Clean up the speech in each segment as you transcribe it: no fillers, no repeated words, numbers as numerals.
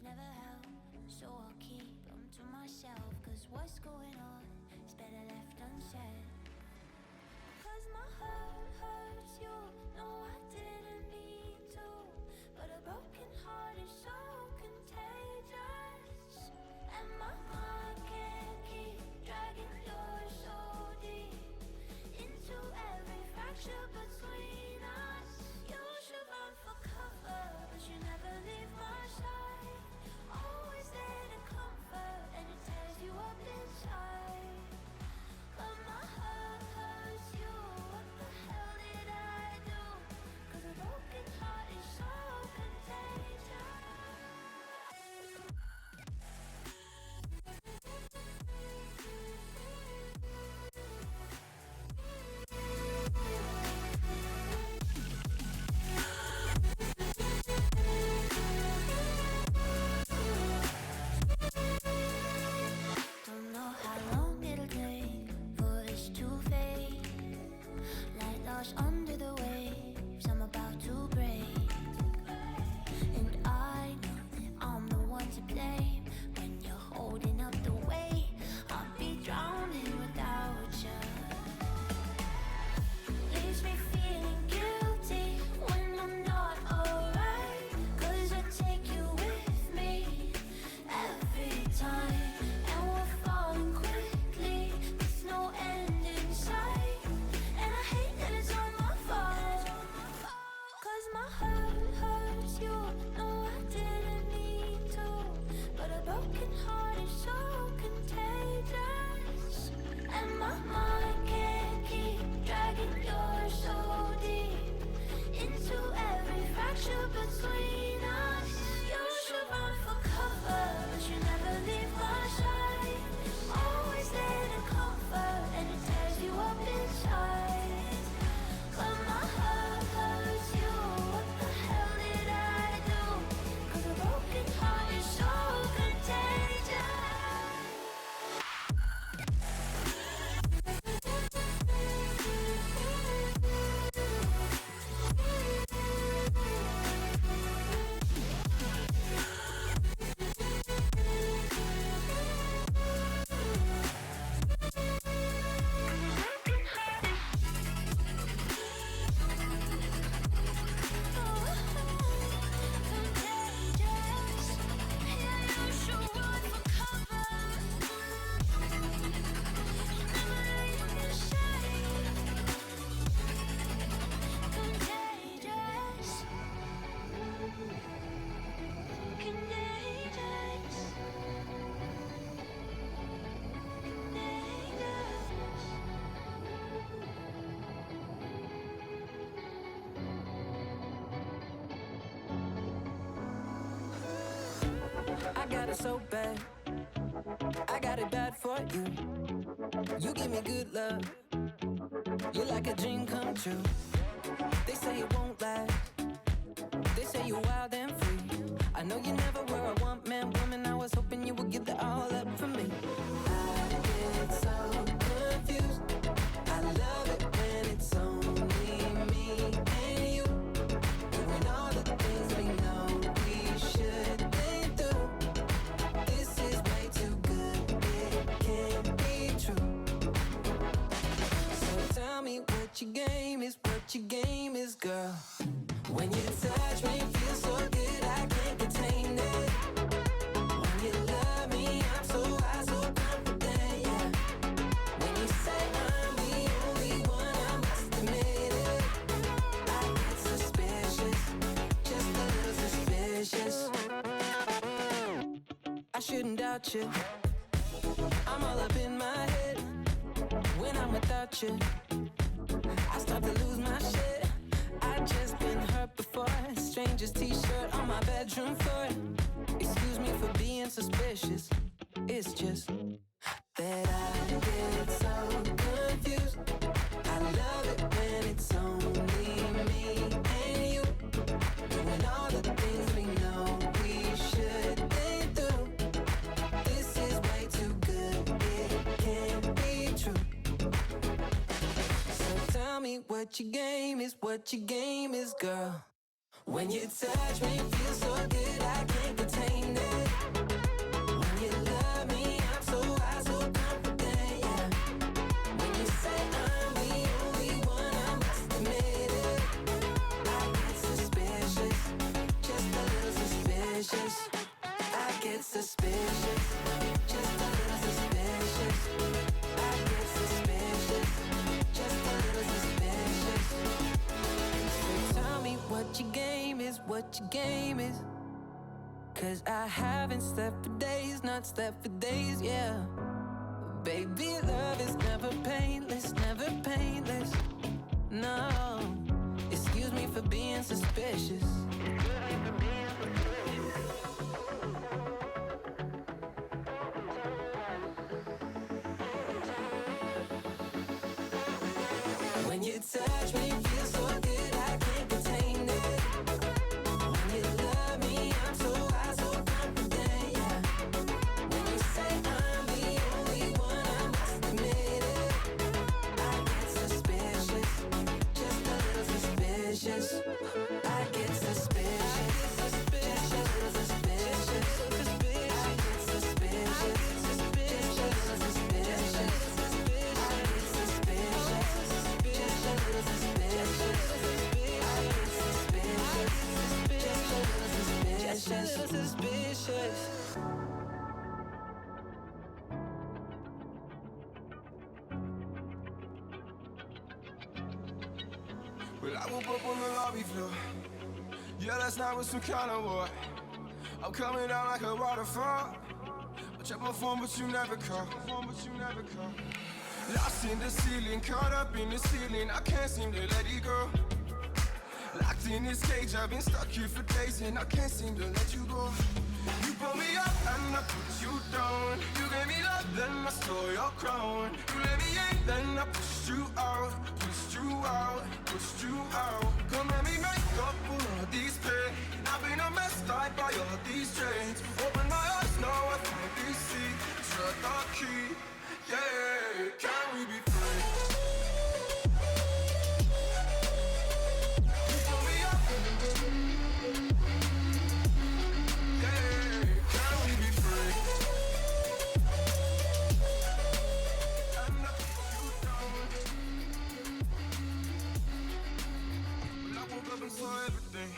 never help, so I'll keep them to myself. Cause what's going on is better left unsaid. Cause my heart hurts you, no I didn't mean to. But a broken heart is so contagious. And my mind can't keep dragging yours so deep into every fracture between us. You should run for cover, but you never leave my side. Always there to comfort, and it tears you up inside. But my heart hurts you, what the hell did I do? Cause a broken heart is so contagious. Don't know how long it'll take for this to fade. Like lost under the waves I'm about to break. And I know that I'm the one to blame. When you're holding up the weight, I'll be drowning without you. Leaves me feeling guilty when I'm not alright. Cause I take you with me every time. And we're falling quickly with no end in sight. And I hate that it's all my fault. Cause my heart hurts you, no I didn't mean to. But a broken heart is so contagious. And my mind can't keep dragging yours so deep into every fracture between us. You should run for cover, but you never leave my side. Always there to comfort, and it tears you up inside. But my heart hurts you, what the hell did I do? Cause a broken heart is so contagious. I got it so bad, I got it bad for you. You give me good love, you're like a dream come true. They say it won't last, they say you're wild and free. I know you never were a one-man woman, I was hoping you would give it all up for me. I get so confused, I love it when it's only me and you, doing all the things we know we shouldn't do. This is way too good, it can't be true. So tell me what your game is, girl. When you touch me, feel so good, I can't contain it. When you love me, I'm so high, so confident, yeah. When you say I'm the only one, I must admit it. I get suspicious, just a little suspicious. I shouldn't doubt you, I'm all up in my head. When I'm without you, I start to lose my shit. I just been hurt before. Stranger's t-shirt on my bedroom floor. Excuse me for being suspicious. It's just that I get so confused. I love it when it's only me and you, doing all the things we know we shouldn't do. This is way too good, it can't be true. So tell me what your game is, girl. When you touch me, feel so good, I can't contain it. what your game is. Cause I haven't slept for days, not slept for days, yeah. Baby, love is never painless, never painless. No, excuse me for being suspicious. When you touch me, feel so good, I can't contain it. When you love me, I'm so high, so confident, yeah. When you say I'm the only one, I must admit it. I get suspicious, just a little suspicious. I get suspicious, just a little suspicious. I get suspicious, just a little suspicious. I get suspicious, just a little suspicious. I get suspicious, just a little suspicious. Well, I woke up on the lobby floor. Yeah, last night was some kind of war. I'm coming down like a waterfall. I check my phone, but you never call. Lost in the ceiling, caught up in the ceiling. I can't seem to let it go. Locked in this cage, I've been stuck here for days, and I can't seem to let you go. You pull me up and I put you down. You gave me love, then I stole your crown. You let me in, then I pushed you out. Come let me make up for all these pain. I've been a mess, tied by all these chains. Open my eyes, now I finally see. Shut the key, yeah. Can we be free? You pull me up, yeah. Can we be free? And I put you down. Well, I woke up and saw everything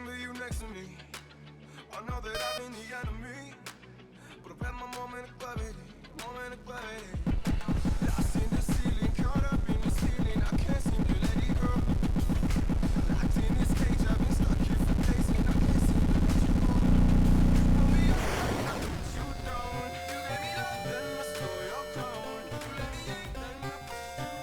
but you next to me. I know that I've been the enemy, but I've had my moment of clarity. Lost in the ceiling, caught up in the ceiling. I can't seem to let it go. Locked in this cage, I've been stuck here for days, and I can't seem to let you go. You pull me up, I put you down. You gave me love, then I stole your crown. You let me in, then I pushed you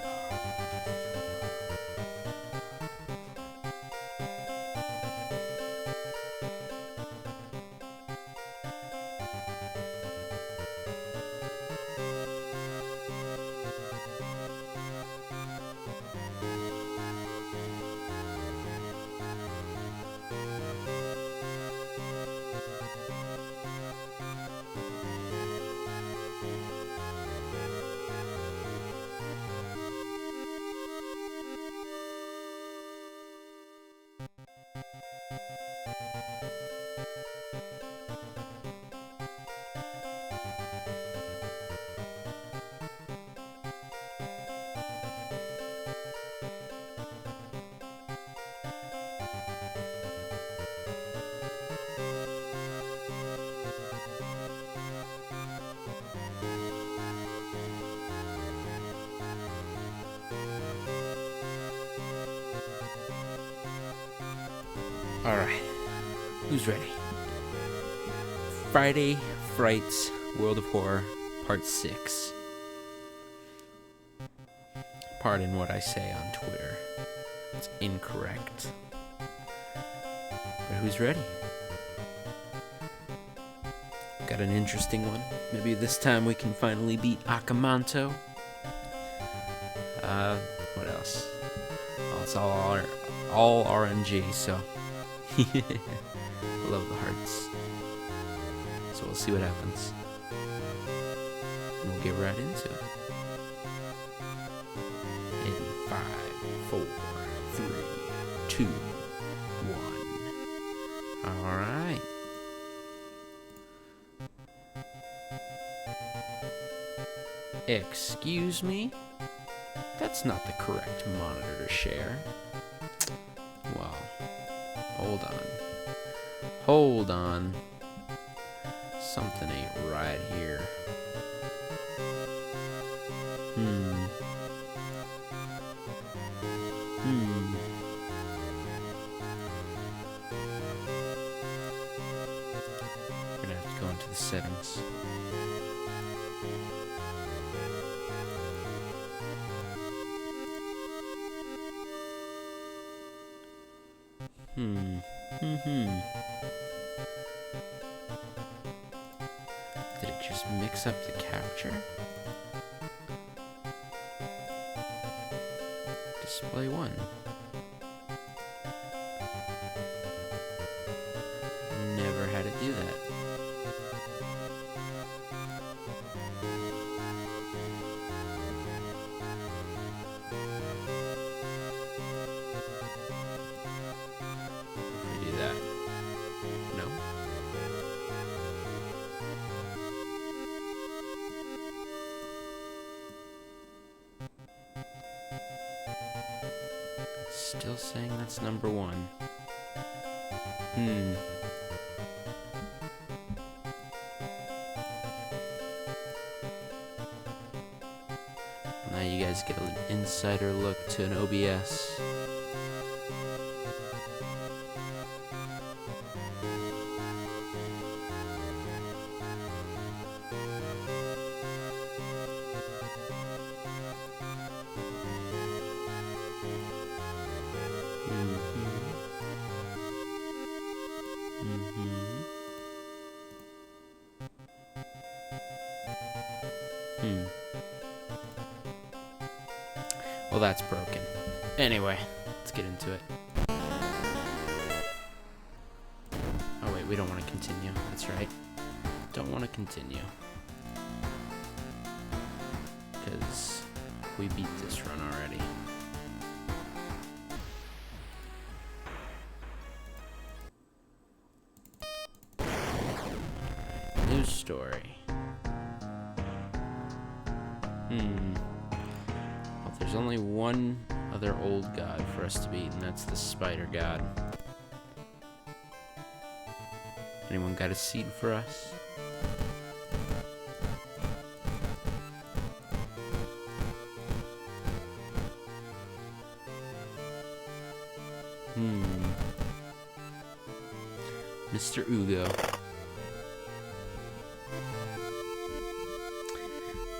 Alright, who's ready? Friday Frights World of Horror Part 6. Pardon what I say on Twitter. It's incorrect. But who's ready? Got an interesting one. Maybe this time we can finally beat Akamanto. What else? Oh, it's all RNG, so I love the hearts. So we'll see what happens. And we'll get right into it. In 5, 4, 3, 2, 1. Alright. Excuse me? That's not the correct monitor to share. Wow. Hold on. Something ain't right here. go into the settings. Did it just mix up the capture? Display 1. Never had it do that. If we do that. No. Still saying that's number 1. Now you guys get an insider look to an OBS. Well, that's broken. Anyway, let's get into it. Oh wait, we don't want to continue. That's right. Don't want to continue. Because we beat this run already. News story. Well, there's only one other old god for us to beat, and that's the spider god. Anyone got a seed for us? Mr. Ugo.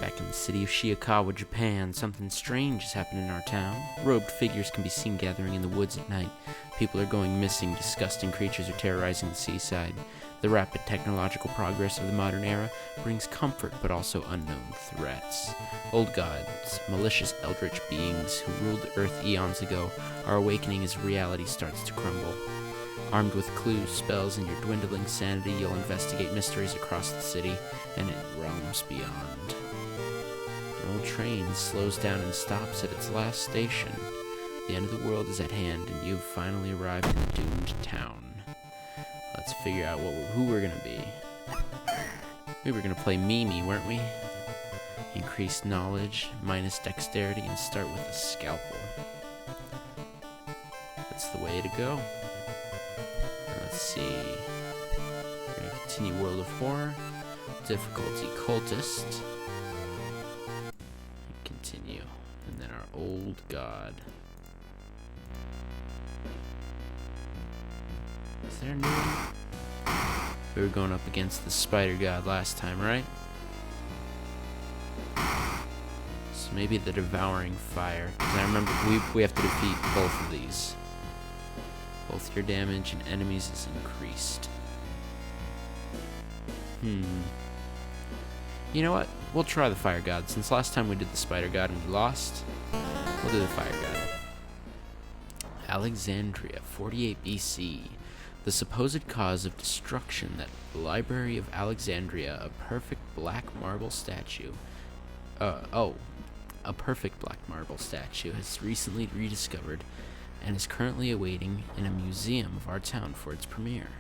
Back in the city of Shiikawa, Japan, something strange has happened in our town. Robed figures can be seen gathering in the woods at night. People are going missing. Disgusting creatures are terrorizing the seaside. The rapid technological progress of the modern era brings comfort, but also unknown threats. Old gods, malicious eldritch beings who ruled the earth eons ago, are awakening as reality starts to crumble. Armed with clues, spells, and your dwindling sanity, you'll investigate mysteries across the city and in realms beyond. An old train slows down and stops at its last station. The end of the world is at hand, and you've finally arrived in the doomed town. Let's figure out who we're gonna be. We were gonna play Mimi, weren't we? Increased knowledge, minus dexterity, and start with a scalpel. That's the way to go. Let's see. We're gonna continue World of Horror. Difficulty Cultist. Continue. And then our old god. Is there a new one? We were going up against the spider god last time, right? So maybe the devouring fire. Because I remember we have to defeat both of these. Both your damage and enemies is increased. You know what? We'll try the fire god. Since last time we did the spider god and we lost, we'll do the fire god. Alexandria, 48 BC. The supposed cause of destruction, that Library of Alexandria, a perfect black marble statue. A perfect black marble statue has recently rediscovered and is currently awaiting in a museum of our town for its premiere.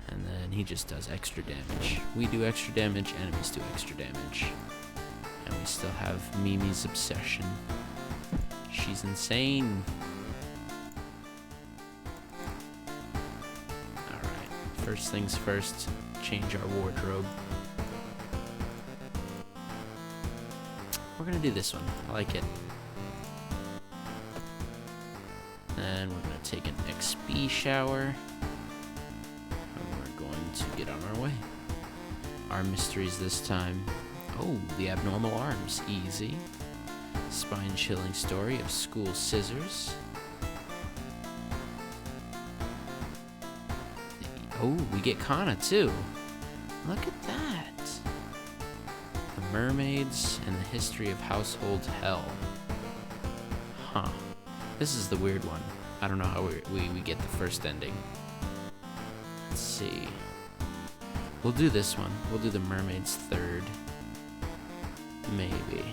And then he just does extra damage. We do extra damage, enemies do extra damage. And we still have Mimi's obsession. She's insane. Alright, first things first, change our wardrobe. We're gonna do this one, I like it. Then we're going to take an XP shower. And we're going to get on our way. our mysteries this time. Oh, the abnormal arms. Easy. Spine-chilling story of school scissors. Oh, we get Kana too. Look at that. The mermaids and the history of household hell. Huh. This is the weird one. I don't know how we get the first ending. Let's see. We'll do this one. We'll do the mermaids third. Maybe.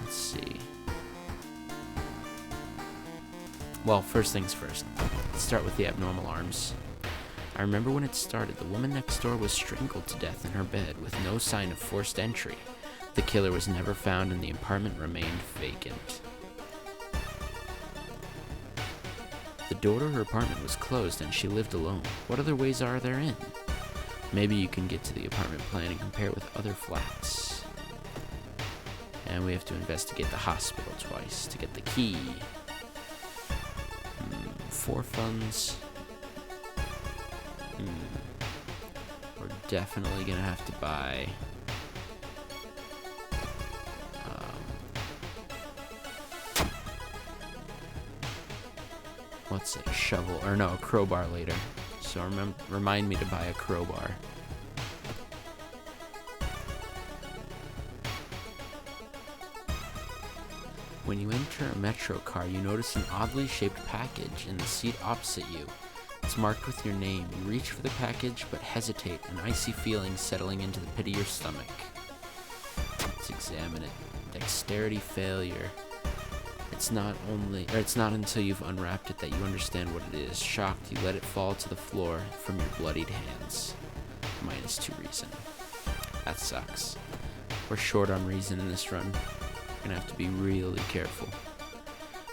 Let's see. Well, first things first. Let's start with the abnormal arms. I remember when it started, the woman next door was strangled to death in her bed with no sign of forced entry. The killer was never found and the apartment remained vacant. The door to her apartment was closed and she lived alone. What other ways are there in? Maybe you can get to the apartment plan and compare with other flats. And we have to investigate the hospital twice to get the key. 4 funds. We're definitely gonna have to buy what's it, a shovel, or no, a crowbar later. So remind me to buy a crowbar. When you enter a metro car, you notice an oddly shaped package in the seat opposite you. It's marked with your name. You reach for the package, but hesitate, an icy feeling settling into the pit of your stomach. Let's examine it. Dexterity failure. It's not until you've unwrapped it that you understand what it is. Shocked, you let it fall to the floor from your bloodied hands. -2 reason. That sucks. We're short on reason in this run. We're gonna have to be really careful.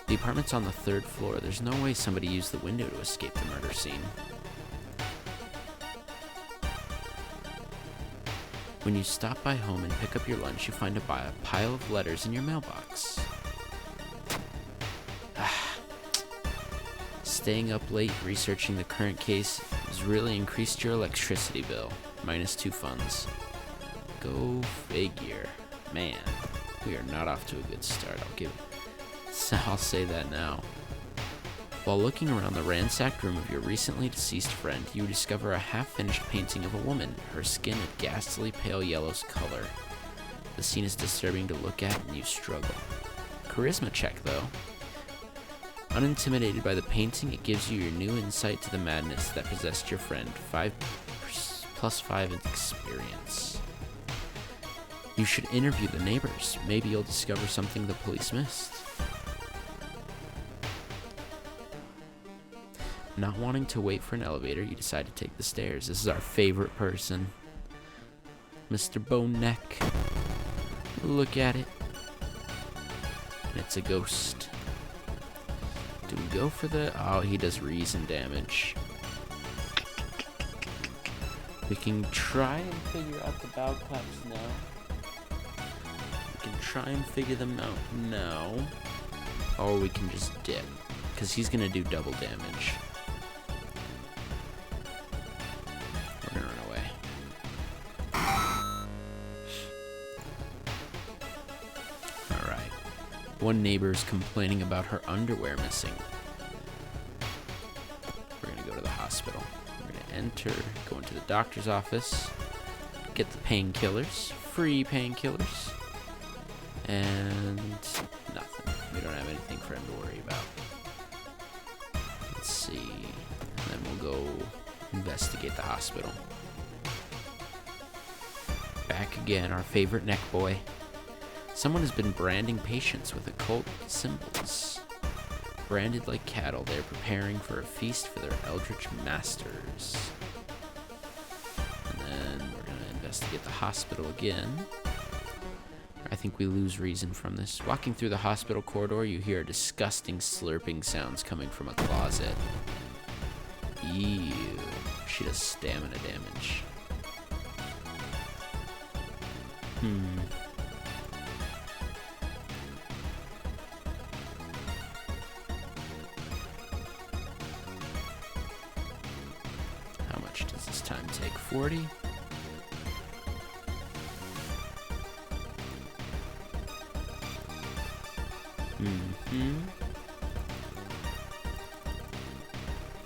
The apartment's on the 3rd floor. There's no way somebody used the window to escape the murder scene. When you stop by home and pick up your lunch, you find a pile of letters in your mailbox. Staying up late researching the current case has really increased your electricity bill. -2 funds. Go figure. Man, we are not off to a good start. I'll say that now. While looking around the ransacked room of your recently deceased friend, you discover a half-finished painting of a woman, her skin a ghastly pale yellow color. The scene is disturbing to look at and you struggle. Charisma check, though. Unintimidated by the painting, it gives you your new insight to the madness that possessed your friend. 5+5 in experience. You should interview the neighbors. Maybe you'll discover something the police missed. Not wanting to wait for an elevator, you decide to take the stairs. This is our favorite person, Mr. Bone Neck. Look at it. And it's a ghost. Do we go for the... Oh, he does reason damage. We can try and figure out the bow claps now. We can try and figure them out now. Or we can just dip, because he's going to do double damage. We're going to run away. Alright. One neighbor is complaining about her underwear missing. We're going to go to the hospital. We're going to enter, go into the doctor's office, get the painkillers, free painkillers, and nothing. We don't have anything for him to worry about. Let's see. And then we'll go investigate the hospital. Back again, our favorite neck boy. Someone has been branding patients with occult symbols. Branded like cattle, they're preparing for a feast for their eldritch masters. And then we're going to investigate the hospital again. I think we lose reason from this. Walking through the hospital corridor, you hear disgusting slurping sounds coming from a closet. Ew. She does stamina damage. How much does this time take? 40?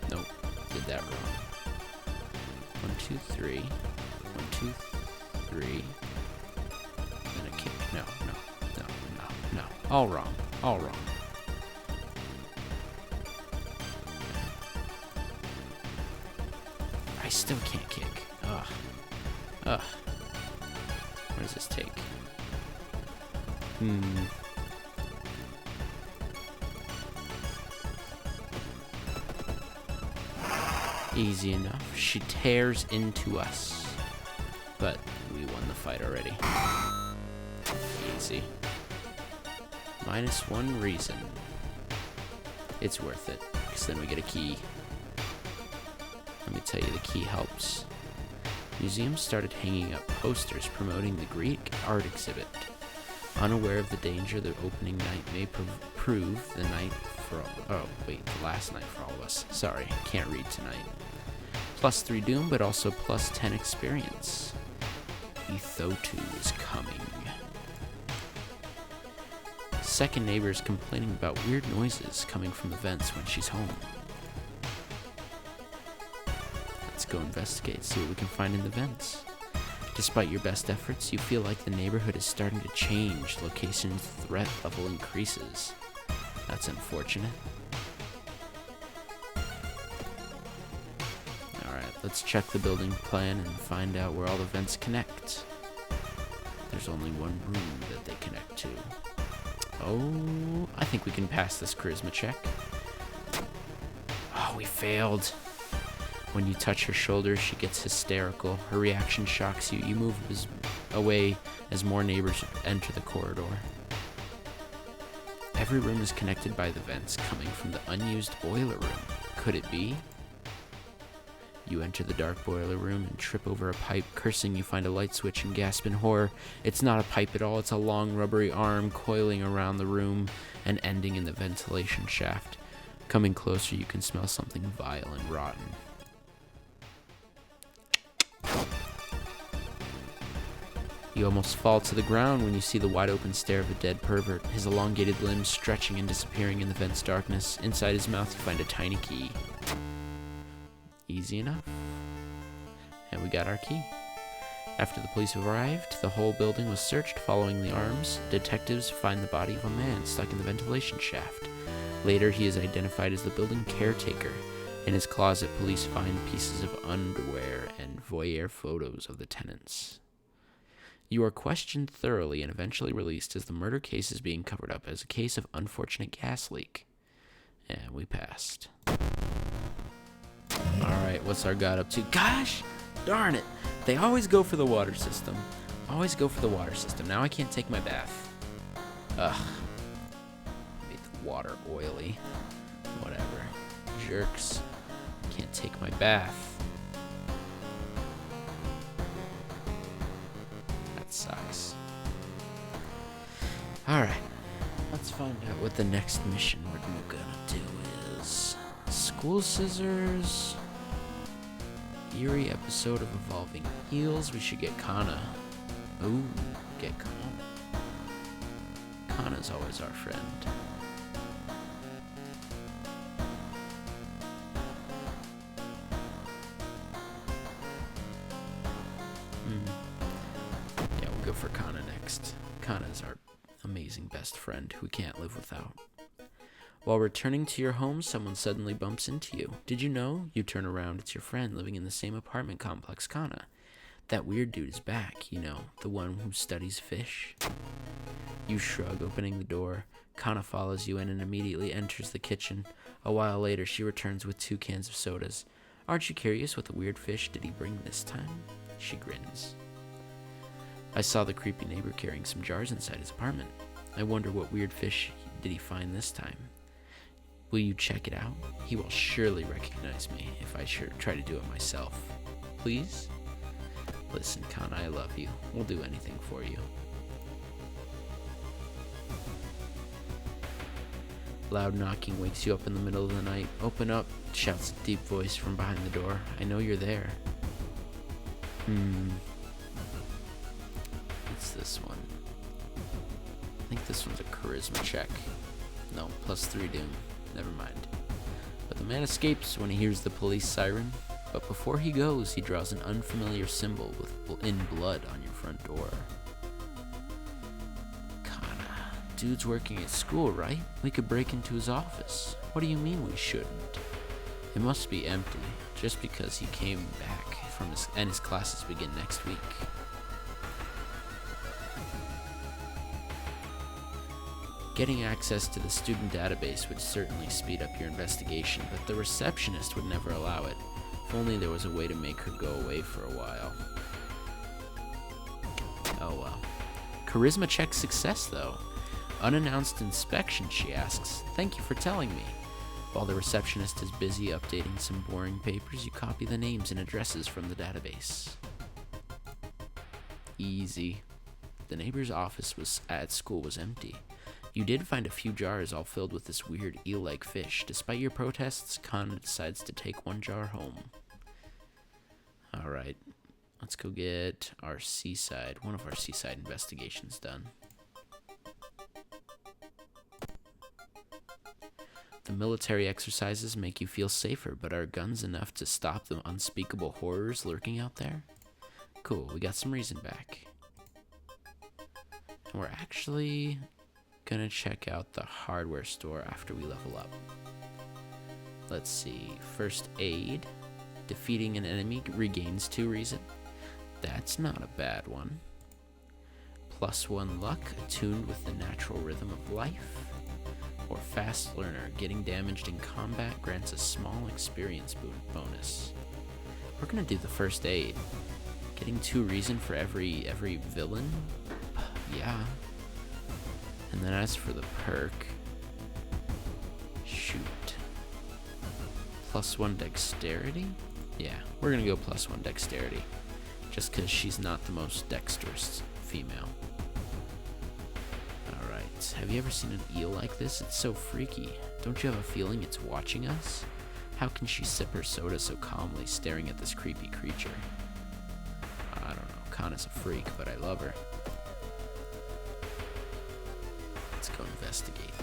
Nope, did that wrong. 1, 2, 3. 1, 2, 3. Then a kick. No. All wrong. I still can't kick. Ugh. What does this take? Easy enough. She tears into us. But we won the fight already. Easy. -1 reason. It's worth it, because then we get a key. Let me tell you, the key helps. Museums started hanging up posters promoting the Greek art exhibit. Unaware of the danger the opening night may prove the last night for all of us. Sorry, can't read tonight. +3 Doom, but also +10 experience. Ethotu is coming. Second neighbor is complaining about weird noises coming from the vents when she's home. Let's go investigate, see what we can find in the vents. Despite your best efforts, you feel like the neighborhood is starting to change. Location threat level increases. That's unfortunate. Alright, let's check the building plan and find out where all the vents connect. There's only one room that they connect to. Oh, I think we can pass this charisma check. Oh, we failed. When you touch her shoulder, she gets hysterical. Her reaction shocks you. You move away as more neighbors enter the corridor. Every room is connected by the vents coming from the unused boiler room. Could it be? You enter the dark boiler room and trip over a pipe. Cursing, you find a light switch and gasp in horror. It's not a pipe at all. It's a long rubbery arm coiling around the room and ending in the ventilation shaft. Coming closer, you can smell something vile and rotten. You almost fall to the ground when you see the wide open stare of a dead pervert, his elongated limbs stretching and disappearing in the vent's darkness. Inside his mouth, you find a tiny key. Easy enough. And we got our key. After the police arrived, the whole building was searched. Following the arms, detectives find the body of a man stuck in the ventilation shaft. Later, he is identified as the building caretaker. In his closet, police find pieces of underwear and voyeur photos of the tenants. You are questioned thoroughly and eventually released as the murder case is being covered up as a case of unfortunate gas leak. And we passed. Alright, what's our god up to? Gosh darn it! They always go for the water system. Now I can't take my bath. Ugh. Made the water oily. Whatever. Jerks. Can't take my bath. That sucks. Alright. Let's find out what the next mission we're gonna do is. School scissors. Eerie episode of Evolving Heels. We should get Kana. Ooh, get Kana. Kana's always our friend. Yeah, we'll go for Kana next. Kana's our amazing best friend who we can't live without. While returning to your home, someone suddenly bumps into you. Did you know? You turn around, it's your friend living in the same apartment complex, Kana. That weird dude is back, you know, the one who studies fish. You shrug, opening the door. Kana follows you in and immediately enters the kitchen. A while later, she returns with 2 cans of sodas. Aren't you curious what the weird fish did he bring this time? She grins. I saw the creepy neighbor carrying some jars inside his apartment. I wonder what weird fish did he find this time. Will you check it out? He will surely recognize me if I try to do it myself. Please? Listen, Kana, I love you. We'll do anything for you. Loud knocking wakes you up in the middle of the night. Open up, shouts a deep voice from behind the door. I know you're there. It's this one. I think this one's a charisma check. No, +3 doom. Never mind. But the man escapes when he hears the police siren. But before he goes, he draws an unfamiliar symbol in blood on your front door. Kana, dude's working at school, right? We could break into his office. What do you mean we shouldn't? It must be empty, just because he came back from his classes begin next week. Getting access to the student database would certainly speed up your investigation, but the receptionist would never allow it. If only there was a way to make her go away for a while. Oh well. Charisma check success though. Unannounced inspection, she asks. Thank you for telling me. While the receptionist is busy updating some boring papers, you copy the names and addresses from the database. Easy. The neighbor's office at school was empty. You did find a few jars all filled with this weird eel-like fish. Despite your protests, Kana decides to take one jar home. Alright, let's go get one of our seaside investigations done. The military exercises make you feel safer, but are guns enough to stop the unspeakable horrors lurking out there? Cool, we got some reason back. And we're actually gonna check out the hardware store after we level up. Let's see, first aid. Defeating an enemy regains 2 reason. That's not a bad one. +1 luck, attuned with the natural rhythm of life. Or fast learner, getting damaged in combat grants a small experience bonus. We're gonna do the first aid. Getting 2 reason for every villain? Yeah. And then as for the perk, shoot. +1 dexterity? Yeah, we're gonna go +1 dexterity. Just because she's not the most dexterous female. Alright, have you ever seen an eel like this? It's so freaky. Don't you have a feeling it's watching us? How can she sip her soda so calmly, staring at this creepy creature? I don't know, Kana's a freak, but I love her. Let's go investigate.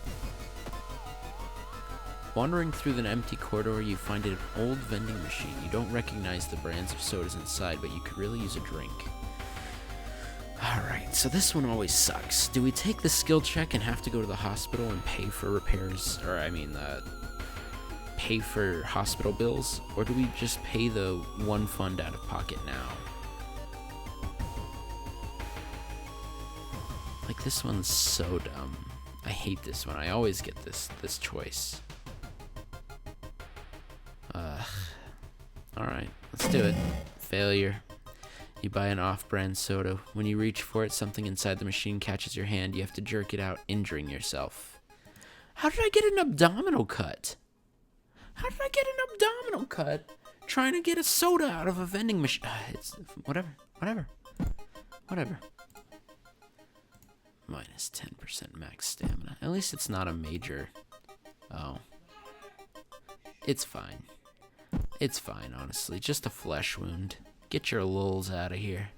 Wandering through an empty corridor, you find an old vending machine. You don't recognize the brands of sodas inside, but you could really use a drink. Alright, so this one always sucks. Do we take the skill check and have to go to the hospital and pay for repairs, pay for hospital bills? Or do we just pay the one fund out of pocket now? Like, this one's so dumb. I hate this one. I always get this choice. Alright, let's do it. Failure. You buy an off-brand soda. When you reach for it, something inside the machine catches your hand. You have to jerk it out, injuring yourself. How did I get an abdominal cut? How did I get an abdominal cut trying to get a soda out of a vending machine? It's whatever. Minus 10% max stamina. At least it's not a major. Oh. It's fine. It's fine, honestly. Just a flesh wound. Get your lulz out of here.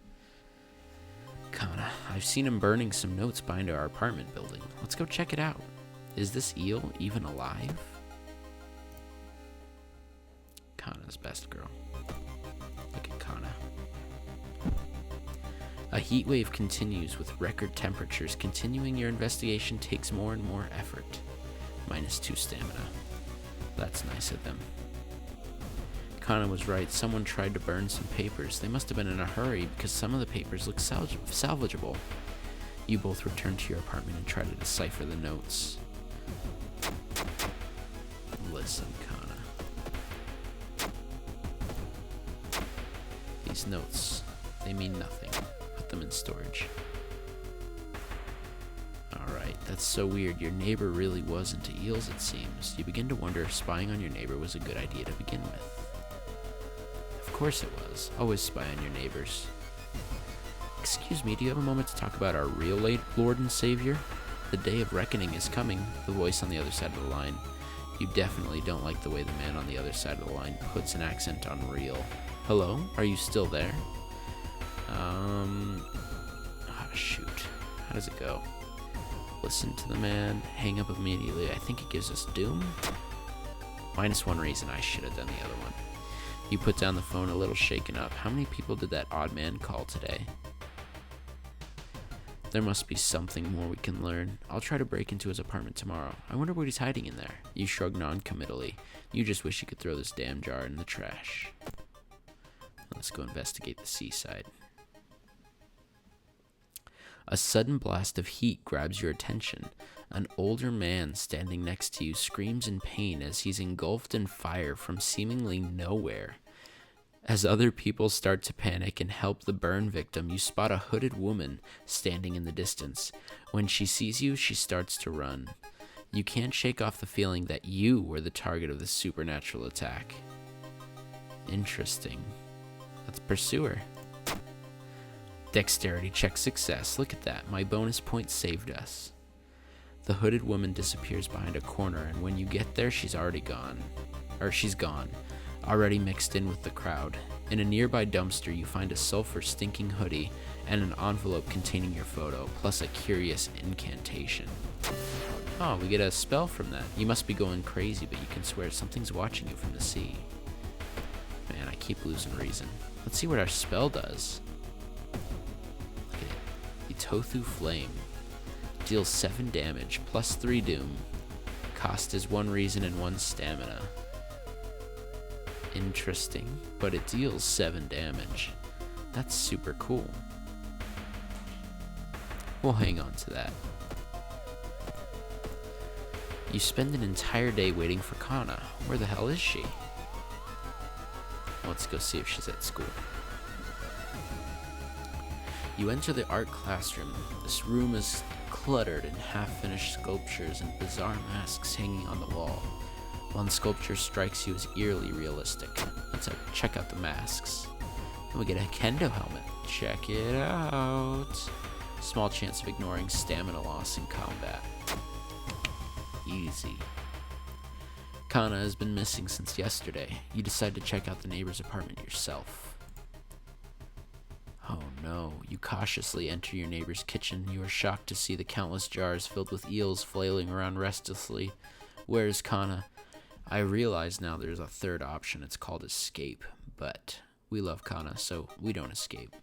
Kana, I've seen him burning some notes behind our apartment building. Let's go check it out. Is this eel even alive? Kana's best girl. Look at Kana. A heat wave continues with record temperatures. Continuing your investigation takes more and more effort. Minus 2 stamina. That's nice of them. Kana was right. Someone tried to burn some papers. They must have been in a hurry because some of the papers look salvageable. You both return to your apartment and try to decipher the notes. Listen, Kana. These notes, they mean nothing. Put them in storage. Alright, that's so weird. Your neighbor really was into eels, it seems. You begin to wonder if spying on your neighbor was a good idea to begin with. Of course it was. Always spy on your neighbors. Excuse me, do you have a moment to talk about our real Lord and Savior? The day of reckoning is coming, the voice on the other side of the line. You definitely don't like the way the man on the other side of the line puts an accent on real. Hello? Are you still there? Shoot. How does it go? Listen to the man. Hang up immediately. I think it gives us doom. -1 reason I should have done the other one. You put down the phone a little shaken up. How many people did that odd man call today? There must be something more we can learn. I'll try to break into his apartment tomorrow. I wonder what he's hiding in there. You shrug non-committally. You just wish you could throw this damn jar in the trash. Let's go investigate the seaside. A sudden blast of heat grabs your attention. An older man standing next to you screams in pain as he's engulfed in fire from seemingly nowhere. As other people start to panic and help the burn victim, you spot a hooded woman standing in the distance. When she sees you, she starts to run. You can't shake off the feeling that you were the target of the supernatural attack. Interesting. Let's pursue her. Dexterity check success. Look at that. My bonus point saved us. The hooded woman disappears behind a corner, and when you get there, she's gone. Already mixed in with the crowd. In a nearby dumpster, you find a sulfur-stinking hoodie and an envelope containing your photo, plus a curious incantation. Oh, we get a spell from that. You must be going crazy, but you can swear something's watching you from the sea. Man, I keep losing reason. Let's see what our spell does. Look at it. Itothu Flame. Deals 7 damage, plus 3 doom. Cost is 1 reason and 1 stamina. Interesting, but it deals 7 damage. That's super cool. We'll hang on to that. You spend an entire day waiting for Kana. Where the hell is she? Let's go see if she's at school. You enter the art classroom. This room is cluttered in half-finished sculptures and bizarre masks hanging on the wall. One sculpture strikes you as eerily realistic. Let's check out the masks. And we get a kendo helmet. Check it out. Small chance of ignoring stamina loss in combat. Easy. Kana has been missing since yesterday. You decide to check out the neighbor's apartment yourself. Oh no, you cautiously enter your neighbor's kitchen. You are shocked to see the countless jars filled with eels flailing around restlessly. Where's Kana? I realize now there's a third option. It's called escape, but we love Kana, so we don't escape.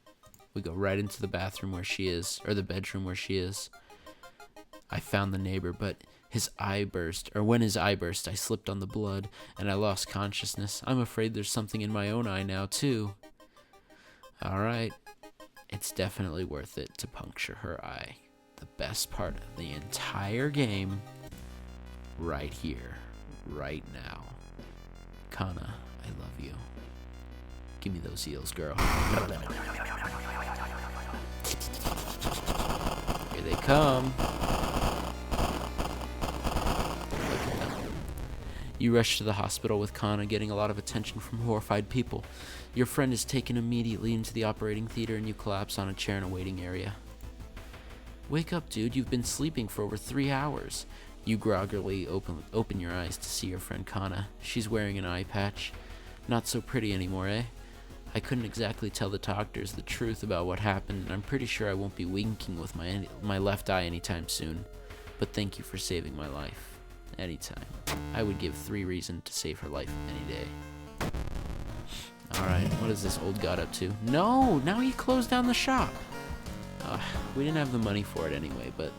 We go right into the bathroom where she is, or the bedroom where she is. I found the neighbor, but when his eye burst, I slipped on the blood, and I lost consciousness. I'm afraid there's something in my own eye now, too. Alright. It's definitely worth it to puncture her eye. The best part of the entire game, right here, right now. Kana, I love you. Give me those eels, girl. Here they come. You rush to the hospital with Kana, getting a lot of attention from horrified people. Your friend is taken immediately into the operating theater and you collapse on a chair in a waiting area. Wake up, dude. You've been sleeping for over 3 hours. You groggily open your eyes to see your friend Kana. She's wearing an eye patch. Not so pretty anymore, eh? I couldn't exactly tell the doctors the truth about what happened, and I'm pretty sure I won't be winking with my left eye anytime soon. But thank you for saving my life. Anytime. I would give 3 reasons to save her life any day. Alright, what is this old god up to? No! Now he closed down the shop! We didn't have the money for it anyway, but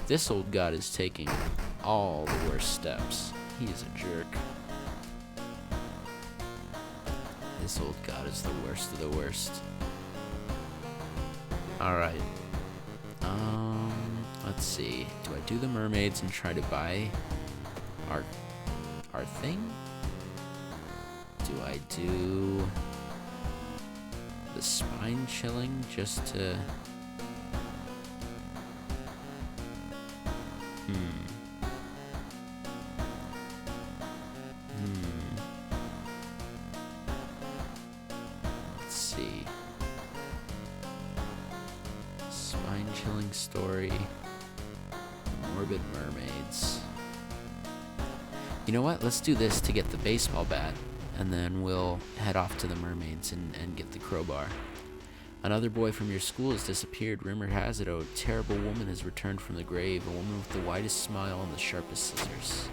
this old god is taking all the worst steps. He is a jerk. This old god is the worst of the worst. Alright. Let's see. Do I do the mermaids and try to buy our thing? Do I do the spine chilling just to... Let's see. Spine chilling story. Morbid mermaids. You know what? Let's do this to get the baseball bat, and then we'll head off to the mermaids and get the crowbar. Another boy from your school has disappeared. Rumor has it a terrible woman has returned from the grave, a woman with the widest smile and the sharpest scissors.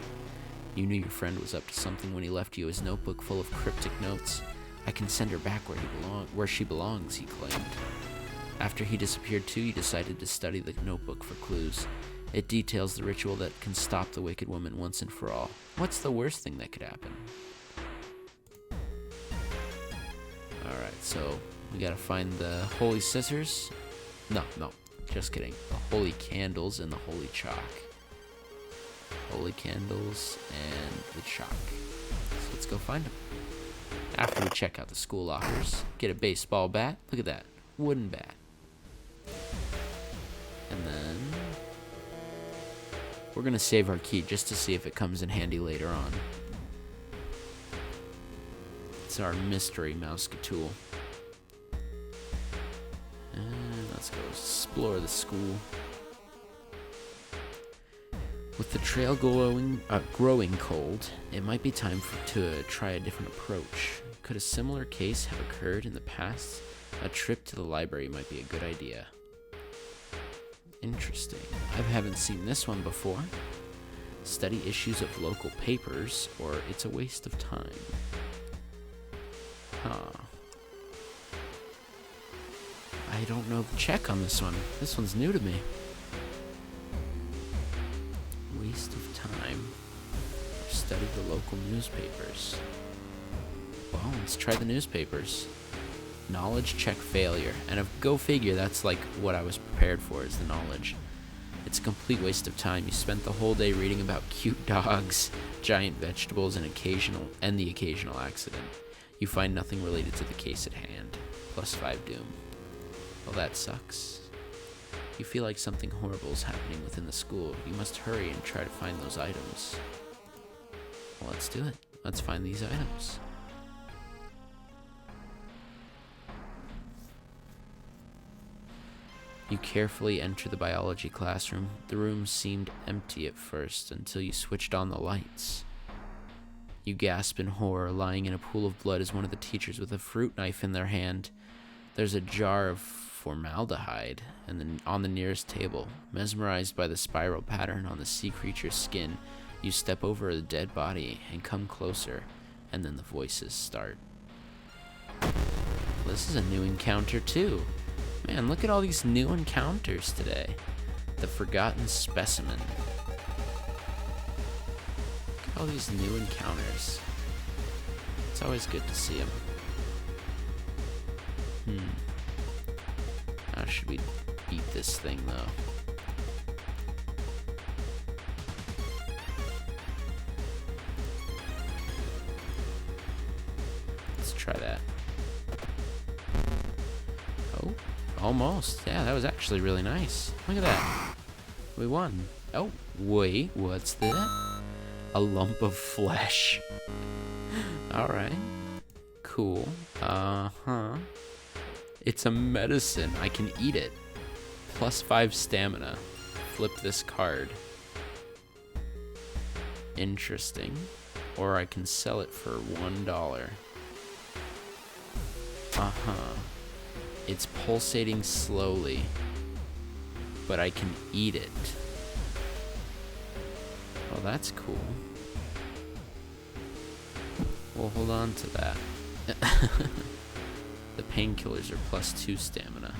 You knew your friend was up to something when he left you his notebook full of cryptic notes. I can send her back where she belongs, he claimed. After he disappeared too, you decided to study the notebook for clues. It details the ritual that can stop the wicked woman once and for all. What's the worst thing that could happen? Alright, so we gotta find the holy scissors. No, just kidding. The holy candles and the holy chalk. Holy candles and the chalk. So let's go find them. After we check out the school lockers, get a baseball bat. Look at that, wooden bat. And then we're gonna save our key just to see if it comes in handy later on. It's our mystery Mouseketool. And let's go explore the school. With the trail growing cold, it might be time to try a different approach. Could a similar case have occurred in the past? A trip to the library might be a good idea. Interesting. I haven't seen this one before. Study issues of local papers, or it's a waste of time. Huh. I don't know the check on this one. This one's new to me. Waste of time. Study the local newspapers. Well, let's try the newspapers. Knowledge check failure. And go figure, that's like what I was prepared for, is the knowledge. It's a complete waste of time. You spent the whole day reading about cute dogs, giant vegetables, and the occasional accident. You find nothing related to the case at hand. +5 doom. Well, that sucks. You feel like something horrible is happening within the school. You must hurry and try to find those items. Well, let's do it. Let's find these items. You carefully enter the biology classroom. The room seemed empty at first until you switched on the lights. You gasp in horror. Lying in a pool of blood is one of the teachers with a fruit knife in their hand. There's a jar of formaldehyde and then on the nearest table. Mesmerized by the spiral pattern on the sea creature's skin, you step over the dead body and come closer, and then the voices start. This is a new encounter too. Man, look at all these new encounters today. The Forgotten Specimen. Look at all these new encounters. It's always good to see them. How should we beat this thing, though? Let's try that. Oh, almost. Yeah, that was actually really nice. Look at that. We won. Oh, wait, what's that? A lump of flesh. Alright. Cool. It's a medicine. I can eat it. +5 stamina. Flip this card. Interesting. Or I can sell it for $1. It's pulsating slowly, but I can eat it. Well, that's cool. We'll hold on to that. The painkillers are +2 stamina.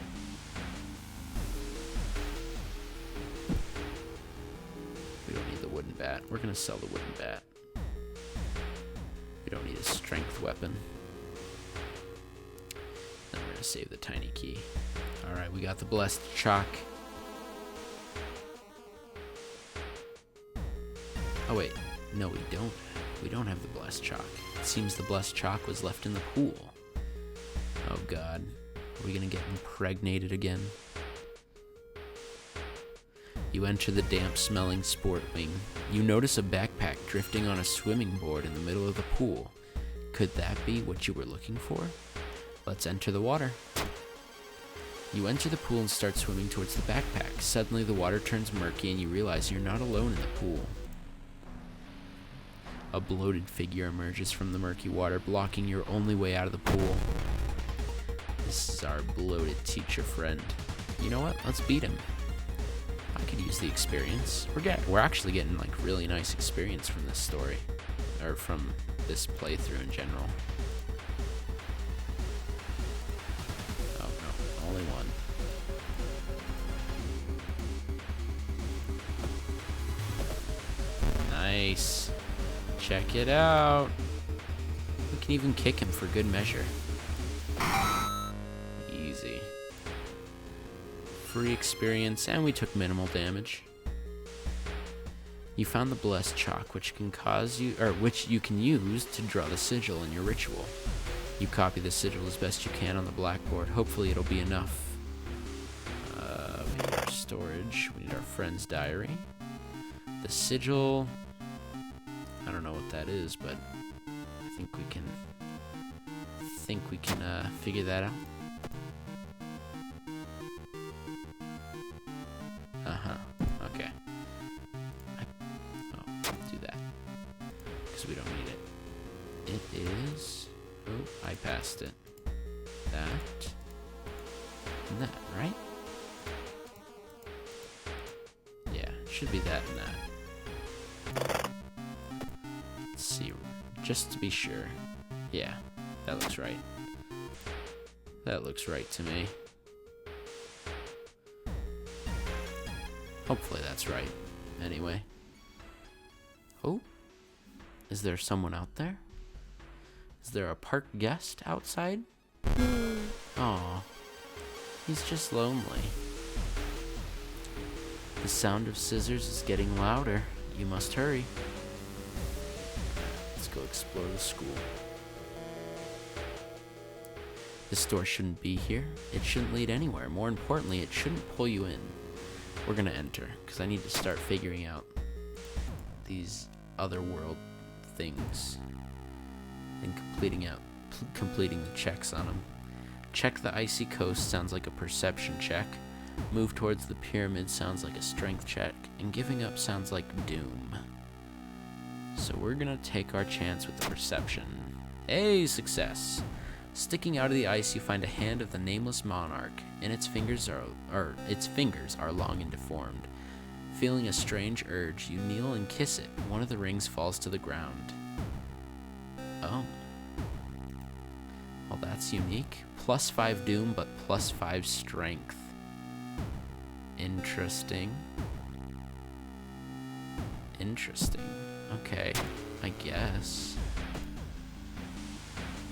We don't need the wooden bat. We're gonna sell the wooden bat. We don't need a strength weapon. Then we're gonna save the tiny key. Alright, we got the blessed chalk. Oh wait, no we don't. We don't have the blessed chalk. It seems the blessed chalk was left in the pool. Oh god, are we gonna get impregnated again? You enter the damp-smelling sport wing. You notice a backpack drifting on a swimming board in the middle of the pool. Could that be what you were looking for? Let's enter the water. You enter the pool and start swimming towards the backpack. Suddenly the water turns murky and you realize you're not alone in the pool. A bloated figure emerges from the murky water, blocking your only way out of the pool. This is our bloated teacher friend. You know what? Let's beat him. I could use the experience. We're actually getting like really nice experience from this story, or from this playthrough in general. Oh no, only one. Nice. Check it out. We can even kick him for good measure. Easy. Free experience, and we took minimal damage. You found the blessed chalk, which you can use to draw the sigil in your ritual. You copy the sigil as best you can on the blackboard. Hopefully it'll be enough. We need our storage. We need our friend's diary. The sigil. I don't know what that is, but I think we can figure that out. Okay. Do that because we don't need it. It is. Oh, I passed it. That and that, right? Yeah, it should be that and that. Let's see, just to be sure. Yeah, that looks right. That looks right to me. Hopefully that's right. Anyway. Oh? Is there someone out there? Is there a park guest outside? Aw. He's just lonely. The sound of scissors is getting louder. You must hurry. Let's go explore the school. This door shouldn't be here. It shouldn't lead anywhere. More importantly, it shouldn't pull you in. We're gonna enter, because I need to start figuring out these other world things and completing the checks on them. Check the icy coast sounds like a perception check. Move towards the pyramid sounds like a strength check, and giving up sounds like doom. So we're gonna take our chance with the perception. Hey, success! Sticking out of the ice, you find a hand of the nameless monarch, and its fingers are long and deformed. Feeling a strange urge, you kneel and kiss it. One of the rings falls to the ground. Oh. Well, that's unique. +5 doom, but +5 strength. Interesting. Interesting. Okay, I guess.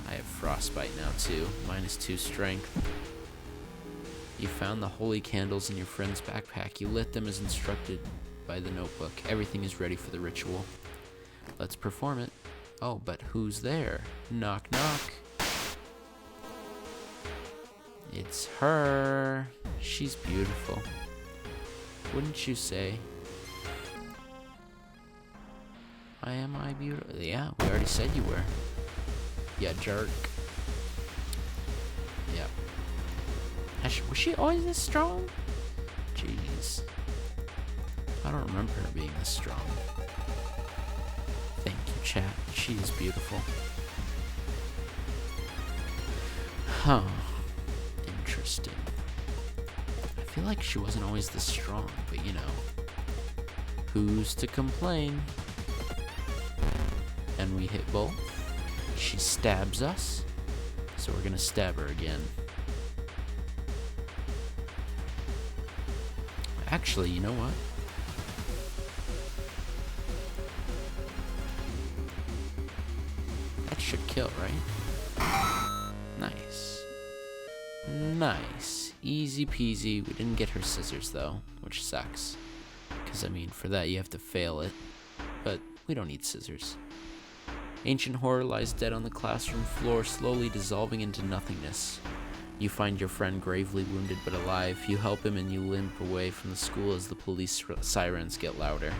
I have frostbite now too. -2 strength. You found the holy candles in your friend's backpack. You lit them as instructed by the notebook. Everything is ready for the ritual. Let's perform it. Oh, but who's there? Knock, knock. It's her. She's beautiful. Wouldn't you say? Am I beautiful? Yeah, we already said you were. Yeah, jerk. Yeah. Was she always this strong? Jeez. I don't remember her being this strong. Thank you, chat. She is beautiful. Huh. Interesting. I feel like she wasn't always this strong, but you know. Who's to complain? And we hit both. She stabs us, so we're gonna stab her again. Actually, you know what? That should kill, right? Nice. Nice. Easy peasy. We didn't get her scissors, though, which sucks. Because, I mean, for that you have to fail it. But we don't need scissors. Ancient horror lies dead on the classroom floor, slowly dissolving into nothingness. You find your friend gravely wounded but alive. You help him and you limp away from the school as the police sirens get louder.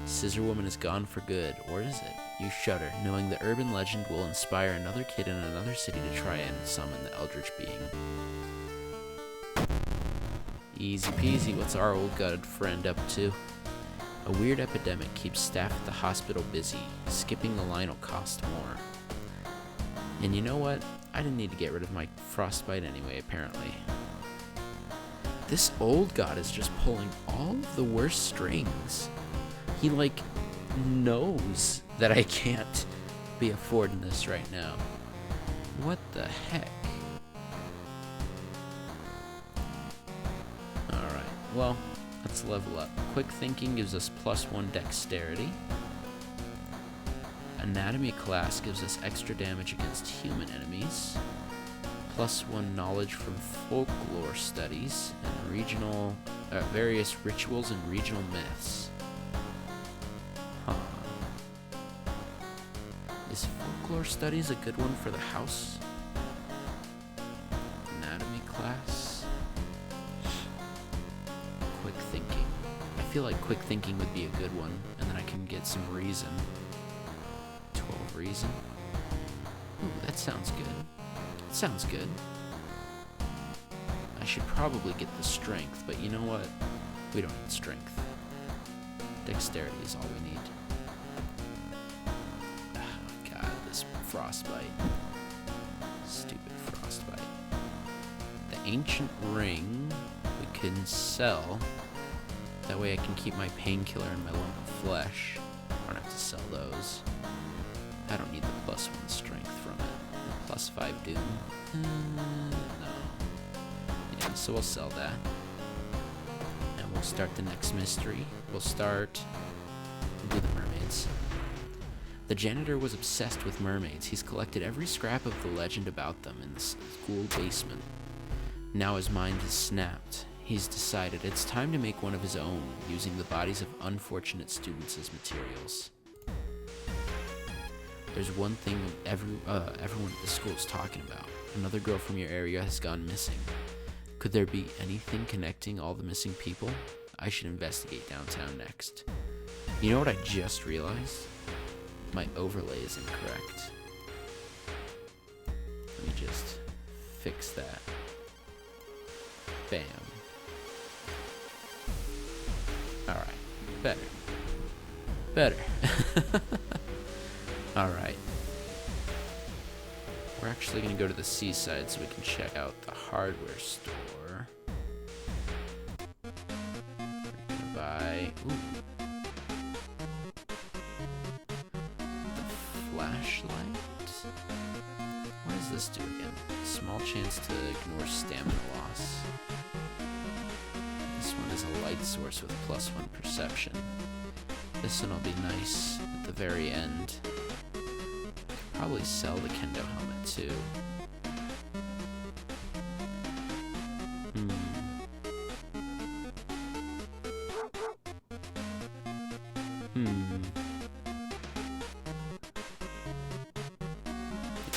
Scissor Woman is gone for good, or is it? You shudder, knowing the urban legend will inspire another kid in another city to try and summon the eldritch being. Easy peasy, what's our old gutted friend up to? A weird epidemic keeps staff at the hospital busy. Skipping the line will cost more. And you know what? I didn't need to get rid of my frostbite anyway, apparently. This old god is just pulling all of the worst strings. He, like, knows that I can't be affording this right now. What the heck? Alright, well, let's level up. Quick thinking gives us +1 dexterity. Anatomy class gives us extra damage against human enemies. +1 knowledge from folklore studies and regional, various rituals and regional myths. Huh. Is folklore studies a good one for the house? Anatomy class. Quick thinking. I feel like quick thinking would be a good one, and then I can get some reason. 12 reason. Ooh, that sounds good. Sounds good. I should probably get the strength, but you know what? We don't need strength. Dexterity is all we need. Oh god, this frostbite. Stupid frostbite. The ancient ring we can sell. That way I can keep my painkiller and my lump of flesh. I don't have to sell those. I don't need the +1 strength from it. +5 doom. No. Yeah, so we'll sell that. And we'll start the next mystery. We'll do the mermaids. The janitor was obsessed with mermaids. He's collected every scrap of the legend about them in the school basement. Now his mind has snapped. He's decided it's time to make one of his own, using the bodies of unfortunate students as materials. There's one thing everyone at the school is talking about. Another girl from your area has gone missing. Could there be anything connecting all the missing people? I should investigate downtown next. You know what I just realized? My overlay is incorrect. Let me just fix that. Bam. Alright. Better. Alright. We're actually going to go to the seaside so we can check out the hardware store. We're going to buy... Ooh. The flashlight. What does this do again? Small chance to ignore stamina loss. This one is a light source with +1 perception. This one will be nice at the very end. Probably sell the kendo helmet too.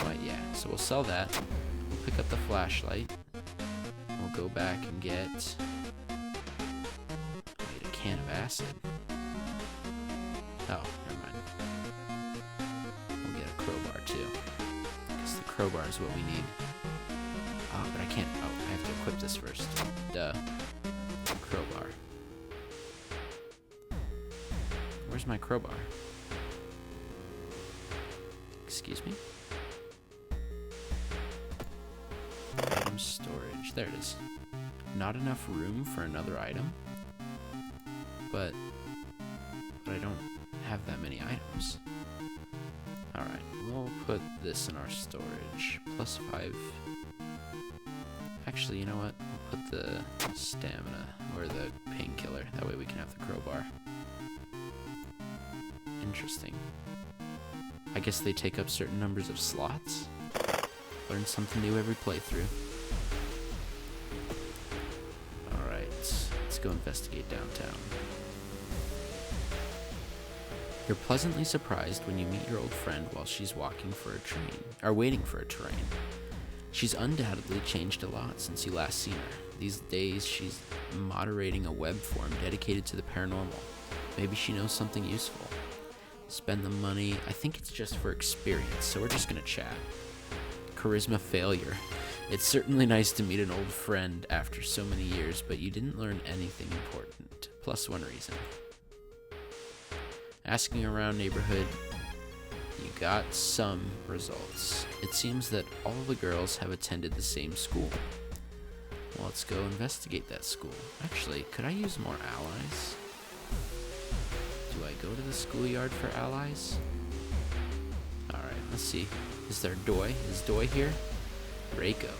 Right, yeah, so we'll sell that. We'll pick up the flashlight. We'll go back and get... I need a can of acid. Oh, never mind. We'll get a crowbar too. Because the crowbar is what we need. Oh, but I can't. Oh, I have to equip this first. Duh. Crowbar. Where's my crowbar? Excuse me? Item storage. There it is. Not enough room for another item? But I don't have that many items. Alright, we'll put this in our storage. +5. Actually, you know what? We'll put the stamina or the painkiller. That way we can have the crowbar. Interesting. I guess they take up certain numbers of slots. Learn something new every playthrough. Alright, let's go investigate downtown. You're pleasantly surprised when you meet your old friend while she's waiting for a train. She's undoubtedly changed a lot since you last seen her. These days, she's moderating a web forum dedicated to the paranormal. Maybe she knows something useful. Spend the money. I think it's just for experience, so we're just gonna chat. Charisma failure. It's certainly nice to meet an old friend after so many years, but you didn't learn anything important. +1 reason. Asking around neighborhood, you got some results. It seems that all the girls have attended the same school. Well, let's go investigate that school. Actually, could I use more allies? Do I go to the schoolyard for allies? Alright, let's see. Is there Doi? Is Doi here? Reiko.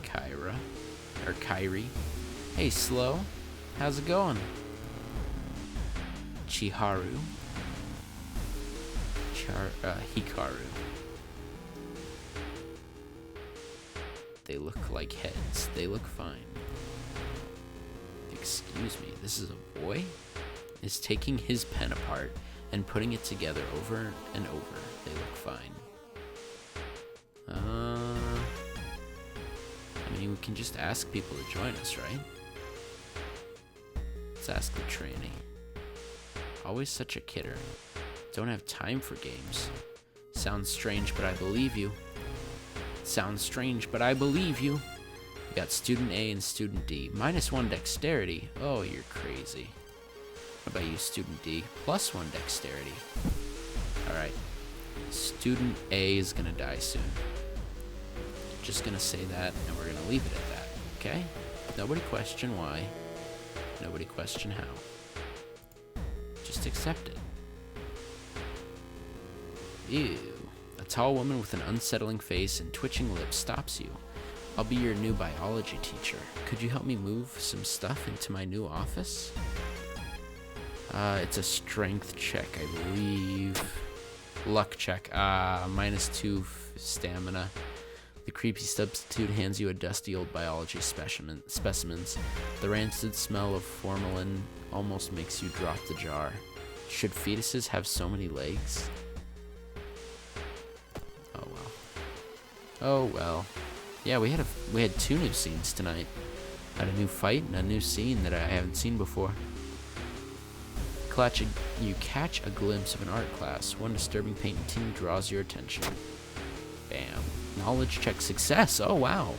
Kyra. Or Kyrie. Hey, Slow. How's it going? Chiharu. Hikaru. They look like heads. They look fine. Excuse me, this is a boy? Is taking his pen apart and putting it together over and over. They look fine. I mean, we can just ask people to join us, right? Let's ask the trainee. Always such a kidder. Don't have time for games. Sounds strange, but I believe you. Sounds strange, but I believe you. We got student A and student D. -1 dexterity. Oh, you're crazy. What about you, student D? +1 dexterity. Alright. Student A is gonna die soon. Just gonna say that, and we're gonna leave it at that. Okay? Nobody question why. Nobody question how. Just accept it. Ew. A tall woman with an unsettling face and twitching lips stops you. I'll be your new biology teacher. Could you help me move some stuff into my new office? It's a strength check, I believe. Luck check. -2 stamina. The creepy substitute hands you a dusty old biology specimens. The rancid smell of formalin almost makes you drop the jar. Should fetuses have so many legs? Oh well. Oh well. Yeah, we had 2 new scenes tonight. Had a new fight and a new scene that I haven't seen before. You catch a glimpse of an art class. One disturbing painting draws your attention. Bam. Knowledge check success. Oh wow.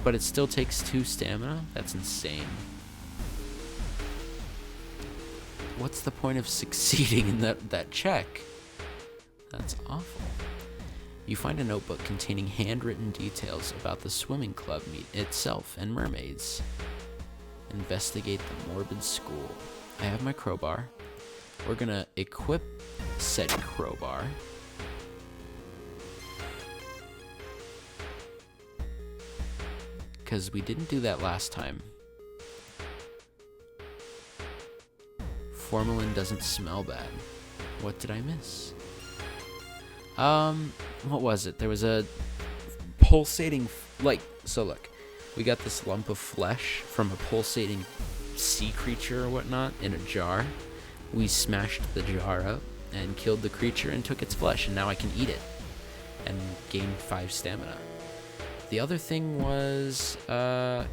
But it still takes 2 stamina? That's insane. What's the point of succeeding in that check? That's awful. You find a notebook containing handwritten details about the swimming club meet itself and mermaids. Investigate the morbid school. I have my crowbar. We're gonna equip said crowbar. Because we didn't do that last time. Formalin doesn't smell bad. What did I miss? What was it? There was a pulsating, so look, we got this lump of flesh from a pulsating sea creature or whatnot in a jar. We smashed the jar up and killed the creature and took its flesh, and now I can eat it and gain 5 stamina. The other thing was,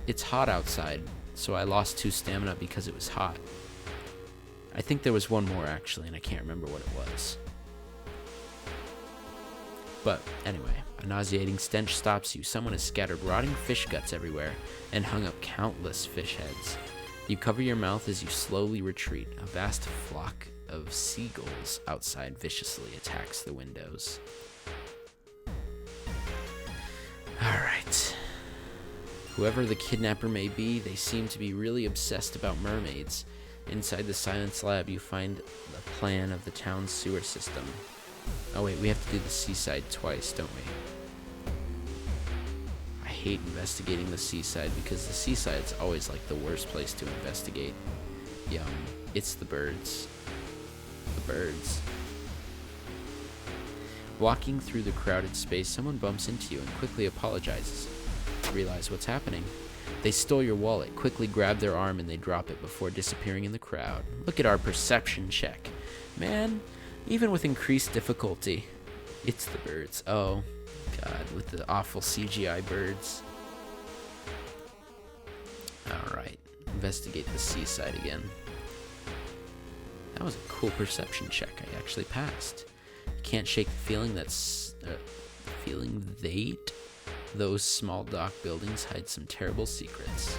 it's hot outside, so I lost 2 stamina because it was hot. I think there was one more actually, and I can't remember what it was. But anyway, a nauseating stench stops you. Someone has scattered rotting fish guts everywhere and hung up countless fish heads. You cover your mouth as you slowly retreat. A vast flock of seagulls outside viciously attacks the windows. Alright. Whoever the kidnapper may be, they seem to be really obsessed about mermaids. Inside the science lab, you find the plan of the town's sewer system. Oh wait, we have to do the seaside twice, don't we? I hate investigating the seaside because the seaside's always like the worst place to investigate. Yum. It's the birds. The birds. Walking through the crowded space, someone bumps into you and quickly apologizes. Realize what's happening. They stole your wallet, quickly grab their arm, and they drop it before disappearing in the crowd. Look at our perception check. Man, even with increased difficulty, it's the birds. Oh, God, with the awful CGI birds. Alright, investigate the seaside again. That was a cool perception check. I actually passed. Can't shake the feeling those small dock buildings hide some terrible secrets.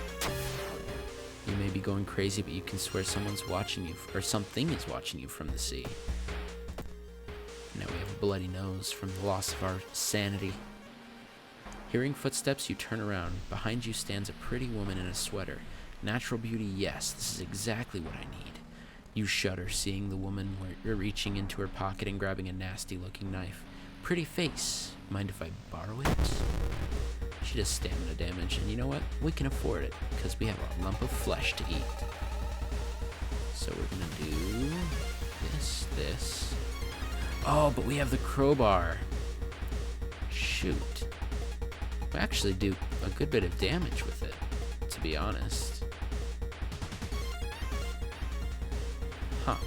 You may be going crazy, but you can swear someone's watching you, or something is watching you from the sea. Now we have a bloody nose from the loss of our sanity. Hearing footsteps, you turn around. Behind you stands a pretty woman in a sweater. Natural beauty, yes, this is exactly what I need. You shudder, seeing the woman reaching into her pocket and grabbing a nasty-looking knife. Pretty face. Mind if I borrow it? She does stamina damage, and you know what? We can afford it, because we have a lump of flesh to eat. So we're gonna do this. Oh, but we have the crowbar. Shoot. We actually do a good bit of damage with it, to be honest. Huh.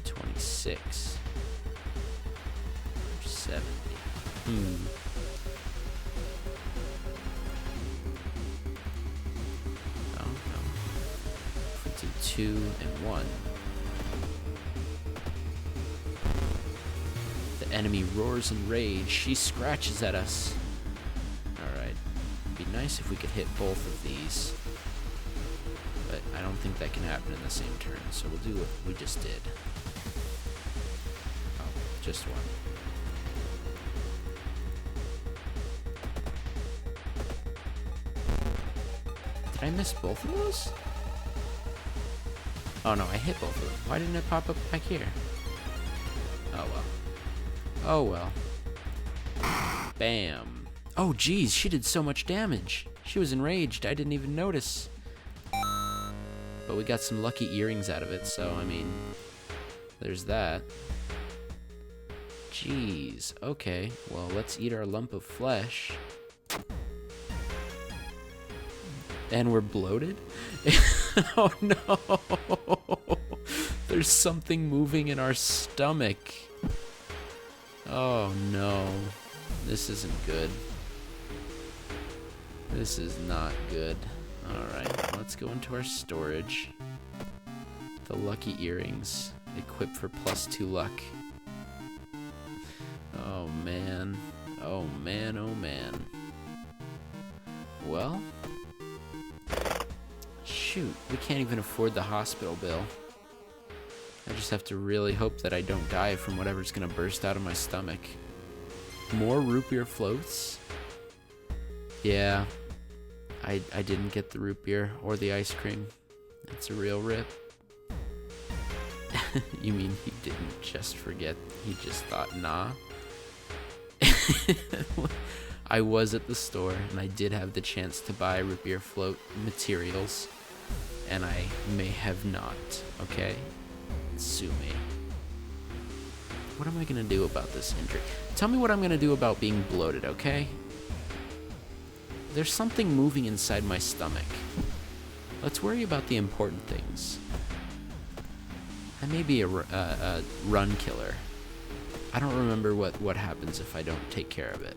$26. 70. Oh, no. 22 and 1. The enemy roars in rage. She scratches at us. Alright. It'd be nice if we could hit both of these. But I don't think that can happen in the same turn, so we'll do what we just did. Oh, just one. Did I miss both of those? Oh no, I hit both of them. Why didn't it pop up back here? Oh well. Oh well. Bam. Oh geez, she did so much damage. She was enraged, I didn't even notice. But we got some lucky earrings out of it, so I mean, there's that. Jeez, okay, well let's eat our lump of flesh. And we're bloated? Oh no! There's something moving in our stomach. Oh no. This isn't good. This is not good. Alright, let's go into our storage. The lucky earrings. Equip for +2 luck. Oh man. Oh man, oh man. Well... shoot, we can't even afford the hospital bill. I just have to really hope that I don't die from whatever's gonna burst out of my stomach. More root beer floats? Yeah, I didn't get the root beer or the ice cream. It's a real rip. You mean he didn't just forget, he just thought, nah? I was at the store and I did have the chance to buy root beer float materials. And I may have not, okay? Sue me. What am I gonna do about this injury? Tell me what I'm gonna do about being bloated, okay? There's something moving inside my stomach. Let's worry about the important things. I may be a run killer. I don't remember what happens if I don't take care of it.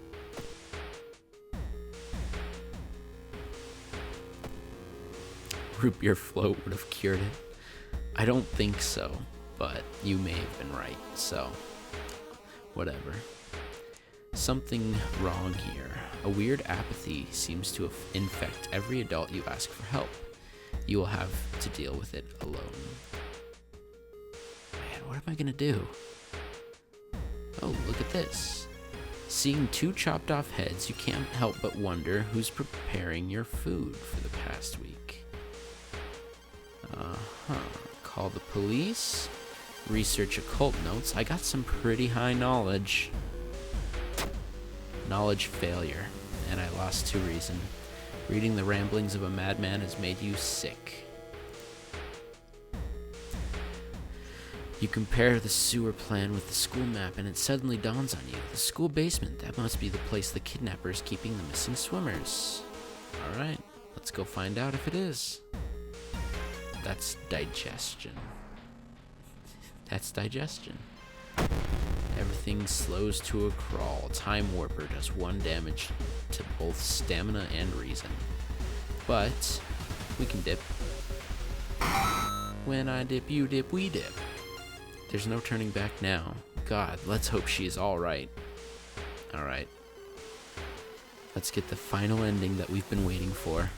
Root beer float would have cured it. I don't think so, but you may have been right, so whatever. Something wrong here. A weird apathy seems to infect every adult you ask for help. You will have to deal with it alone. Man, what am I gonna do? Oh, look at this. Seeing 2 chopped off heads, you can't help but wonder who's preparing your food for the past week. Call the police. Research occult notes. I got some pretty high knowledge. Knowledge failure. And I lost to reason. Reading the ramblings of a madman has made you sick. You compare the sewer plan with the school map and it suddenly dawns on you. The school basement, that must be the place the kidnapper is keeping the missing swimmers. Alright, let's go find out if it is. That's digestion. That's digestion. Everything slows to a crawl. Time Warper does 1 damage to both stamina and reason. But we can dip. When I dip, you dip, we dip. There's no turning back now. God, let's hope she's alright. Alright. Let's get the final ending that we've been waiting for.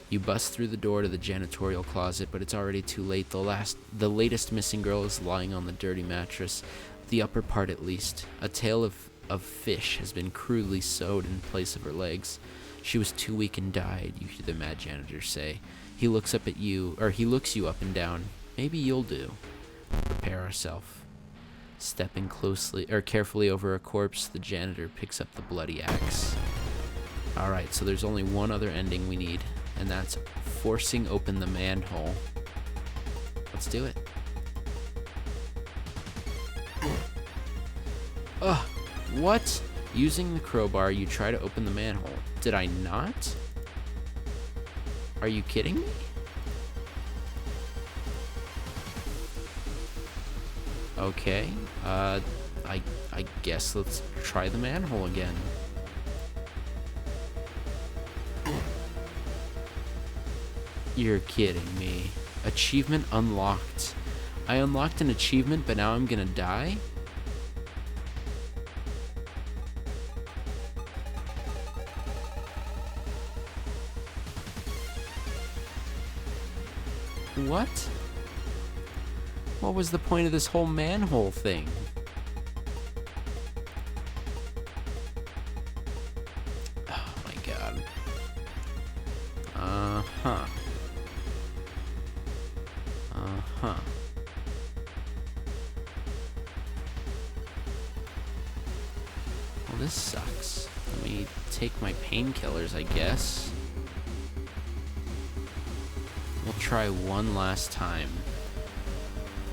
You bust through the door to the janitorial closet, but it's already too late. The latest missing girl is lying on the dirty mattress, the upper part at least. A tail of fish has been crudely sewed in place of her legs. She was too weak and died, you hear the mad janitor say. He looks you up and down. Maybe you'll do. Prepare ourselves. Stepping carefully over a corpse, the janitor picks up the bloody axe. Alright, so there's only one other ending we need, and that's forcing open the manhole. Let's do it. Ugh, what? Using the crowbar, you try to open the manhole. Did I not? Are you kidding me? Okay, I guess let's try the manhole again. You're kidding me. Achievement unlocked. I unlocked an achievement, but now I'm gonna die? What? What was the point of this whole manhole thing? Oh my god. Uh-huh. Well, this sucks. Let me take my painkillers, I guess. We'll try one last time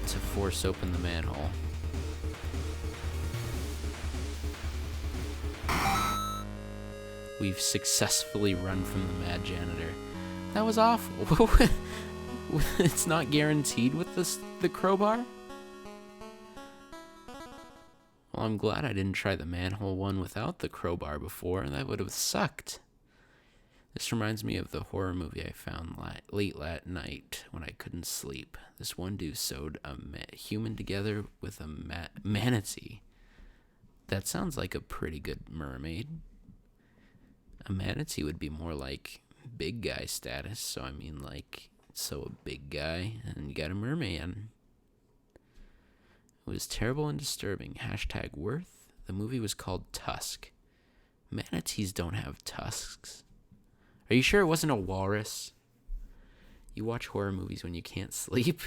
to force open the manhole. We've successfully run from the mad janitor. That was awful. It's not guaranteed with the crowbar? Well, I'm glad I didn't try the manhole one without the crowbar before. That would have sucked. This reminds me of the horror movie I found late that night when I couldn't sleep. This one dude sewed a human together with a manatee. That sounds like a pretty good mermaid. A manatee would be more like big guy status, so I mean like, so a big guy, and you got a merman. It was terrible and disturbing. #worth. The movie was called Tusk. Manatees don't have tusks. Are you sure it wasn't a walrus? You watch horror movies when you can't sleep?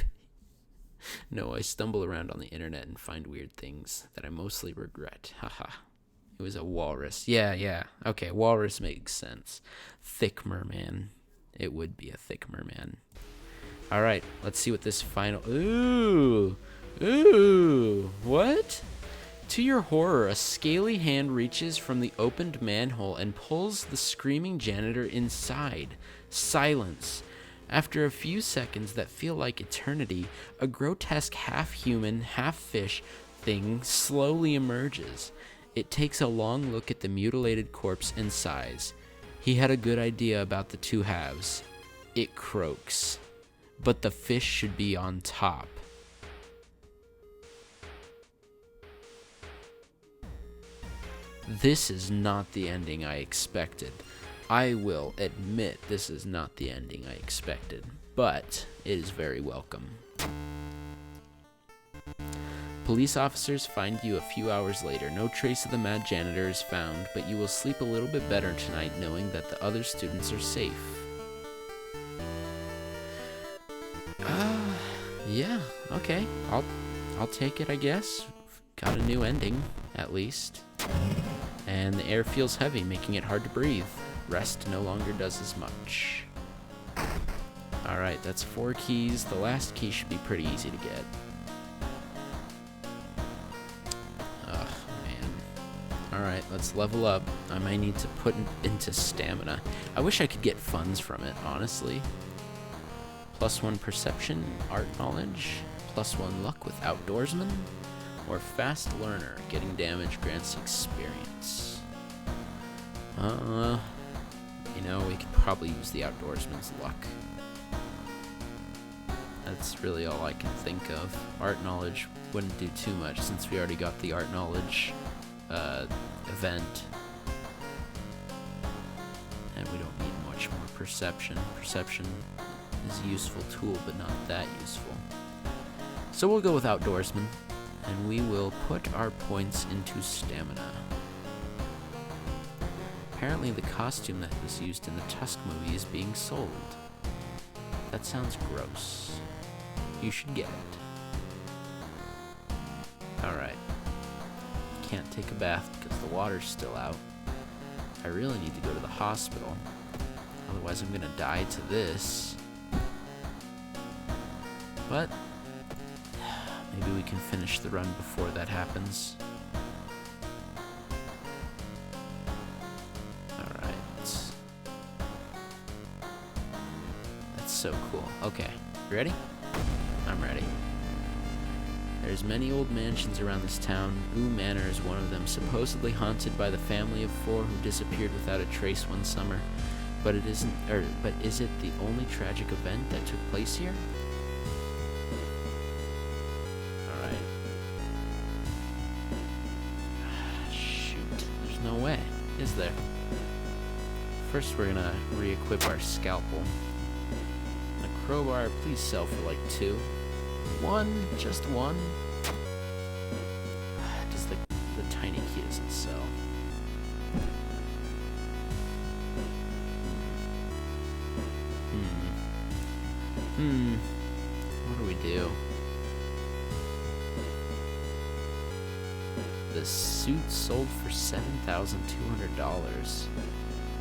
No, I stumble around on the internet and find weird things that I mostly regret. Haha. It was a walrus. Yeah. Okay, walrus makes sense. Thick merman. It would be a thick merman. Alright, let's see what this final... Ooh! What? To your horror, a scaly hand reaches from the opened manhole and pulls the screaming janitor inside. Silence. After a few seconds that feel like eternity, a grotesque half-human, half-fish thing slowly emerges. It takes a long look at the mutilated corpse and sighs. He had a good idea about the two halves. It croaks. But the fish should be on top. This is not the ending I expected. I will admit this is not the ending I expected, but it is very welcome. Police officers find you a few hours later. No trace of the mad janitor is found, but you will sleep a little bit better tonight knowing that the other students are safe. Yeah, okay. I'll take it, I guess. Got a new ending, at least. And the air feels heavy, making it hard to breathe. Rest no longer does as much. Alright, that's 4 keys. The last key should be pretty easy to get. Ugh, man. Alright, let's level up. I might need to put into stamina. I wish I could get funds from it, honestly. +1 perception, art knowledge, +1 luck with outdoorsman, or fast learner, getting damage grants experience. You know, we could probably use the outdoorsman's luck. That's really all I can think of. Art knowledge wouldn't do too much since we already got the art knowledge event. And we don't need much more perception. Perception is a useful tool, but not that useful. So we'll go with outdoorsman, and we will put our points into stamina. Apparently the costume that was used in the Tusk movie is being sold. That sounds gross. You should get it. Alright. Can't take a bath because the water's still out. I really need to go to the hospital. Otherwise I'm gonna die to this. But maybe we can finish the run before that happens. So cool. Okay, you ready? I'm ready. There's many old mansions around this town. Ooh Manor is one of them, supposedly haunted by the family of 4 who disappeared without a trace one summer. But is it the only tragic event that took place here? Alright. Shoot, there's no way, is there? First we're gonna re-equip our scalpel. Crowbar, please sell for like 2. 1, just 1. Just the tiny key doesn't sell. What do we do? The suit sold for $7,200.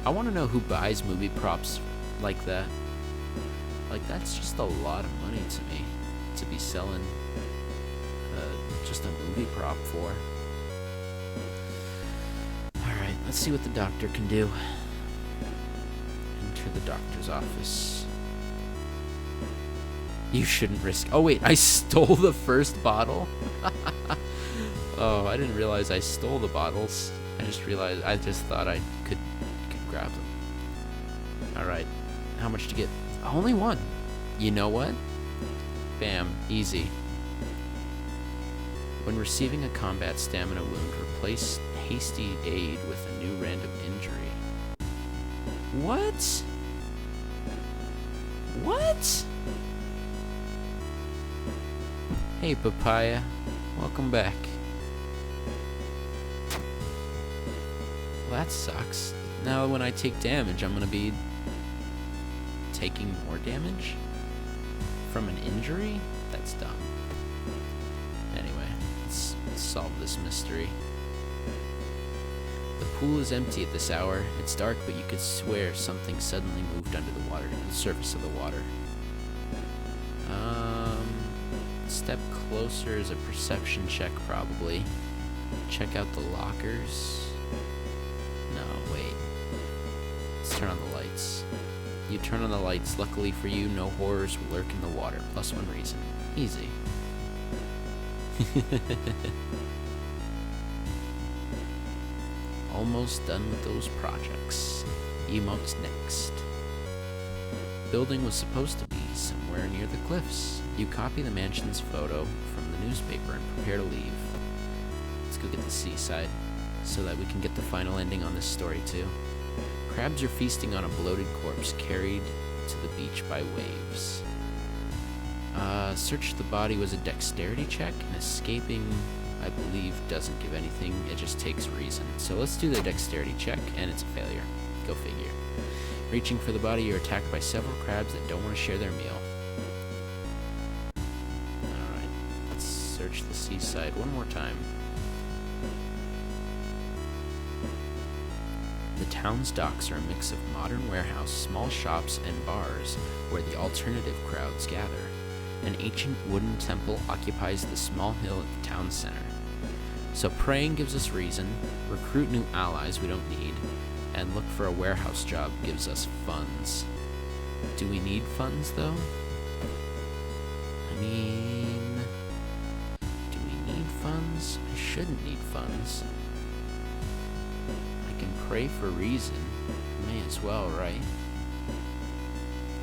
I want to know who buys movie props like that. Like, that's just a lot of money to me to be selling just a movie prop for. Alright, let's see what the doctor can do. Enter the doctor's office. You shouldn't risk... Oh, wait, I stole the first bottle? Oh, I didn't realize I stole the bottles. I just thought I could grab them. Alright, how much to get... Only 1. You know what? Bam. Easy. When receiving a combat stamina wound, replace hasty aid with a new random injury. What? What? Hey, Papaya. Welcome back. Well, that sucks. Now when I take damage, I'm gonna be taking more damage from an injury? That's dumb. Anyway, let's solve this mystery. The pool is empty at this hour. It's dark, but you could swear something suddenly moved under the water, the surface of the water. Step closer is a perception check, probably. Check out the lockers. No, wait. Let's turn on the lights. You turn on the lights. Luckily for you, no horrors will lurk in the water. +1 reason. Easy. Almost done with those projects. Emotes next. Building was supposed to be somewhere near the cliffs. You copy the mansion's photo from the newspaper and prepare to leave. Let's go get the seaside so that we can get the final ending on this story too. Crabs are feasting on a bloated corpse carried to the beach by waves. Search the body was a dexterity check, and escaping, I believe, doesn't give anything, it just takes reason. So let's do the dexterity check, and it's a failure. Go figure. Reaching for the body, you're attacked by several crabs that don't want to share their meal. Alright, let's search the seaside one more time. The town's docks are a mix of modern warehouse, small shops, and bars where the alternative crowds gather. An ancient wooden temple occupies the small hill at the town center. So praying gives us reason, recruit new allies we don't need, and look for a warehouse job gives us funds. Do we need funds, though? I mean... do we need funds? I shouldn't need funds. I can pray for reason. May as well, right?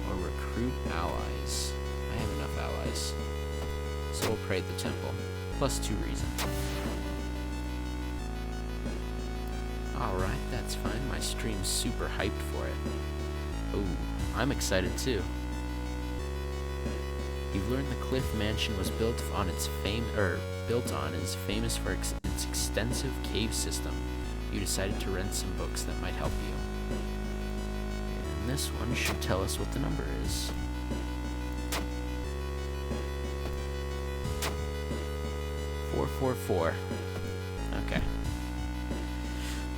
Or recruit allies. I have enough allies. So we'll pray at the temple. +2 reason. Alright, that's fine. My stream's super hyped for it. Oh, I'm excited too. You've learned the Cliff Mansion was built on is famous for its extensive cave system. You decided to rent some books that might help you. And this one should tell us what the number is. 444. Okay.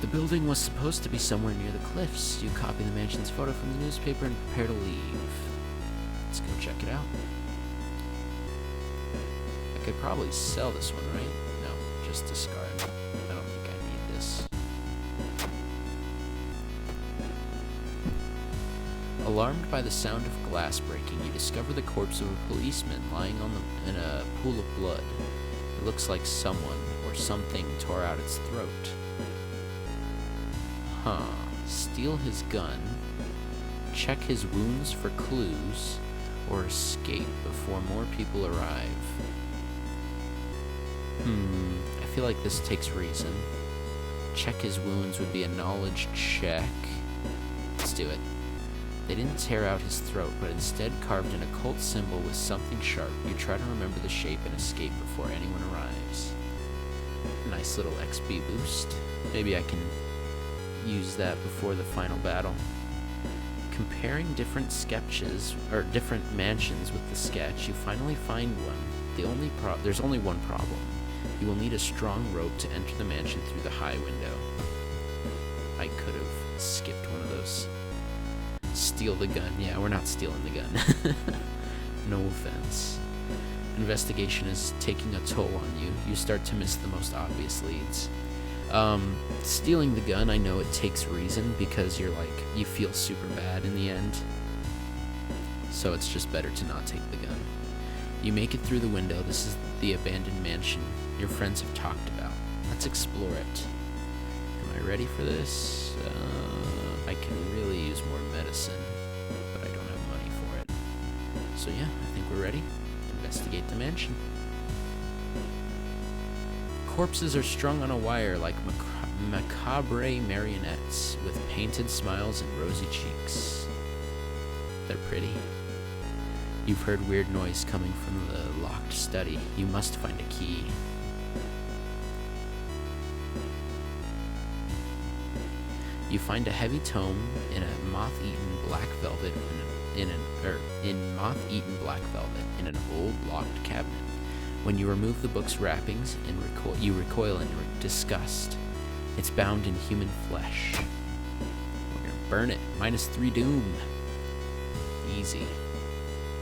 The building was supposed to be somewhere near the cliffs. You copy the mansion's photo from the newspaper and prepare to leave. Let's go check it out. I could probably sell this one, right? No, just discard. I don't think I need this. Alarmed by the sound of glass breaking, you discover the corpse of a policeman lying in a pool of blood. It looks like someone or something tore out its throat. Steal his gun, check his wounds for clues, or escape before more people arrive. I feel like this takes reason. Check his wounds would be a knowledge check. Let's do it. They didn't tear out his throat, but instead carved an occult symbol with something sharp. You try to remember the shape and escape before anyone arrives. Nice little XP boost. Maybe I can use that before the final battle. Comparing different sketches, or different mansions with the sketch, you finally find one. There's only one problem. You will need a strong rope to enter the mansion through the high window. I could have skipped one of those. Steal the gun. Yeah, we're not stealing the gun. No offense. Investigation is taking a toll on you. You start to miss the most obvious leads. Stealing the gun, I know it takes reason because you feel super bad in the end. So it's just better to not take the gun. You make it through the window. This is the abandoned mansion your friends have talked about. Let's explore it. Am I ready for this? I can really use more medicine, but I don't have money for it. So yeah, I think we're ready. Investigate the mansion. Corpses are strung on a wire like macabre marionettes with painted smiles and rosy cheeks. They're pretty. You've heard weird noise coming from the locked study. You must find a key. You find a heavy tome in a moth-eaten black velvet in an old locked cabinet. When you remove the book's wrappings, you recoil in disgust. It's bound in human flesh. We're gonna burn it. -3 doom. Easy.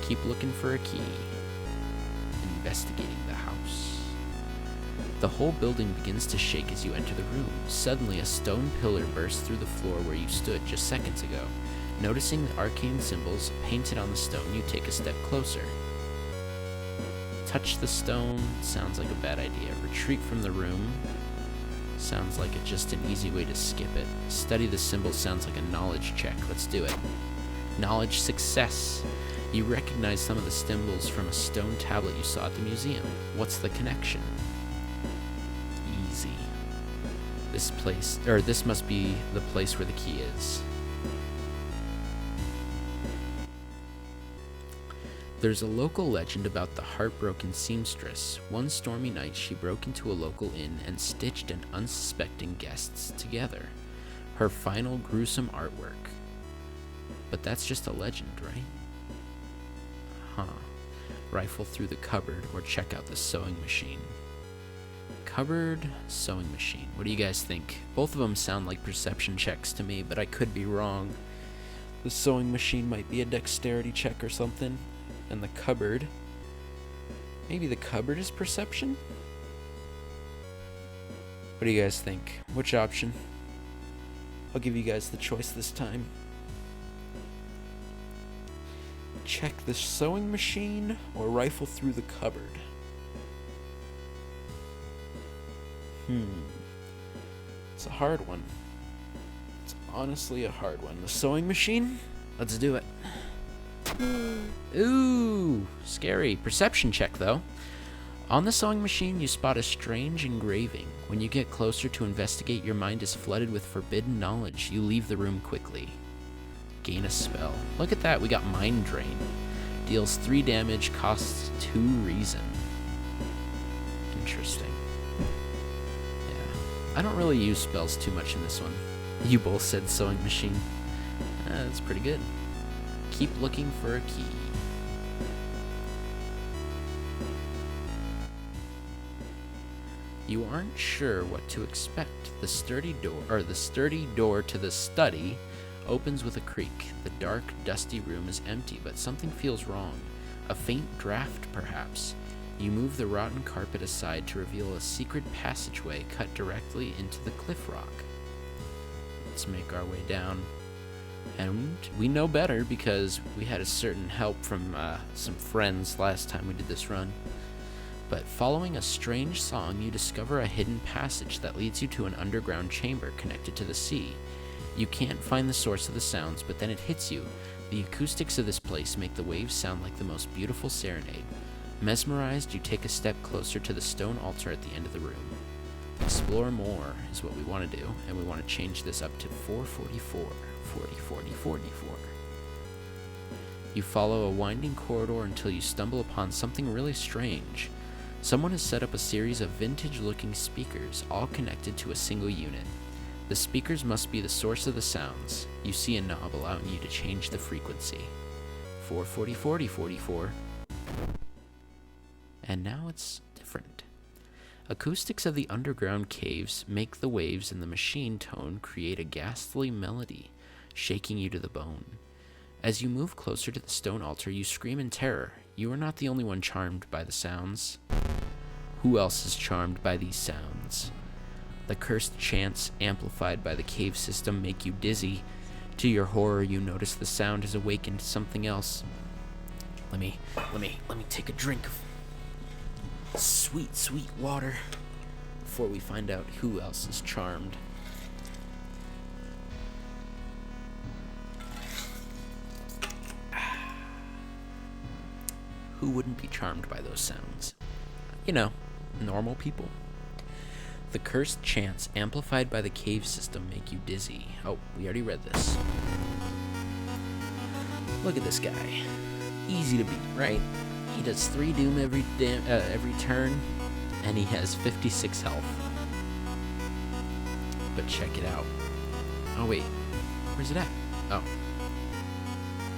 Keep looking for a key. Investigating the house. The whole building begins to shake as you enter the room. Suddenly, a stone pillar bursts through the floor where you stood just seconds ago. Noticing the arcane symbols painted on the stone, you take a step closer. Touch the stone. Sounds like a bad idea. Retreat from the room. Sounds like just an easy way to skip it. Study the symbols. Sounds like a knowledge check. Let's do it. Knowledge success. You recognize some of the symbols from a stone tablet you saw at the museum. What's the connection? Easy. This must be the place where the key is. There's a local legend about the heartbroken seamstress. One stormy night, she broke into a local inn and stitched an unsuspecting guests together. Her final gruesome artwork. But that's just a legend, right? Rifle through the cupboard or check out the sewing machine. Cupboard, sewing machine. What do you guys think? Both of them sound like perception checks to me, but I could be wrong. The sewing machine might be a dexterity check or something. And the cupboard, maybe the cupboard is perception? What do you guys think? Which option? I'll give you guys the choice this time. Check the sewing machine or rifle through the cupboard. It's a hard one. It's honestly a hard one. The sewing machine? Let's do it. Ooh, scary. Perception check, though. On the sewing machine, you spot a strange engraving. When you get closer to investigate, your mind is flooded with forbidden knowledge. You leave the room quickly. Gain a spell. Look at that, we got Mind Drain. Deals 3 damage, costs 2 reason. Interesting. Yeah. I don't really use spells too much in this one. You both said Sewing Machine. That's pretty good. Keep looking for a key. You aren't sure what to expect. The sturdy door to the study opens with a creak. The dark, dusty room is empty, but something feels wrong. A faint draft, perhaps. You move the rotten carpet aside to reveal a secret passageway cut directly into the cliff rock. Let's make our way down. And we know better because we had a certain help from some friends last time we did this run. But following a strange song, you discover a hidden passage that leads you to an underground chamber connected to the sea. You can't find the source of the sounds, but then it hits you. The acoustics of this place make the waves sound like the most beautiful serenade. Mesmerized, you take a step closer to the stone altar at the end of the room. Explore more is what we want to do, and we want to change this up to 444. 40, 40, 44. You follow a winding corridor until you stumble upon something really strange. Someone has set up a series of vintage-looking speakers, all connected to a single unit. The speakers must be the source of the sounds. You see a knob allowing you to change the frequency. 440, 40, 44. And now it's different. Acoustics of the underground caves make the waves in the machine tone create a ghastly melody, shaking you to the bone. As you move closer to the stone altar, you scream in terror. You are not the only one charmed by the sounds. Who else is charmed by these sounds? The cursed chants amplified by the cave system make you dizzy. To your horror, you notice the sound has awakened something else. Let me take a drink of sweet, sweet water before we find out who else is charmed. Who wouldn't be charmed by those sounds? You know, normal people. The cursed chants amplified by the cave system make you dizzy. Oh, we already read this. Look at this guy. Easy to beat, right? He does 3 doom every turn, and he has 56 health. But check it out. Oh wait, where's it at? Oh.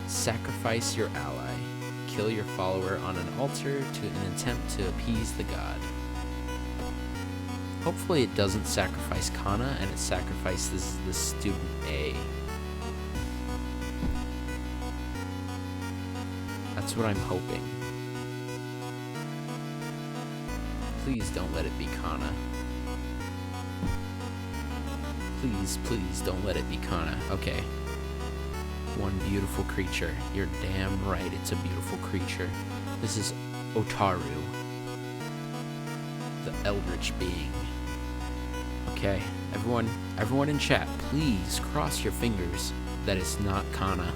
Sacrifice your ally. Kill your follower on an altar to an attempt to appease the god. Hopefully it doesn't sacrifice Kana and it sacrifices the student A. That's what I'm hoping. Please don't let it be Kana. Please, please don't let it be Kana. Okay. One beautiful creature. You're damn right, it's a beautiful creature. This is Otaru, the eldritch being. Okay, everyone in chat, please cross your fingers that it's not Kana.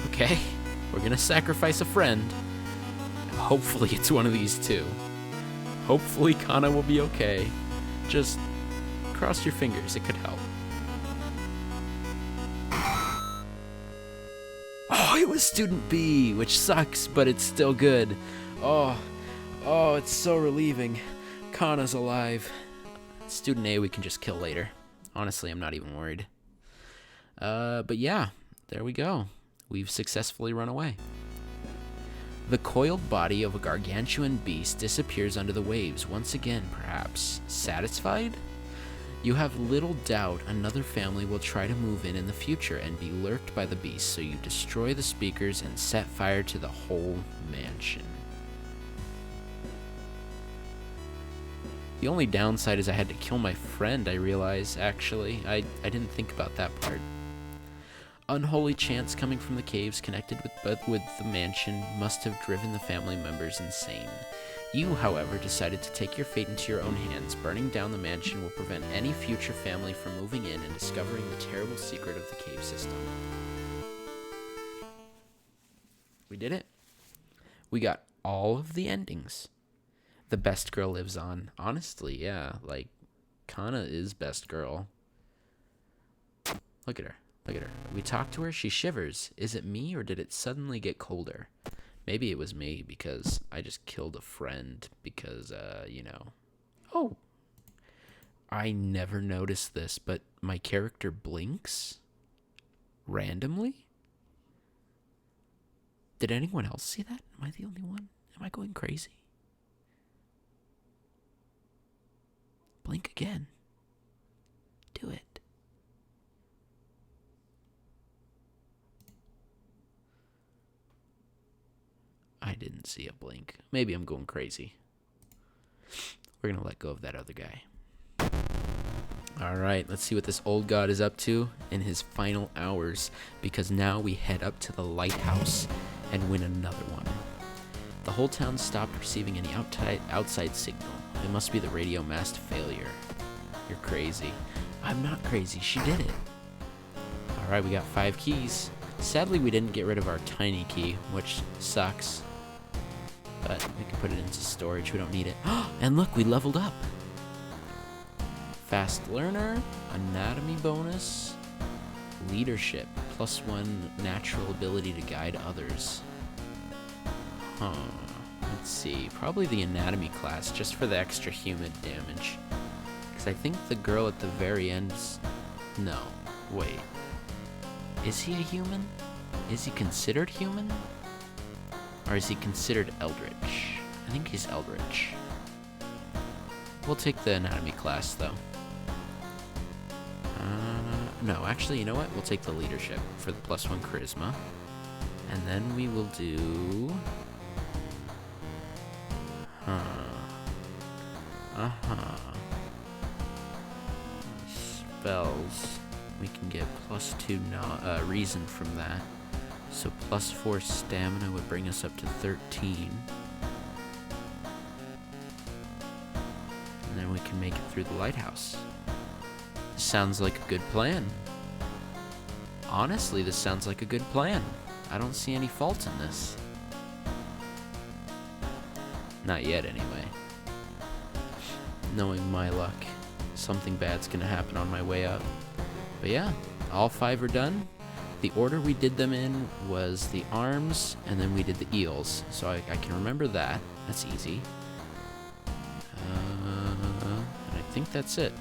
Okay, we're gonna sacrifice a friend. Hopefully it's one of these two. Hopefully Kana will be okay. Just cross your fingers, it could help. Oh, it was Student B, which sucks, but it's still good. Oh, it's so relieving. Kana's alive. Student A we can just kill later. Honestly, I'm not even worried. But yeah, there we go. We've successfully run away. The coiled body of a gargantuan beast disappears under the waves, once again, perhaps. Satisfied? You have little doubt another family will try to move in the future and be lurked by the beast, so you destroy the speakers and set fire to the whole mansion. The only downside is I had to kill my friend, I realize, actually. I didn't think about that part. Unholy chants coming from the caves connected with the mansion must have driven the family members insane. You, however, decided to take your fate into your own hands. Burning down the mansion will prevent any future family from moving in and discovering the terrible secret of the cave system. We did it. We got all of the endings. The best girl lives on. Honestly, yeah. Like, Kana is best girl. Look at her. Look at her. We talked to her. She shivers. Is it me or did it suddenly get colder? Maybe it was me because I just killed a friend because, you know. Oh. I never noticed this, but my character blinks randomly? Did anyone else see that? Am I the only one? Am I going crazy? Blink again. Do it. I didn't see a blink. Maybe I'm going crazy. We're going to let go of that other guy. Alright, let's see what this old god is up to in his final hours, because now we head up to the lighthouse and win another one. The whole town stopped receiving any outside signal. It must be the radio mast failure. You're crazy. I'm not crazy. She did it. Alright, we got 5 keys. Sadly, we didn't get rid of our tiny key, which sucks. But we can put it into storage. We don't need it. And look, we leveled up. Fast learner, anatomy bonus, leadership, +1 natural ability to guide others. Let's see. Probably the anatomy class, just for the extra human damage. Because I think the girl at the very end's... No. Wait. Is he a human? Is he considered human? Or is he considered eldritch? I think he's eldritch. We'll take the anatomy class, though. No, actually, you know what? We'll take the leadership for the +1 charisma. And then we will do... Spells. We can get +2 reason from that. So +4 stamina would bring us up to 13. And then we can make it through the lighthouse. This sounds like a good plan. Honestly, this sounds like a good plan. I don't see any fault in this. Not yet, anyway. Knowing my luck, something bad's gonna happen on my way up. But yeah, all 5 are done. The order we did them in was the arms, and then we did the eels. So I can remember that. That's easy. And I think that's it.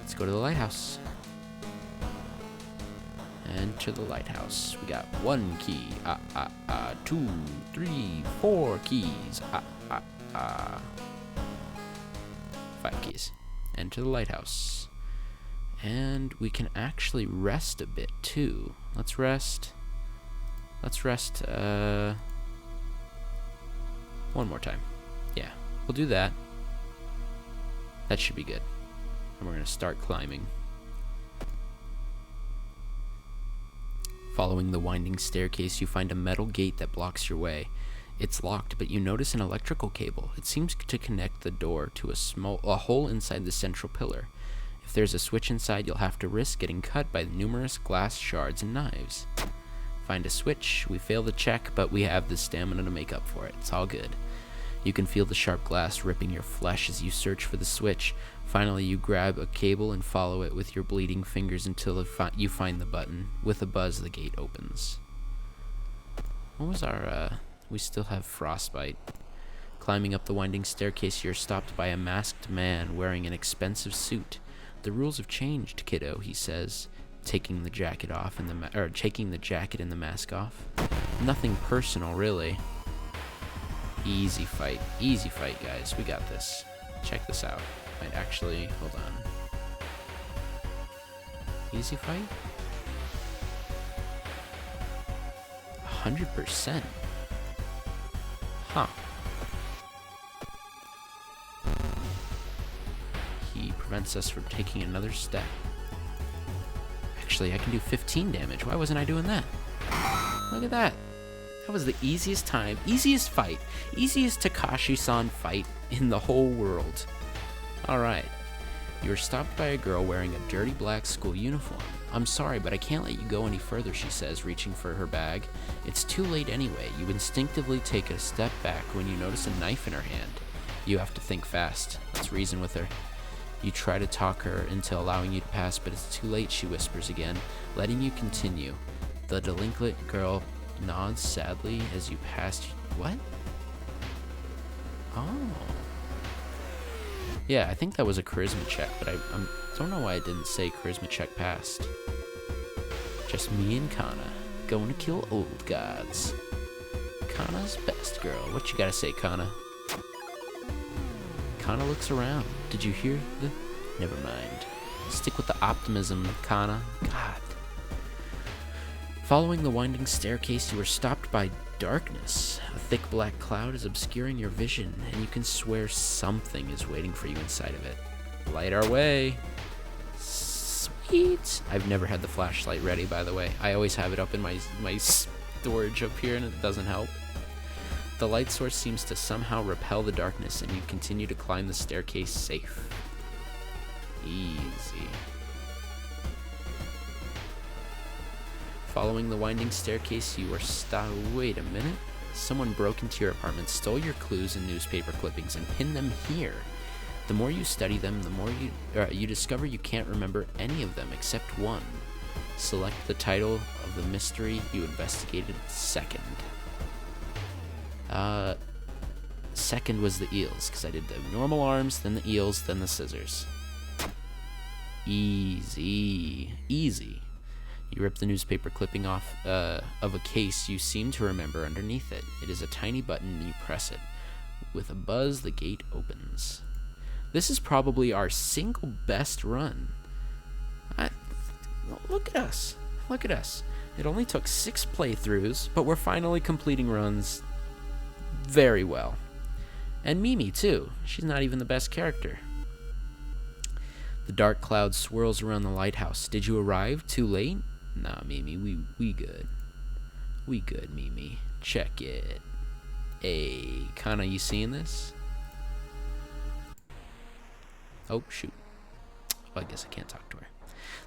Let's go to the lighthouse. Enter the lighthouse. We got 1 key. 2, 3, 4 keys. 5 keys. Enter the lighthouse. And we can actually rest a bit too. Let's rest. Let's rest one more time. Yeah, we'll do that. That should be good. And we're going to start climbing. Following the winding staircase, you find a metal gate that blocks your way. It's locked, but you notice an electrical cable. It seems to connect the door to a hole inside the central pillar. If there's a switch inside, you'll have to risk getting cut by the numerous glass shards and knives. Find a switch. We fail the check, but we have the stamina to make up for it. It's all good. You can feel the sharp glass ripping your flesh as you search for the switch. Finally, you grab a cable and follow it with your bleeding fingers until you find the button. With a buzz, the gate opens. What was our, we still have frostbite. Climbing up the winding staircase, you're stopped by a masked man wearing an expensive suit. The rules have changed, kiddo, he says, taking the jacket off and taking the jacket and the mask off. Nothing personal, really. Easy fight, guys. We got this. Check this out. Might actually, hold on. Easy fight? 100%. Huh. He prevents us from taking another step. Actually, I can do 15 damage. Why wasn't I doing that? Look at that. That was the easiest time, easiest fight, easiest Takashi-san fight in the whole world. Alright. You were stopped by a girl wearing a dirty black school uniform. I'm sorry, but I can't let you go any further, she says, reaching for her bag. It's too late anyway. You instinctively take a step back when you notice a knife in her hand. You have to think fast. Let's reason with her. You try to talk her into allowing you to pass, but it's too late, she whispers again, letting you continue. The delinquent girl nods sadly as you pass. What? Oh. Yeah, I think that was a charisma check, but I don't know why I didn't say charisma check passed. Just me and Kana, going to kill old gods. Kana's best girl. What you gotta say, Kana? Kana looks around. Did you hear the... Never mind. Stick with the optimism, Kana. God. Following the winding staircase, you are stopped by darkness. A thick black cloud is obscuring your vision, and you can swear something is waiting for you inside of it. Light our way. Sweet. I've never had the flashlight ready, by the way. I always have it up in my storage up here, and it doesn't help. The light source seems to somehow repel the darkness, and you continue to climb the staircase safe. Easy. Following the winding staircase, you are stopped. Wait a minute. Someone broke into your apartment, stole your clues and newspaper clippings, and pinned them here. The more you study them, the more you discover you can't remember any of them except one. Select the title of the mystery you investigated second. Second was the eels, because I did the normal arms, then the eels, then the scissors. Easy. Easy. You rip the newspaper clipping off of a case you seem to remember underneath it. It is a tiny button and you press it. With a buzz, the gate opens. This is probably our single best run. Look at us. Look at us. It only took 6 playthroughs, but we're finally completing runs very well. And Mimi, too. She's not even the best character. The dark cloud swirls around the lighthouse. Did you arrive too late? Nah, Mimi, we good. We good, Mimi. Check it. Hey, Kana, you seeing this? Oh, shoot. Well, I guess I can't talk to her.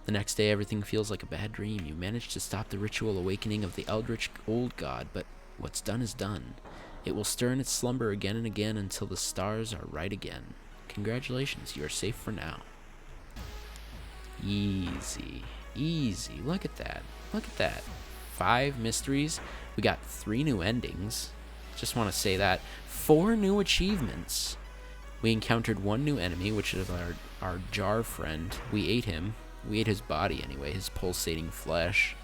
The next day, everything feels like a bad dream. You managed to stop the ritual awakening of the eldritch old god, but what's done is done. It will stir in its slumber again and again until the stars are right again. Congratulations, you are safe for now. Easy. Easy. Look at that. Look at that. 5 mysteries. We got 3 new endings. Just want to say that. 4 new achievements. We encountered 1 new enemy, which is our jar friend. We ate him. We ate his body anyway, his pulsating flesh.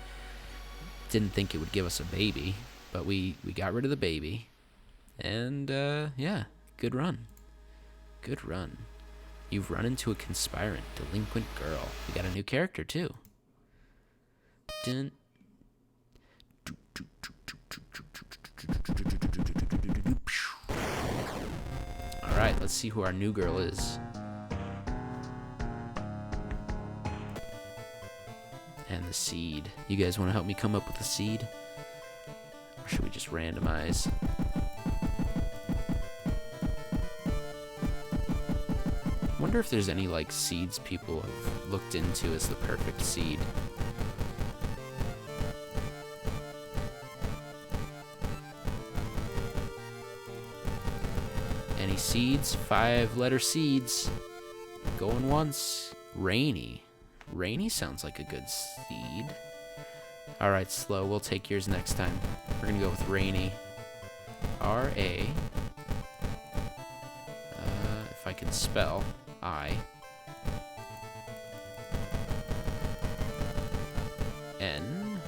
Didn't think it would give us a baby, but we got rid of the baby. And, yeah, good run. Good run. You've run into a conspirant, delinquent girl. We got a new character, too. Dun. Alright, let's see who our new girl is. And the seed. You guys want to help me come up with a seed? Or should we just randomize? I wonder if there's any, like, seeds people have looked into as the perfect seed. Any seeds? 5-letter seeds. Going once. Rainy. Rainy sounds like a good seed. Alright, Slow. We'll take yours next time. We're gonna go with Rainy. R-A. If I can spell. I. N.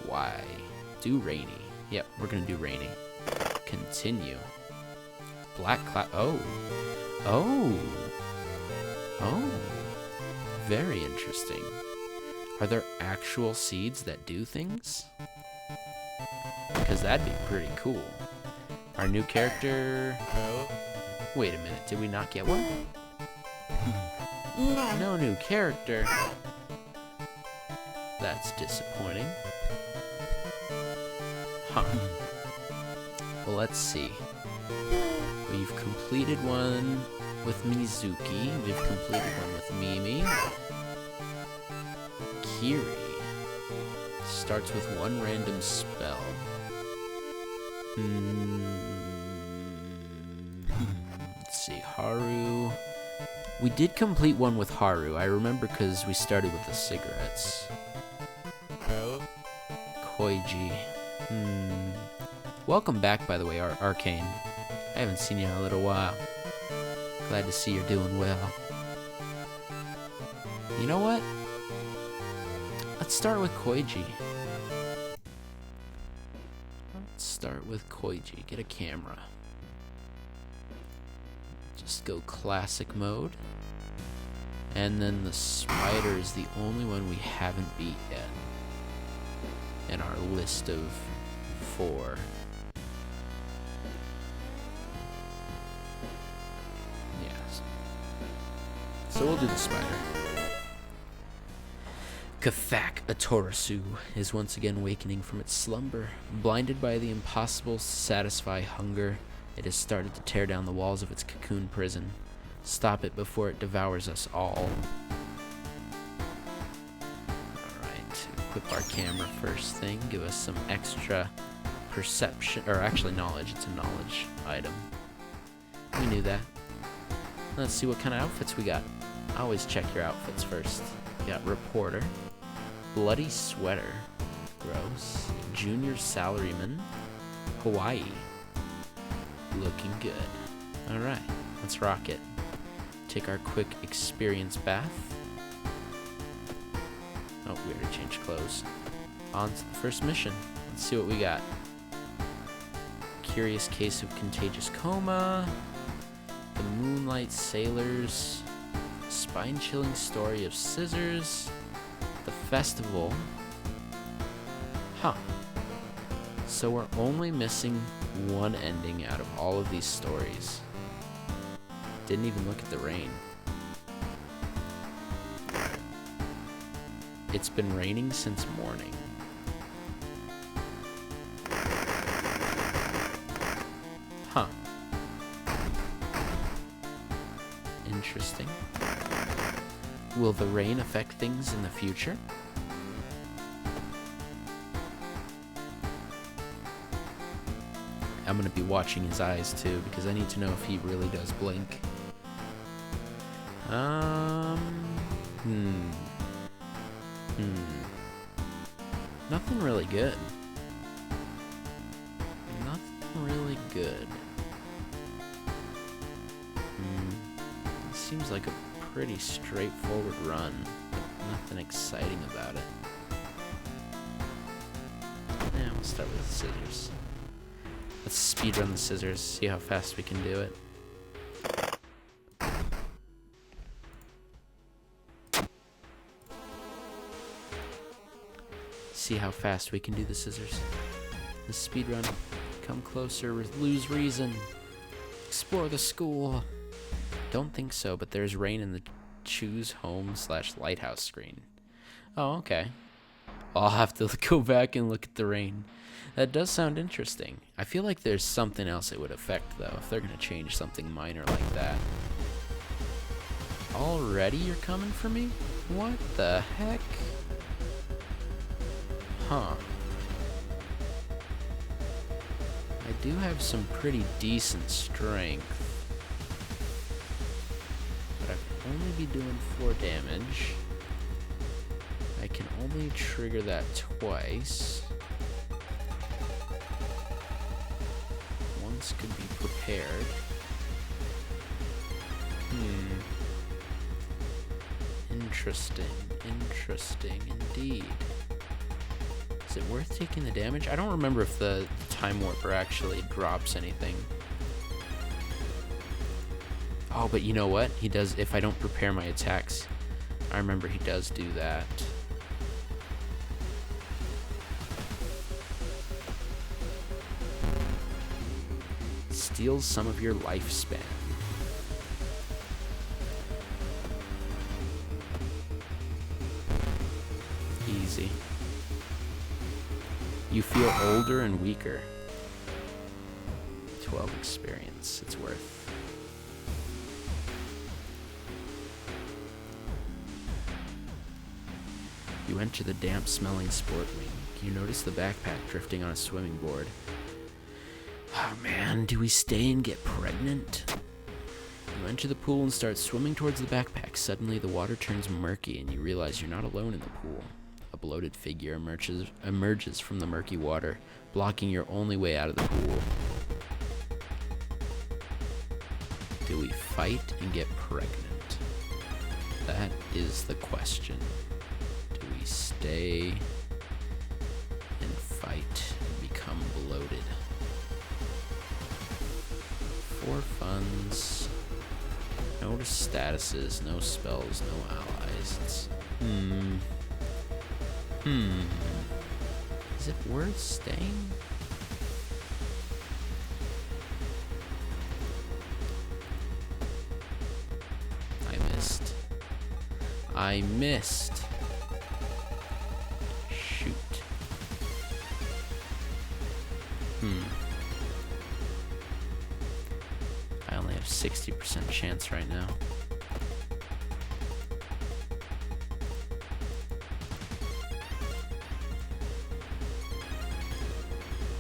Y. Do Rainy. Yep, we're gonna do Rainy. Continue. Black cloud. Oh. Oh. Oh. Very interesting. Are there actual seeds that do things? Because that'd be pretty cool. Our new character... Oh. Wait a minute, did we not get one? No new character. That's disappointing. Huh. Well, let's see. We've completed one with Mizuki. We've completed one with Mimi. Kiri. Starts with 1 random spell. Let's see. Haru. We did complete one with Haru. I remember because we started with the cigarettes. Koiji. Welcome back, by the way, Arcane. I haven't seen you in a little while. Glad to see you're doing well. You know what? Let's start with Koiji. Get a camera. Just go classic mode. And then the spider is the only one we haven't beat yet in our list of 4. Yes. So we'll do the spider. Kathak Atorisu is once again awakening from its slumber. Blinded by the impossible to satisfy hunger, it has started to tear down the walls of its cocoon prison. Stop it before it devours us all. Alright, equip our camera first thing. Give us some extra perception, or actually knowledge. It's a knowledge item. We knew that. Let's see what kind of outfits we got. Always check your outfits first. We got reporter. Bloody sweater. Gross. Junior salaryman. Hawaii. Looking good. Alright, let's rock it. Take our quick experience bath. Oh, we already changed clothes. On to the first mission. Let's see what we got. Curious case of contagious coma. The Moonlight Sailors. Spine-chilling story of scissors. The festival. Huh. So we're only missing one ending out of all of these stories. Didn't even look at the rain. It's been raining since morning. Huh. Interesting. Will the rain affect things in the future? I'm gonna be watching his eyes too, because I need to know if he really does blink. Nothing really good. Nothing really good. Seems like a pretty straightforward run, but nothing exciting about it. Yeah, we'll start with the scissors. Let's speedrun the scissors, see how fast we can do it. See how fast we can do the scissors. The speedrun. Come closer, lose reason. Explore the school. Don't think so, but there's rain in the choose home/lighthouse screen. Oh, okay. I'll have to go back and look at the rain. That does sound interesting. I feel like there's something else it would affect, though, if they're going to change something minor like that. Already you're coming for me? What the heck? Huh. I do have some pretty decent strength. But I'd only be doing 4 damage. I can only trigger that twice. Once could be prepared. Interesting indeed. Is it worth taking the damage? I don't remember if the Time Warper actually drops anything. Oh, but you know what? He does, if I don't prepare my attacks. I remember he does do that. Steals some of your lifespan. Easy. You feel older and weaker. 12 experience. It's worth. You enter the damp-smelling sport wing. You notice the backpack drifting on a swimming board. Oh man, do we stay and get pregnant? You enter the pool and start swimming towards the backpack. Suddenly, the water turns murky, and you realize you're not alone in the pool. A bloated figure emerges from the murky water, blocking your only way out of the pool. Do we fight and get pregnant? That is the question. Do we stay and fight and become bloated? For funds. No statuses, no spells, no allies. It's, Is it worth staying? I missed. Shoot. I only have 60% chance right now.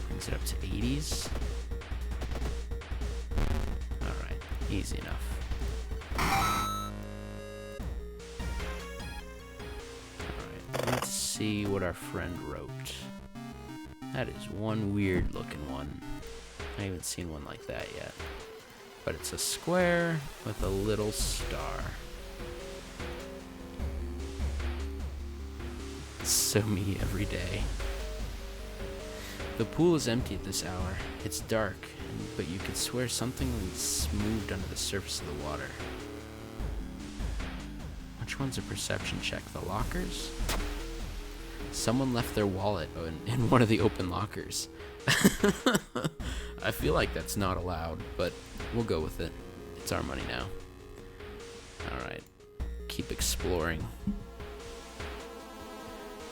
Brings it up to 80s. Alright, easy enough. Let's see what our friend wrote. That is one weird looking one. I haven't seen one like that yet. But it's a square with a little star. So me every day. The pool is empty at this hour. It's dark, but you could swear something moved under the surface of the water. Which one's a perception check? The lockers? Someone left their wallet in one of the open lockers. I feel like that's not allowed, but we'll go with it. It's our money now. Alright. Keep exploring.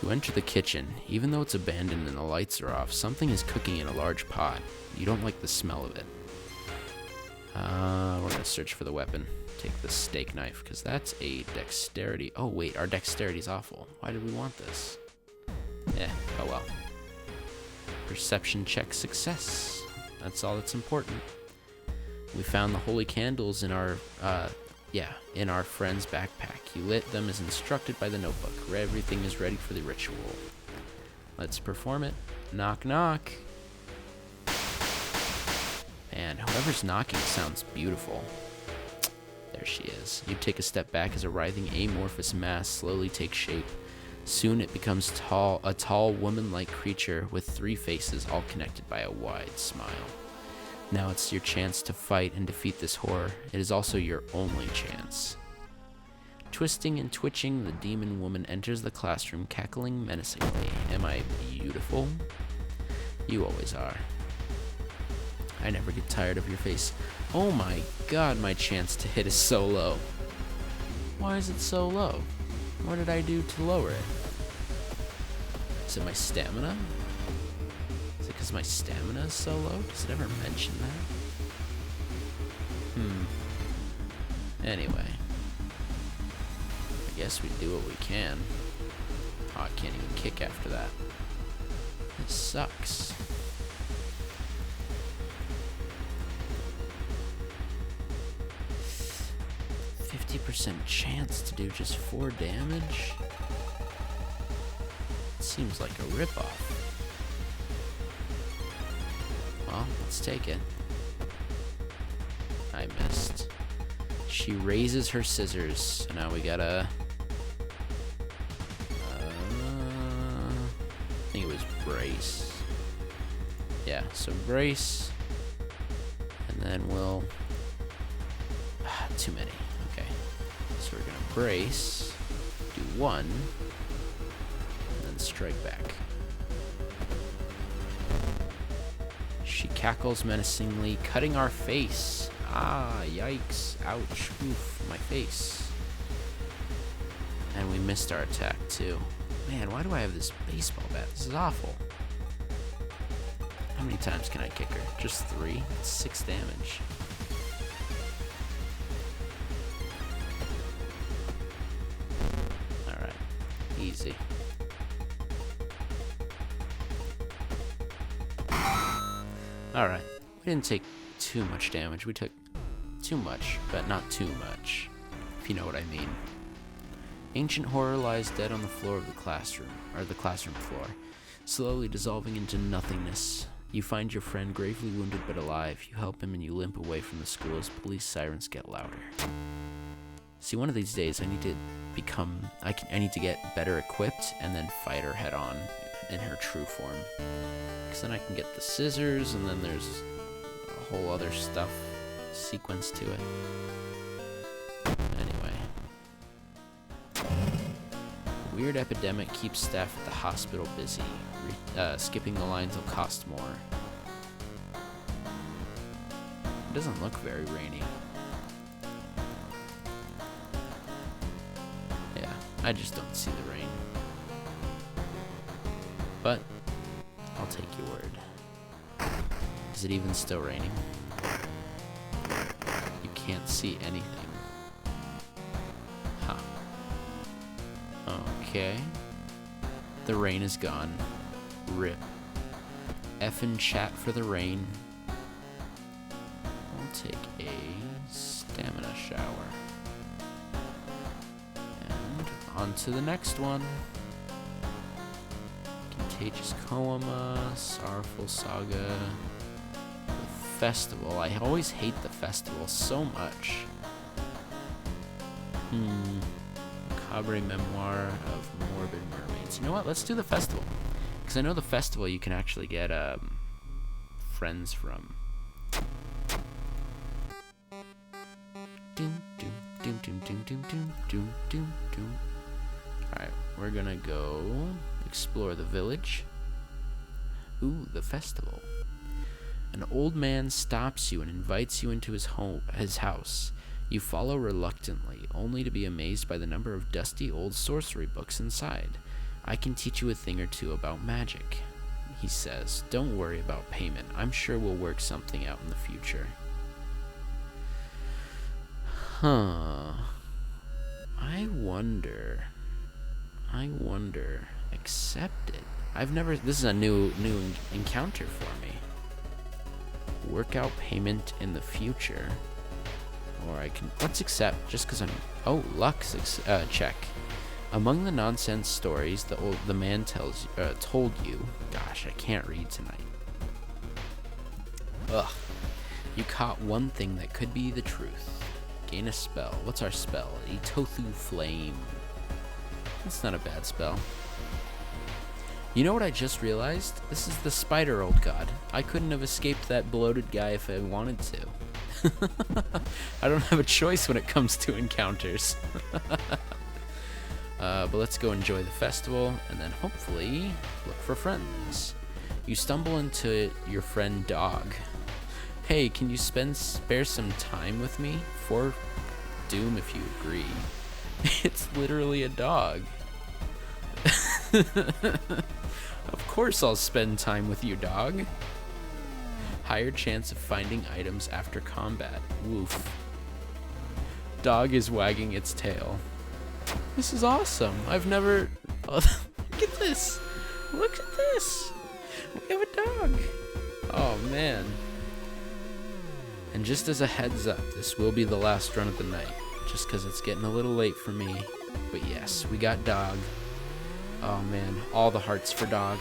You enter the kitchen. Even though it's abandoned and the lights are off, something is cooking in a large pot. You don't like the smell of it. We're gonna search for the weapon. Take the steak knife, because that's a dexterity. Oh wait, our dexterity's awful. Why did we want this? Oh well. Perception check success. That's all that's important. We found the holy candles in our friend's backpack. You lit them as instructed by the notebook. Everything is ready for the ritual. Let's perform it. Knock, knock. Man, whoever's knocking sounds beautiful. There she is. You take a step back as a writhing amorphous mass slowly takes shape. Soon it becomes a tall woman-like creature with 3 faces, all connected by a wide smile. Now it's your chance to fight and defeat this horror. It is also your only chance. Twisting and twitching, the demon woman enters the classroom, cackling menacingly. Am I beautiful? You always are. I never get tired of your face. Oh my god, my chance to hit is so low. Why is it so low? What did I do to lower it? Is it my stamina? Is it because my stamina is so low? Does it ever mention that? Anyway. I guess we do what we can. Oh, I can't even kick after that. This sucks. % chance to do just 4 damage? It seems like a ripoff. Well, let's take it. I missed. She raises her scissors, so now we gotta... I think it was brace. Yeah, so brace. And then we'll... too many. Okay. So we're gonna brace, do 1, and then strike back. She cackles menacingly, cutting our face. Ah, yikes, ouch, oof, my face. And we missed our attack too. Man, why do I have this baseball bat? This is awful. How many times can I kick her? Just 3? That's 6 damage. Easy. Alright, we didn't take too much damage. We took Too much, but not too much, if you know what I mean. Ancient horror lies dead on the floor of the classroom floor, slowly dissolving into nothingness. You find your friend gravely wounded but alive. You help him and you limp away from the school as police sirens get louder. See, one of these days I need to get better equipped and then fight her head on in her true form. Because then I can get the scissors, and then there's a whole other sequence to it. Anyway. A weird epidemic keeps staff at the hospital busy. Skipping the lines will cost more. It doesn't look very rainy. Yeah, I just don't see the rain. But I'll take your word. Is it even still raining? You can't see anything. Huh. Okay. The rain is gone. Rip. Effin' chat for the rain. I'll take a stamina shower. And on to the next one. Contagious Coma, Sorrowful Saga, the Festival. I always hate the Festival so much. Macabre Memoir of Morbid Mermaids. You know what? Let's do the Festival. Because I know the Festival you can actually get friends from. Alright, we're gonna go explore the village. Ooh, the Festival. An old man stops you and invites you into his house. You follow reluctantly, only to be amazed by the number of dusty old sorcery books inside. I can teach you a thing or two about magic, he says. Don't worry about payment. I'm sure we'll work something out in the future. Huh. I wonder. Accepted. This is a new encounter for me. Work out payment in the future. Or let's accept, just because luck check. Among the nonsense stories the man told you, gosh, I can't read tonight. Ugh. You caught one thing that could be the truth. Gain a spell. What's our spell? A Tothu Flame. That's not a bad spell. You know what I just realized? This is the spider old god. I couldn't have escaped that bloated guy if I wanted to. I don't have a choice when it comes to encounters. But let's go enjoy the festival, and then hopefully look for friends. You stumble into your friend Dog. Hey, can you spare some time with me? For Doom if you agree. It's literally a dog. Of course I'll spend time with you, Dog. Higher chance of finding items after combat. Woof. Dog is wagging its tail. This is awesome. I've never... Oh, look at this. Look at this. We have a dog. Oh, man. And just as a heads up, this will be the last run of the night. Just because it's getting a little late for me. But yes, we got Dog. Oh, man. All the hearts for Dog.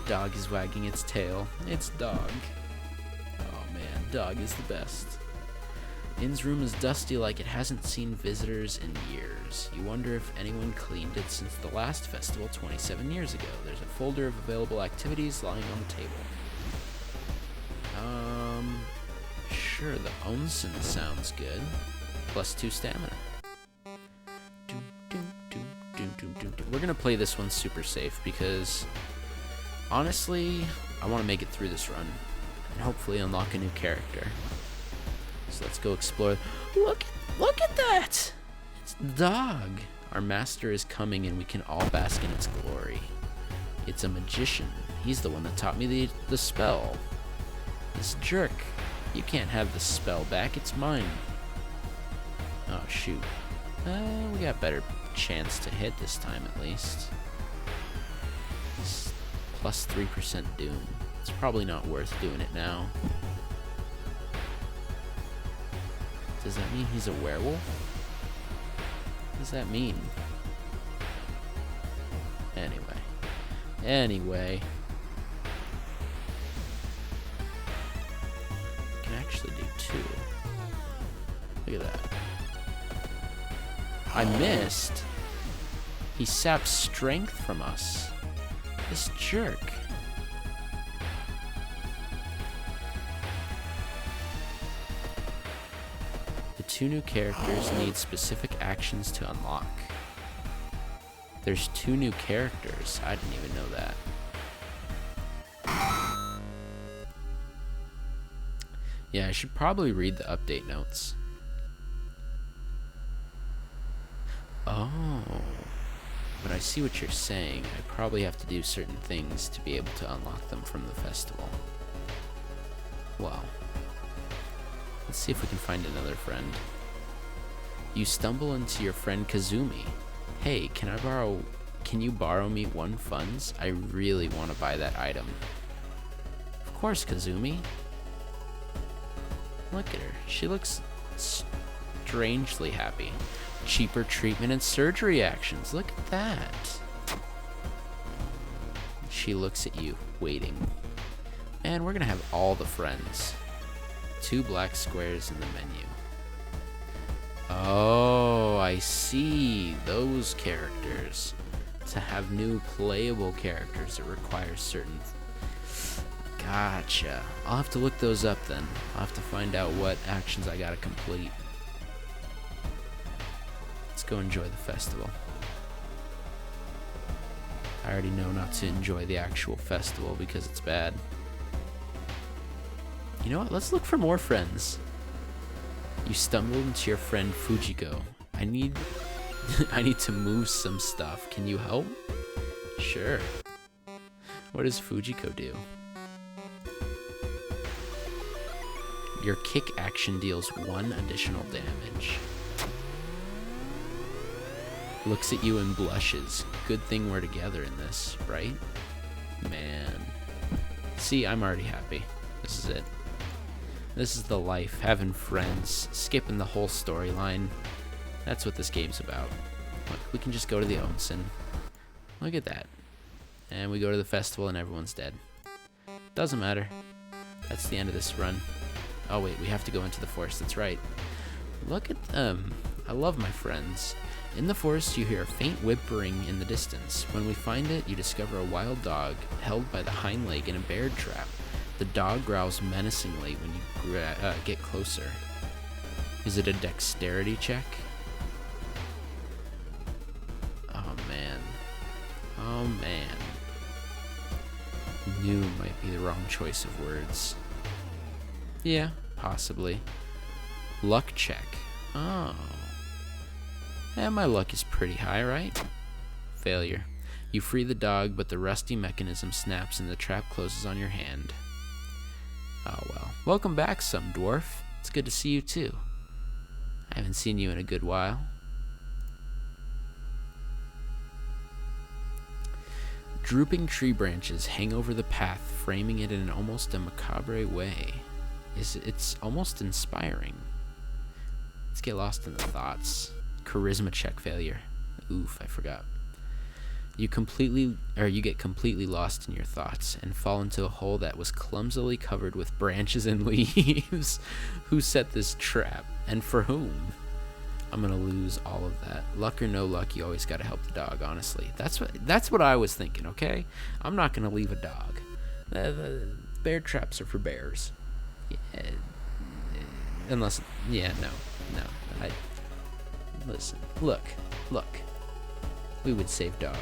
Dog is wagging its tail. It's Dog. Oh, man. Dog is the best. Inn's room is dusty like it hasn't seen visitors in years. You wonder if anyone cleaned it since the last festival 27 years ago. There's a folder of available activities lying on the table. Sure, the onsen sounds good. +2 stamina. We're gonna play this one super safe because, honestly, I want to make it through this run and hopefully unlock a new character. So let's go explore. Look at that! It's the dog. Our master is coming and we can all bask in its glory. It's a magician. He's the one that taught me the spell. This jerk. You can't have the spell back. It's mine. Oh, shoot. We got better chance to hit this time at least. It's +3% Doom. It's probably not worth doing it now. Does that mean he's a werewolf? What does that mean? Anyway. Can actually do 2. Look at that. I missed. He saps strength from us. This jerk. The 2 new characters need specific actions to unlock. There's 2 new characters. I didn't even know that. Yeah, I should probably read the update notes. Oh. But I see what you're saying. I probably have to do certain things to be able to unlock them from the festival. Well. Let's see if we can find another friend. You stumble into your friend Kazumi. Hey, can you borrow me 1 funds? I really want to buy that item. Of course, Kazumi. Look at her. She looks strangely happy. Cheaper treatment and surgery actions. Look at that. She looks at you, waiting. Man, we're gonna have all the friends. 2 black squares in the menu. Oh, I see. Those characters. To have new playable characters, it requires certain... Gotcha. I'll have to look those up then. I'll have to find out what actions I gotta complete. Let's go enjoy the festival. I already know not to enjoy the actual festival because it's bad. You know what? Let's look for more friends. You stumbled into your friend Fujiko. I need to move some stuff. Can you help? Sure. What does Fujiko do? Your kick action deals 1 additional damage. Looks at you and blushes. Good thing we're together in this, right? Man. See, I'm already happy. This is it. This is the life, having friends, skipping the whole storyline. That's what this game's about. Look, we can just go to the onsen. Look at that. And we go to the festival and everyone's dead. Doesn't matter. That's the end of this run. Oh wait, we have to go into the forest, that's right. Look at them. I love my friends. In the forest, you hear a faint whimpering in the distance. When we find it, you discover a wild dog held by the hind leg in a bear trap. The dog growls menacingly when you get closer. Is it a dexterity check? Oh man. Oh man. New might be the wrong choice of words. Yeah, possibly. Luck check. Oh. And my luck is pretty high, right? Failure. You free the dog, but the rusty mechanism snaps and the trap closes on your hand. Oh well. Welcome back, some dwarf. It's good to see you too. I haven't seen you in a good while. Drooping tree branches hang over the path, framing it in almost a macabre way. It's almost inspiring. Let's get lost in the thoughts. Charisma check failure. Oof, I forgot. You get completely lost in your thoughts and fall into a hole that was clumsily covered with branches and leaves. Who set this trap and for whom? I'm gonna lose all of that. Luck or no luck, you always gotta help the dog, honestly. That's what I was thinking, okay? I'm not gonna leave a dog. Bear traps are for bears. Yeah, unless, yeah, no. Listen, look. We would save dog.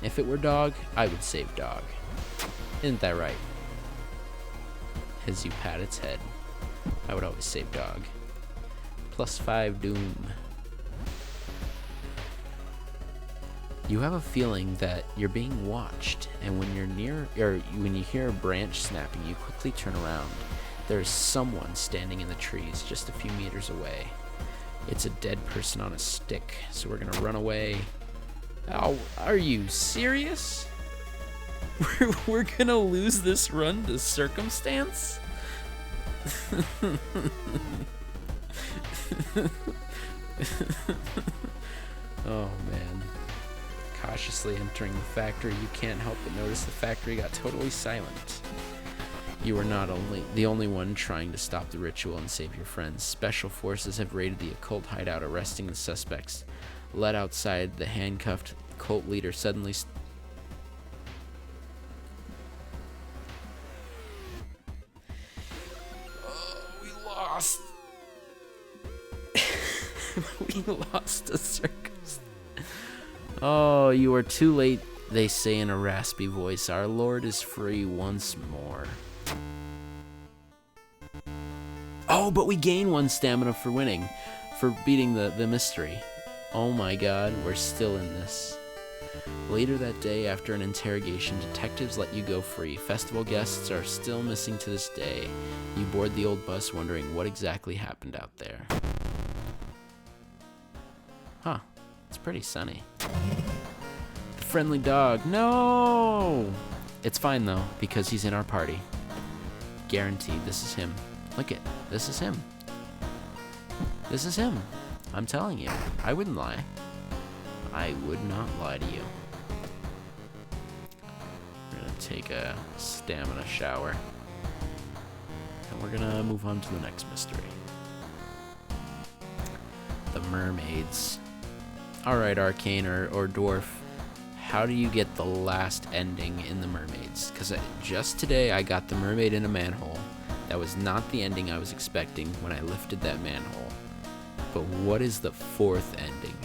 If it were dog, I would save dog. Isn't that right? As you pat its head, I would always save dog. +5 doom. You have a feeling that you're being watched, and when you hear a branch snapping, you quickly turn around. There's someone standing in the trees just a few meters away. It's a dead person on a stick, so we're gonna run away. Oh, are you serious? We're gonna lose this run to circumstance? Oh man. Cautiously entering the factory, you can't help but notice the factory got totally silent. You are not the only one trying to stop the ritual and save your friends. Special forces have raided the occult hideout, arresting the suspects. Led outside, the handcuffed cult leader suddenly we lost. We lost a circus. Oh, you are too late, they say in a raspy voice. Our Lord is free once more. Oh, but we gain 1 stamina for winning, for beating the mystery. Oh my god, we're still in this. Later that day, after an interrogation, detectives let you go free. Festival guests are still missing to this day. You board the old bus wondering what exactly happened out there. Huh, it's pretty sunny. The friendly dog, no! It's fine though, because he's in our party. Guaranteed, this is him. Look it, this is him. This is him. I'm telling you, I wouldn't lie. I would not lie to you. We're gonna take a stamina shower. And we're gonna move on to the next mystery. The mermaids. Alright, Arcane or Dwarf, how do you get the last ending in the mermaids? Because just today I got the mermaid in a manhole. That was not the ending I was expecting when I lifted that manhole. But what is the 4th ending?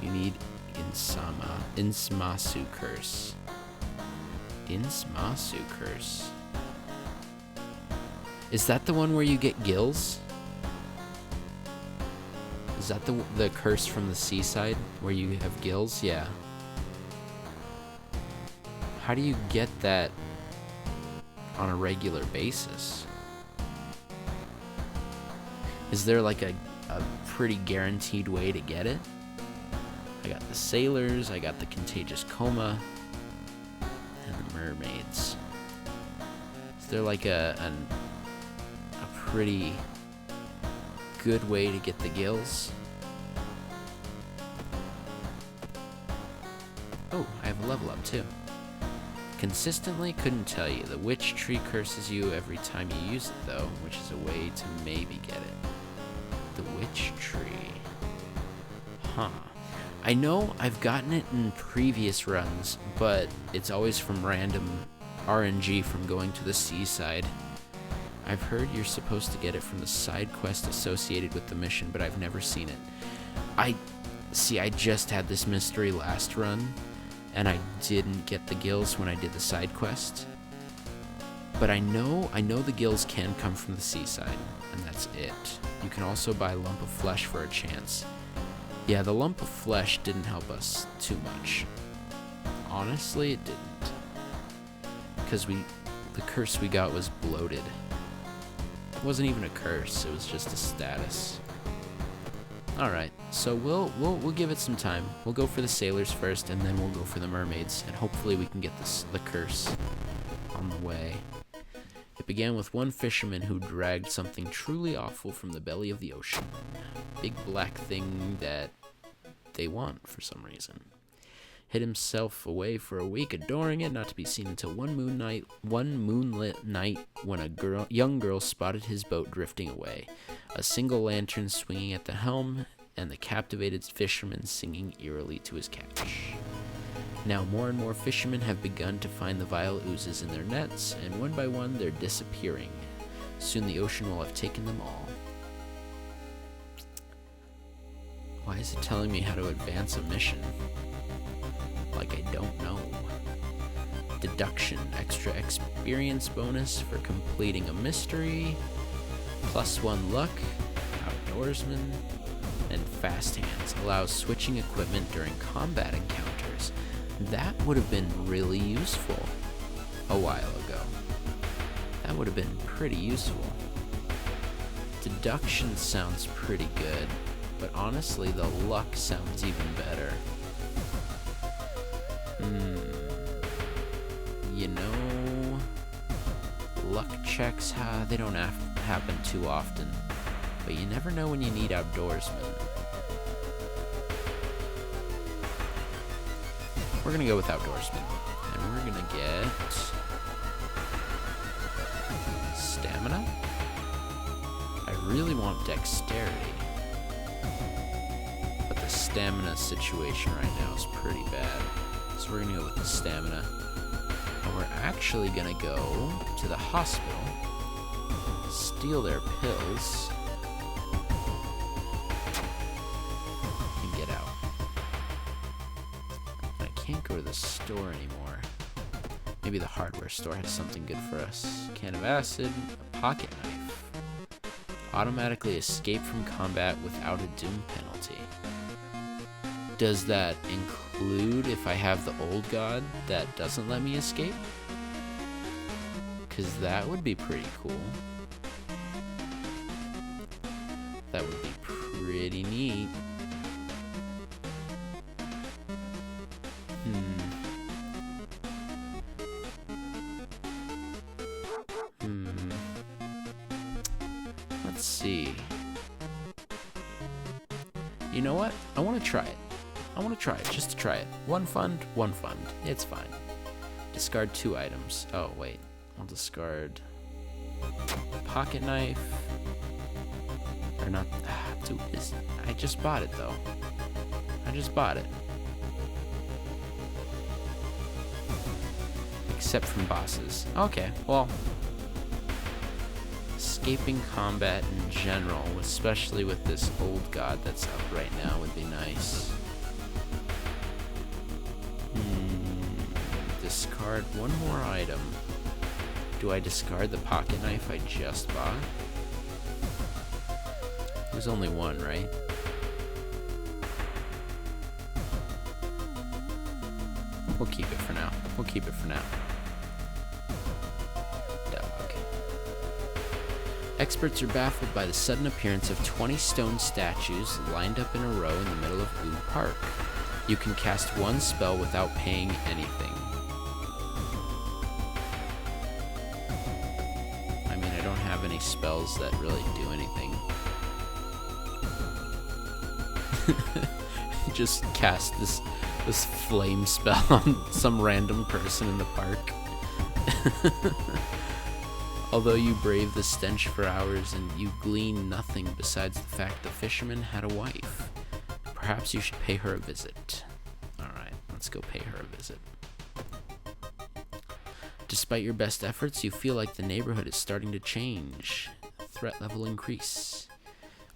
You need Insmasu Curse. Insmasu Curse. Is that the one where you get gills? Is that the curse from the seaside where you have gills? Yeah. How do you get that on a regular basis? Is there like a pretty guaranteed way to get it? I got the sailors, I got the contagious coma, and the mermaids. Is there like a pretty good way to get the gills? Oh, I have a level up too. Consistently couldn't tell you. The witch tree curses you every time you use it though, which is a way to maybe get it. The witch tree. Huh. I know I've gotten it in previous runs, but it's always from random RNG from going to the seaside. I've heard you're supposed to get it from the side quest associated with the mission, but I've never seen it. I just had this mystery last run, and I didn't get the gills when I did the side quest. But I know the gills can come from the seaside, and that's it. You can also buy a lump of flesh for a chance. Yeah, the lump of flesh didn't help us too much. Honestly, it didn't. Because the curse we got was bloated. It wasn't even a curse, it was just a status. Alright, so we'll give it some time. We'll go for the sailors first, and then we'll go for the mermaids, and hopefully we can get the curse on the way. It began with one fisherman who dragged something truly awful from the belly of the ocean. Big black thing that they want for some reason. Hid himself away for a week, adoring it, not to be seen until one moonlit night when a young girl spotted his boat drifting away, a single lantern swinging at the helm, and the captivated fisherman singing eerily to his catch. Now more and more fishermen have begun to find the vile oozes in their nets, and one by one they're disappearing. Soon the ocean will have taken them all. Why is it telling me how to advance a mission? Like I don't know. Deduction, extra experience bonus for completing a mystery, +1 luck, outdoorsman, and fast hands allows switching equipment during combat encounters. That would have been really useful a while ago. That would have been pretty useful. Deduction sounds pretty good, but honestly the luck sounds even better. You know, luck checks, they don't happen too often. but you never know when you need outdoorsmen. We're gonna go with outdoorsmen, and we're gonna get stamina. I really want dexterity, but the stamina situation right now is pretty bad. So we're gonna go with the stamina, and we're actually gonna go to the hospital, steal their pills, and get out. I can't go to the store anymore. Maybe the hardware store has something good for us. Can of acid, a pocket knife. Automatically escape from combat without a doom penalty. Does that include if I have the old god that doesn't let me escape? Because that would be pretty cool. That would be pretty neat. Let's see. You know what? I want to try it. I want to try it, just to try it. One fund. It's fine. Discard 2 items. Oh, wait. I'll discard pocket knife. Or not. Dude, I just bought it, though. I just bought it. Except from bosses. Okay, well. Escaping combat in general, especially with this old god that's up right now, would be nice. Discard 1 more item. Do I discard the pocket knife I just bought? There's only 1, right? We'll keep it for now. Dog. Experts are baffled by the sudden appearance of 20 stone statues lined up in a row in the middle of Ood Park. You can cast 1 spell without paying anything. I mean, I don't have any spells that really do anything. Just cast this flame spell on some random person in the park. Although you brave the stench for hours and you glean nothing besides the fact the fisherman had a wife. Perhaps you should pay her a visit. Alright, let's go pay her a visit. Despite your best efforts, you feel like the neighborhood is starting to change. Threat level increase.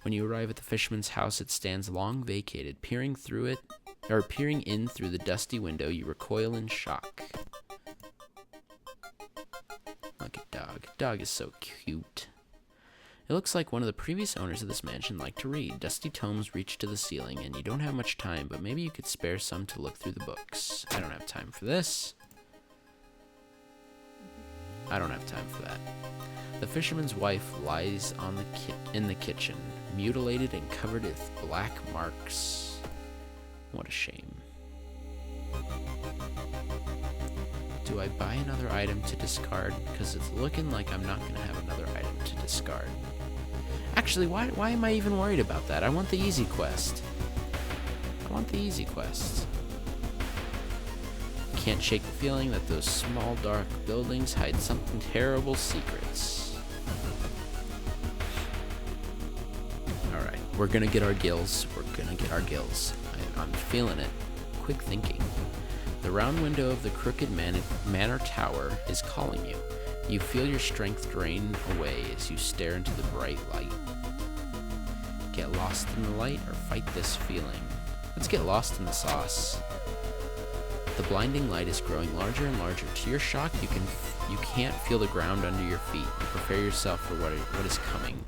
When you arrive at the fisherman's house, it stands long vacated. Peering in through the dusty window, you recoil in shock. Look at Dog. Dog is so cute. It looks like one of the previous owners of this mansion liked to read. Dusty tomes reach to the ceiling, and you don't have much time, but maybe you could spare some to look through the books. I don't have time for this. I don't have time for that. The fisherman's wife lies on in the kitchen, mutilated and covered with black marks. What a shame. Do I buy another item to discard? Because it's looking like I'm not going to have another item to discard. Actually, why am I even worried about that? I want the easy quest. Can't shake the feeling that those small dark buildings hide something terrible secrets. Alright, we're gonna get our gills. I'm feeling it. Quick thinking. The round window of the crooked manor tower is calling you. You feel your strength drain away as you stare into the bright light. Get lost in the light or fight this feeling. Let's get lost in the sauce. The blinding light is growing larger and larger. To your shock, you can't feel the ground under your feet. You prepare yourself for what is coming.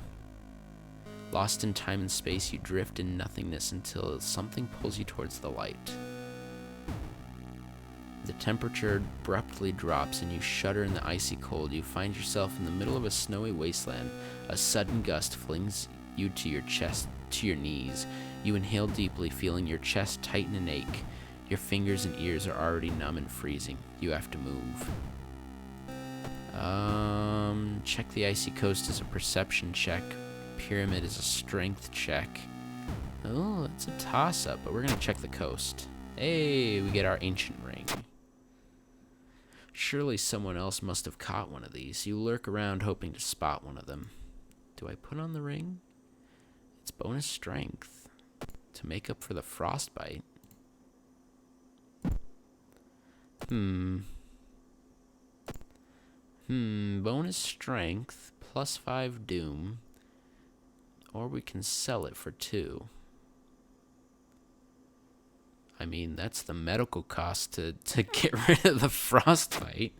Lost in time and space, you drift in nothingness until something pulls you towards the light. The temperature abruptly drops and you shudder in the icy cold. You find yourself in the middle of a snowy wasteland. A sudden gust flings you to your chest, to your knees. You inhale deeply, feeling your chest tighten and ache. Your fingers and ears are already numb and freezing. You have to move. Check the icy coast as a perception check. pyramid is a strength check. Oh, it's a toss-up, but we're gonna check the coast. Hey, we get our ancient ring. Surely someone else must have caught one of these. You lurk around hoping to spot one of them. Do I put on the ring? It's bonus strength to make up for the frostbite. Bonus strength plus 5 doom. Or we can sell it for 2. I mean, that's the medical cost to get rid of the frostbite.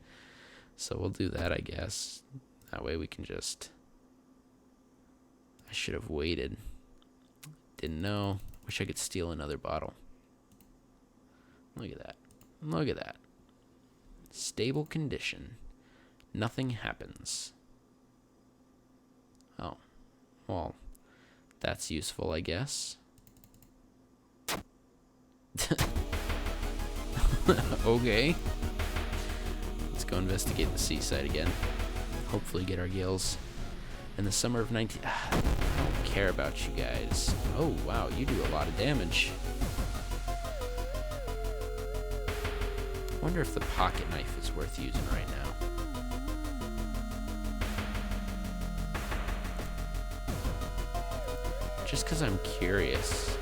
So we'll do that, I guess. That way we can just... I should have waited. Didn't know. Wish I could steal another bottle. Look at that. Look at that. Stable condition. Nothing happens. Oh. Well, that's useful, I guess. Okay. Let's go investigate the seaside again. Hopefully get our gills. In the summer of 19... I don't care about you guys. Oh, wow, you do a lot of damage. I wonder if the pocket knife is worth using right now. Just because I'm curious.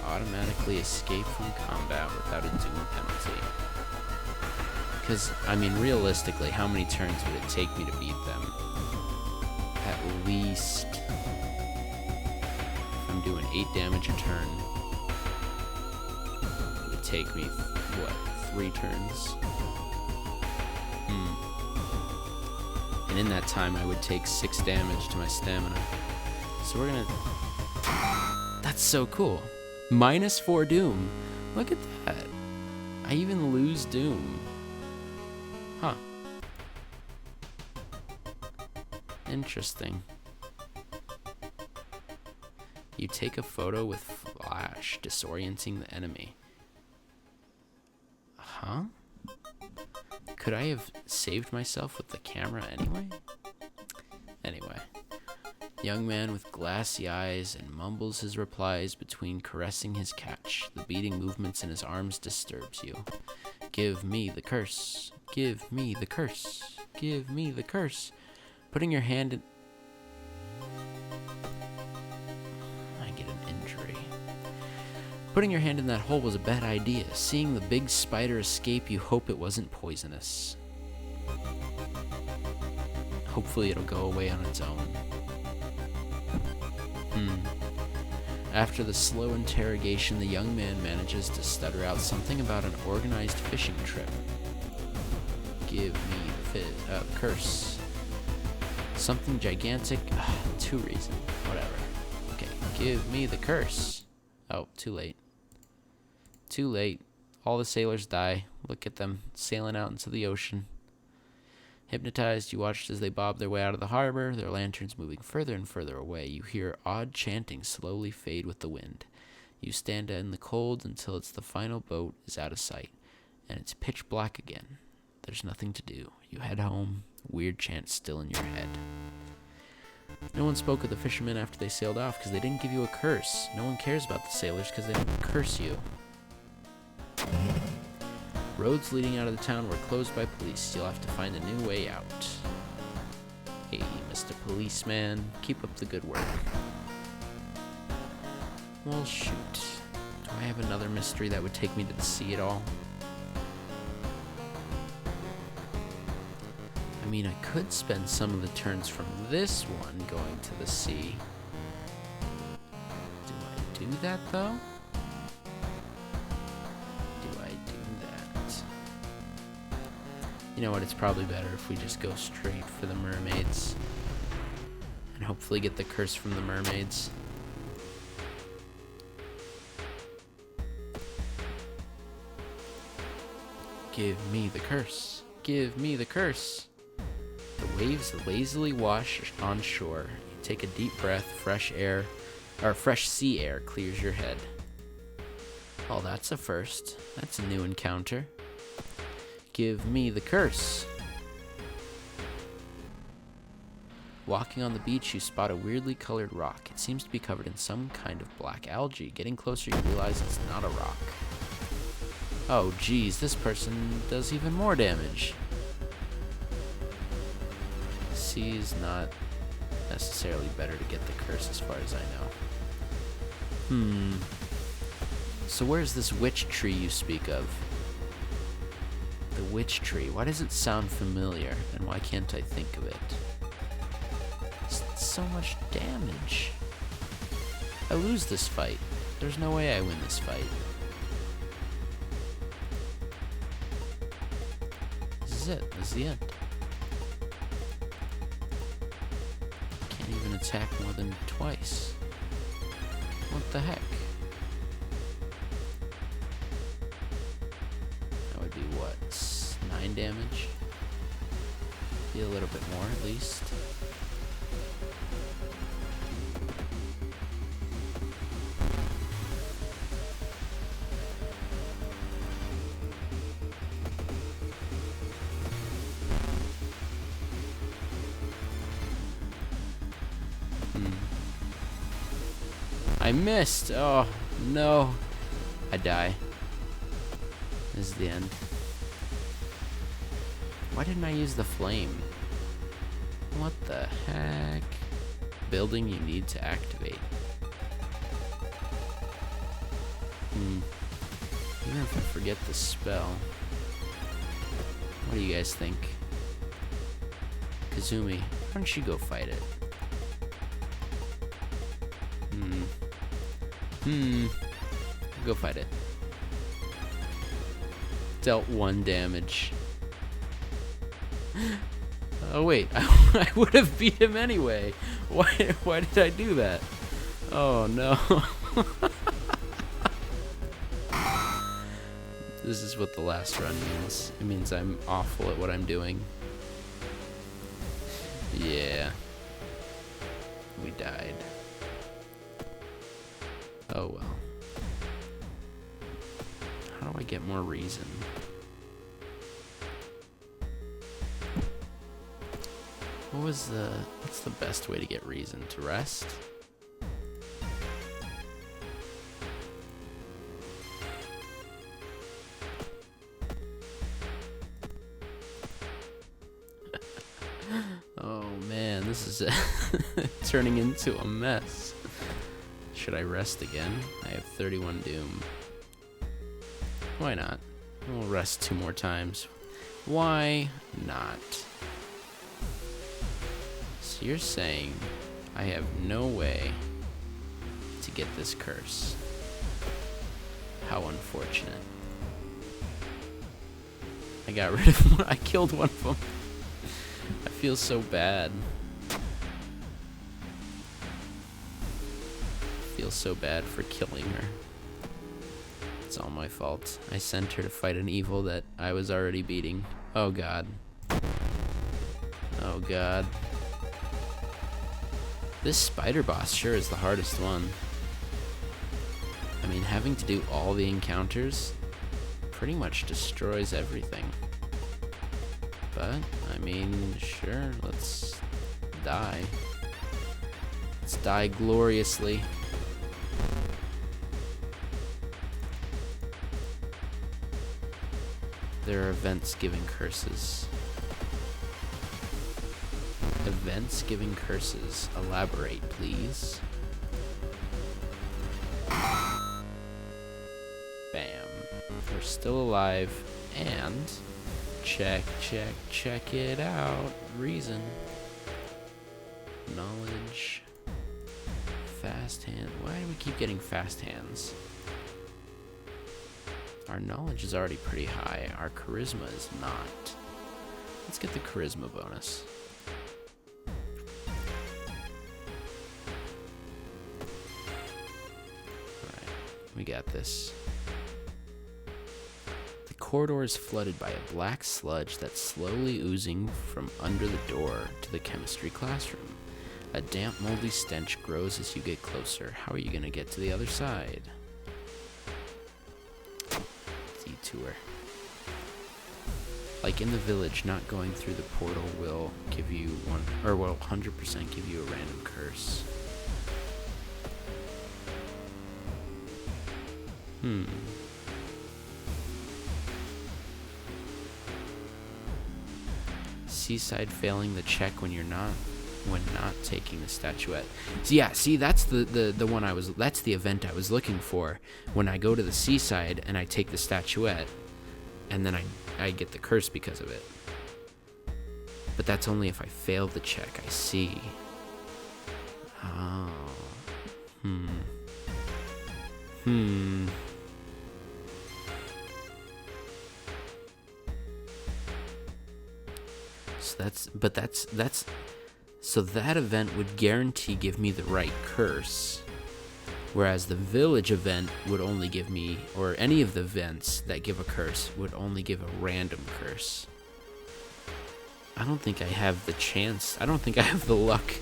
Automatically escape from combat without a doom penalty. Because, I mean, realistically, how many turns would it take me to beat them? At least, if I'm doing 8 damage a turn, it would take me, what, 3 turns? And in that time, I would take 6 damage to my stamina. So we're gonna... That's so cool. Minus 4 doom. Look at that. I even lose doom. Huh. Interesting. You take a photo with flash, disorienting the enemy. Huh? Could I have saved myself with the camera anyway? Anyway. Young man with glassy eyes and mumbles his replies between caressing his catch. The beating movements in his arms disturbs you. Give me the curse. Give me the curse. Give me the curse. Putting your hand in... I get an injury. Putting your hand in that hole was a bad idea. Seeing the big spider escape, you hope it wasn't poisonous. Hopefully it'll go away on its own. After the slow interrogation, the young man manages to stutter out something about an organized fishing trip. Give me the curse. Something gigantic. 2 reasons. Whatever. Okay. Give me the curse. Oh, too late. Too late. All the sailors die. Look at them sailing out into the ocean. Hypnotized, you watched as they bobbed their way out of the harbor, their lanterns moving further and further away. You hear odd chanting slowly fade with the wind. You stand in the cold until the final boat is out of sight, and it's pitch black again. There's nothing to do. You head home, weird chant still in your head. No one spoke with the fishermen after they sailed off because they didn't give you a curse. No one cares about the sailors because they didn't curse you. Roads leading out of the town were closed by police. You'll have to find a new way out. Hey, Mr. Policeman, keep up the good work. Well, shoot. Do I have another mystery that would take me to the sea at all? I mean, I could spend some of the turns from this one going to the sea. Do I do that, though? You know what, it's probably better if we just go straight for the mermaids. And hopefully get the curse from the mermaids. Give me the curse. Give me the curse. The waves lazily wash on shore. You take a deep breath, fresh sea air clears your head. Oh, that's a first. That's a new encounter. Give me the curse. Walking on the beach, you spot a weirdly colored rock. It seems to be covered in some kind of black algae. Getting closer, you realize it's not a rock. Oh, geez, this person does even more damage. C is not necessarily better to get the curse as far as I know. So where's this witch tree you speak of? The witch tree. Why does it sound familiar? And why can't I think of it? So much damage. I lose this fight. There's no way I win this fight. This is it. This is the end. Can't even attack more than twice. What the heck? That would be what? 9 damage? Be a little bit more at least. I missed. Oh, no. I die. This is the end. Why didn't I use the flame? What the heck? Building you need to activate. Even if I forget the spell. What do you guys think? Kazumi, why don't you go fight it? Go fight it. Dealt 1 damage. Oh wait, I would have beat him anyway. Why did I do that? Oh no. This is what the last run means. It means I'm awful at what I'm doing. Yeah. We died. Oh well. How do I get more reason? What's the best way to get reason? To rest? Oh man, this is turning into a mess. Should I rest again? I have 31 doom. Why not? We'll rest 2 more times. Why not? So you're saying I have no way to get this curse. How unfortunate. I got rid of one. I killed one of them. I feel so bad. I feel so bad for killing her. It's all my fault. I sent her to fight an evil that I was already beating. Oh god. Oh god. This spider boss sure is the hardest one. I mean, having to do all the encounters pretty much destroys everything. But, I mean, sure, let's die. Let's die gloriously. There are events giving curses. Events giving curses. Elaborate, please. Bam. We're still alive. And check it out. Reason. Knowledge. Fast hand. Why do we keep getting fast hands? Our knowledge is already pretty high. Our charisma is not. Let's get the charisma bonus. Alright, we got this. The corridor is flooded by a black sludge that's slowly oozing from under the door to the chemistry classroom. A damp, moldy stench grows as you get closer. How are you going to get to the other side? Detour. Like in the village, not going through the portal will give you one, or will 100% give you a random curse. Seaside failing the check when not taking the statuette. So yeah, see, that's the one that's the event I was looking for. When I go to the seaside and I take the statuette, and then I get the curse because of it. But that's only if I fail the check, I see. Oh. So that event would guarantee give me the right curse, whereas the village event would only give me, or any of the events that give a curse would only give a random curse. I don't think I have the chance. I don't think I have the luck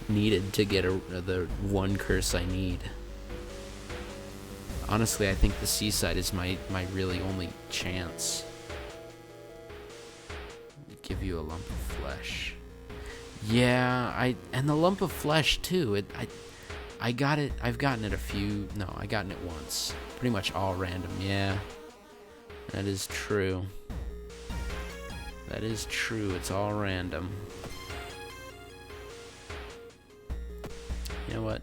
needed to get the one curse I need. Honestly, I think the seaside is my really only chance. Give you a lump of flesh. Yeah, and the lump of flesh too. I got it. I've gotten it I've gotten it once. Pretty much all random. Yeah, that is true. That is true. It's all random. You know what?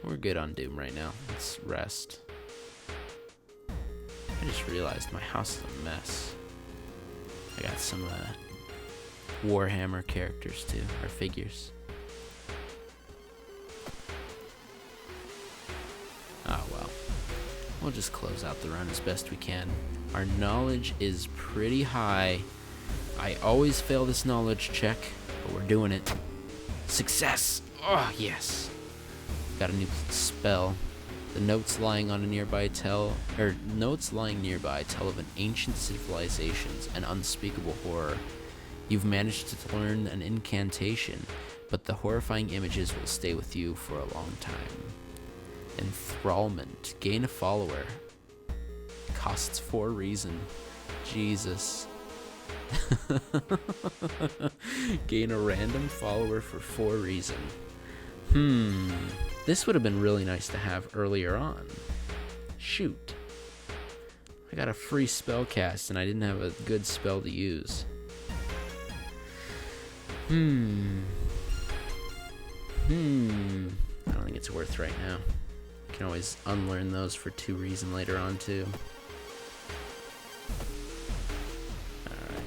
We're good on Doom right now. Let's rest. I just realized my house is a mess. I got some Warhammer characters too, or figures. Oh well. We'll just close out the run as best we can. Our knowledge is pretty high. I always fail this knowledge check, but we're doing it. Success! Oh, yes! Got a new spell. The notes lying nearby tell of an ancient civilization's an unspeakable horror. You've managed to learn an incantation, but the horrifying images will stay with you for a long time. Enthrallment. Gain a follower. Costs 4 reason. Jesus. Gain a random follower for 4 reason. This would have been really nice to have earlier on. Shoot. I got a free spell cast and I didn't have a good spell to use. I don't think it's worth right now. I can always unlearn those for 2 reason later on too. Alright.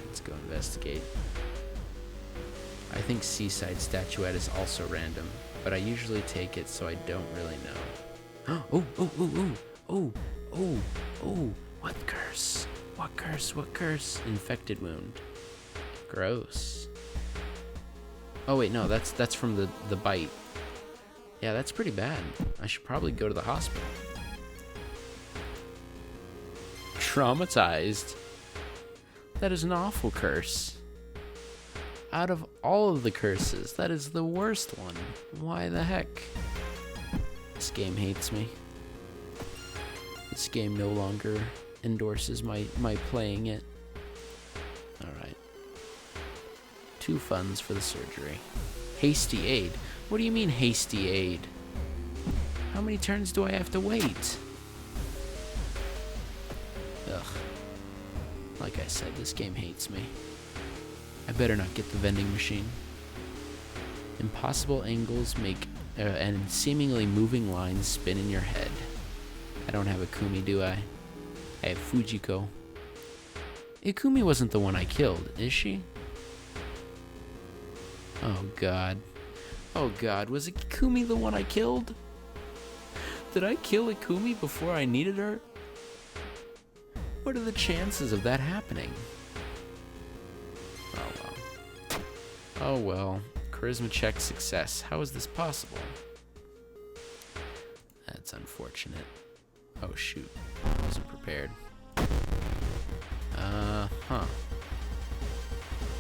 Let's go investigate. I think Seaside Statuette is also random, but I usually take it so I don't really know. Oh, what curse? What curse? Infected wound. Gross. Oh wait, no, that's from the bite. Yeah, that's pretty bad. I should probably go to the hospital. Traumatized. That is an awful curse. Out of all of the curses, that is the worst one. Why the heck? This game hates me. This game no longer endorses my playing it. Alright. 2 funds for the surgery. Hasty aid. What do you mean hasty aid? How many turns do I have to wait? Ugh. Like I said, this game hates me. I better not get the vending machine. Impossible angles make and seemingly moving lines spin in your head. I don't have Ikumi, do I? I have Fujiko. Ikumi wasn't the one I killed, is she? Oh god. Oh god, was Ikumi the one I killed? Did I kill Ikumi before I needed her? What are the chances of that happening? Oh well. Charisma check success. How is this possible? That's unfortunate. Oh shoot. I wasn't prepared.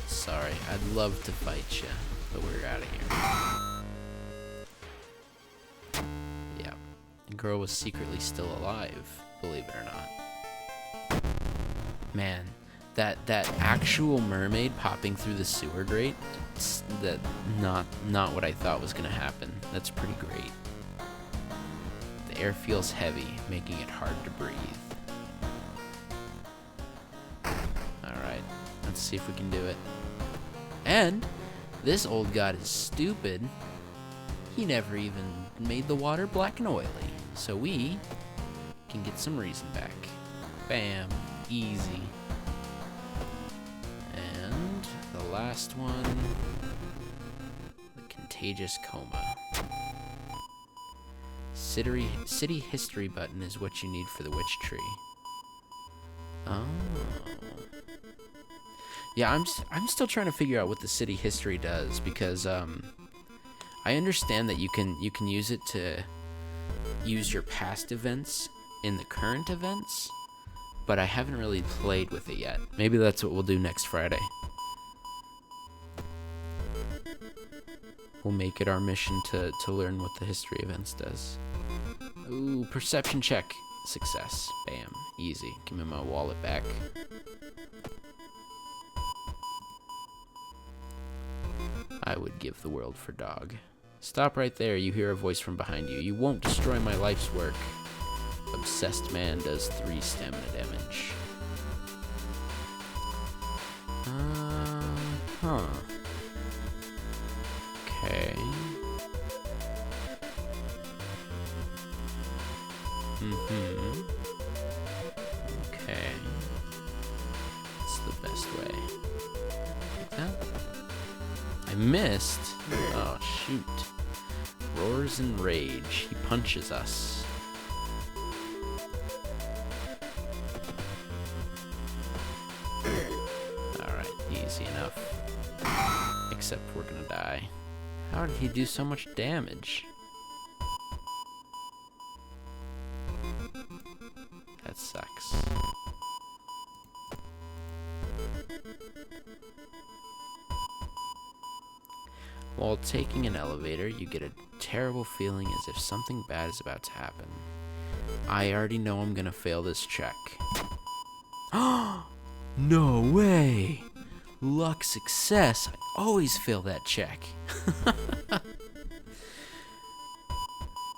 Sorry. I'd love to fight you, but we're out of here. Yeah. The girl was secretly still alive, believe it or not. Man, that actual mermaid popping through the sewer grate, that not what I thought was gonna happen. That's pretty great. The air feels heavy, making it hard to breathe. Alright, let's see if we can do it. And this old god is stupid. He never even made the water black and oily. So we can get some reason back. Bam, easy. And the last one, the contagious coma. City history button is what you need for the witch tree. Oh. Yeah, I'm still trying to figure out what the city history does, because I understand that you can use it to use your past events in the current events, but I haven't really played with it yet. Maybe that's what we'll do next Friday. We'll make it our mission to learn what the history events does. Ooh, perception check. Success. Bam. Easy. Give me my wallet back. I would give the world for dog. Stop right there. You hear a voice from behind you. You won't destroy my life's work. Obsessed man does 3 stamina damage. Huh. Okay. Okay. That's the best way. Like that? I missed. Oh, shoot. Roars in rage. He punches us. Alright, easy enough. Except we're gonna die. How did he do so much damage? That sucks. While taking an elevator, you get a terrible feeling as if something bad is about to happen. I already know I'm gonna fail this check. No way! Luck success. I always fail that check.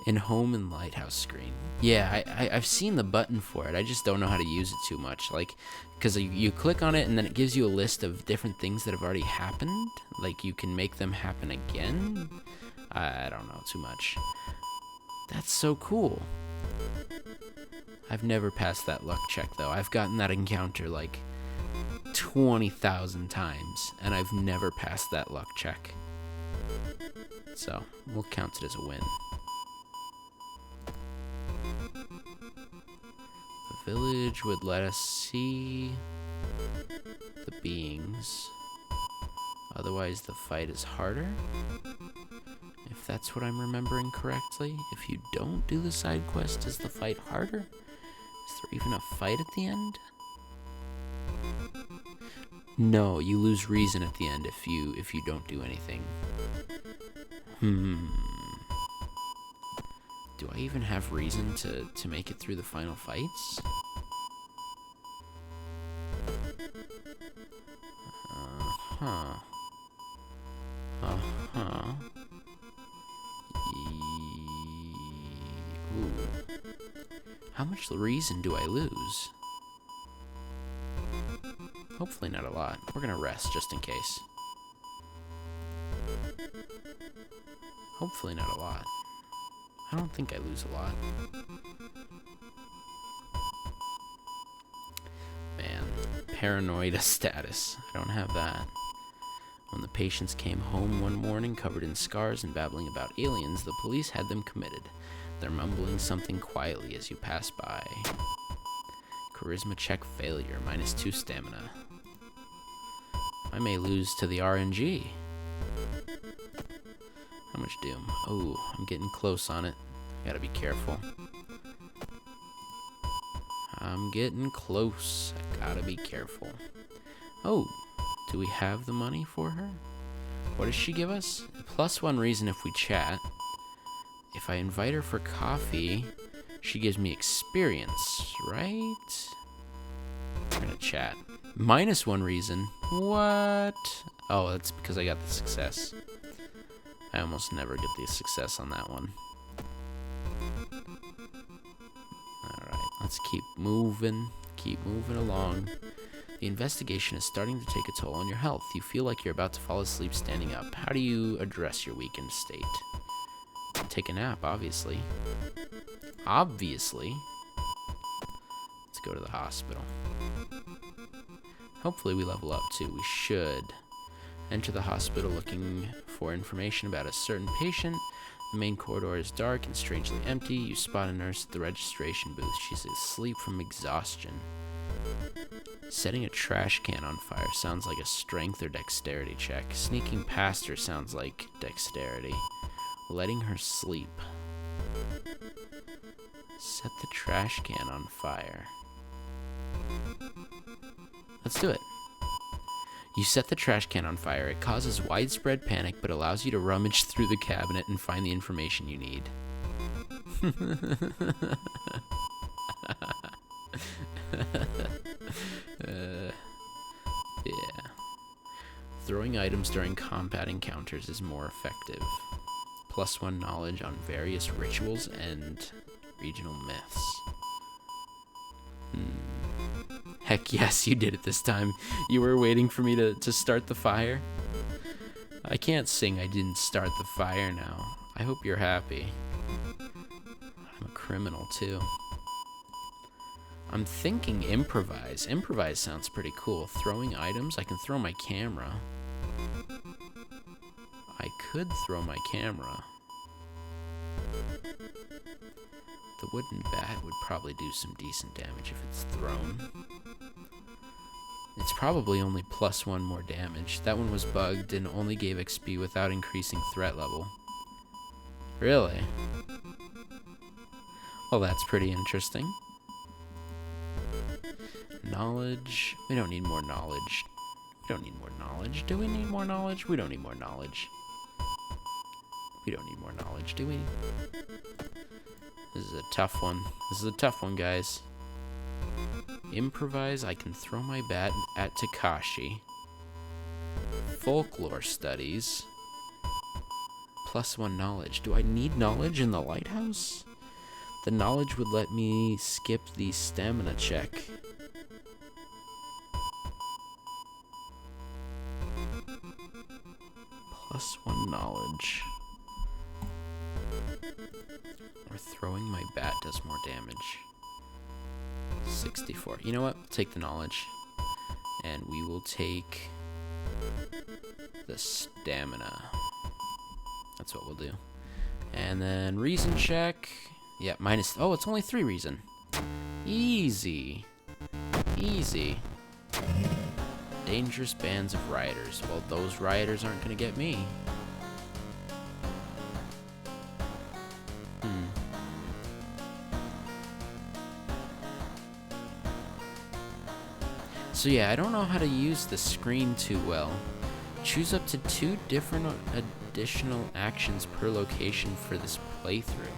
In home and lighthouse screen. Yeah, I've seen the button for it. I just don't know how to use it too much. Like, because you click on it and then it gives you a list of different things that have already happened. Like, you can make them happen again. I don't know too much. That's so cool. I've never passed that luck check, though. I've gotten that encounter, like, 20,000 times, and I've never passed that luck check. So, we'll count it as a win. The village would let us see the beings. Otherwise, the fight is harder. If that's what I'm remembering correctly. If you don't do the side quest, is the fight harder? Is there even a fight at the end? No, you lose reason at the end if you don't do anything. Do I even have reason to make it through the final fights? Ooh. How much reason do I lose? Hopefully not a lot. We're gonna rest just in case. Hopefully not a lot. I don't think I lose a lot. Man, paranoia status. I don't have that. When the patients came home one morning covered in scars and babbling about aliens, the police had them committed. They're mumbling something quietly as you pass by. Charisma check failure, -2 stamina. I may lose to the RNG. How much doom? Oh, I'm getting close on it. Gotta be careful. I'm getting close. I gotta be careful. Oh, do we have the money for her? What does she give us? +1 reason if we chat. If I invite her for coffee, she gives me experience, right? We're gonna chat. -1 reason. What? Oh, that's because I got the success. I almost never get the success on that one. Alright, let's keep moving along. The investigation is starting to take a toll on your health. You feel like you're about to fall asleep standing up. How do you address your weakened state? Take a nap, obviously. Obviously. Let's go to the hospital. Hopefully we level up too. We should. Enter the hospital looking for information about a certain patient. The main corridor is dark and strangely empty. You spot a nurse at the registration booth. She's asleep from exhaustion. Setting a trash can on fire sounds like a strength or dexterity check. Sneaking past her sounds like dexterity. Letting her sleep. Set the trash can on fire. Let's do it. You set the trash can on fire. It causes widespread panic, but allows you to rummage through the cabinet and find the information you need. Yeah. Throwing items during combat encounters is more effective. +1 knowledge on various rituals and regional myths. Heck yes, you did it this time. You were waiting for me to start the fire? I can't sing I didn't start the fire now. I hope you're happy. I'm a criminal too. I'm thinking improvise. Improvise sounds pretty cool. Throwing items? I can throw my camera. I could throw my camera. The wooden bat would probably do some decent damage if it's thrown. It's probably only +1 more damage. That one was bugged and only gave XP without increasing threat level. Really? Well, that's pretty interesting. Knowledge. We don't need more knowledge. We don't need more knowledge. Do we need more knowledge? We don't need more knowledge. We don't need more knowledge, do we? This is a tough one. This is a tough one, guys. Improvise. I can throw my bat at Takashi. Folklore studies. +1 knowledge. Do I need knowledge in the lighthouse? The knowledge would let me skip the stamina check. +1 knowledge. Or throwing my bat does more damage. 64. You know what? We'll take the knowledge. And we will take the stamina. That's what we'll do. And then reason check. Yeah, minus. Oh, it's only 3 reason. Easy. Easy. Dangerous bands of rioters. Well, those rioters aren't going to get me. So yeah, I don't know how to use the screen too well. Choose up to 2 different additional actions per location for this playthrough.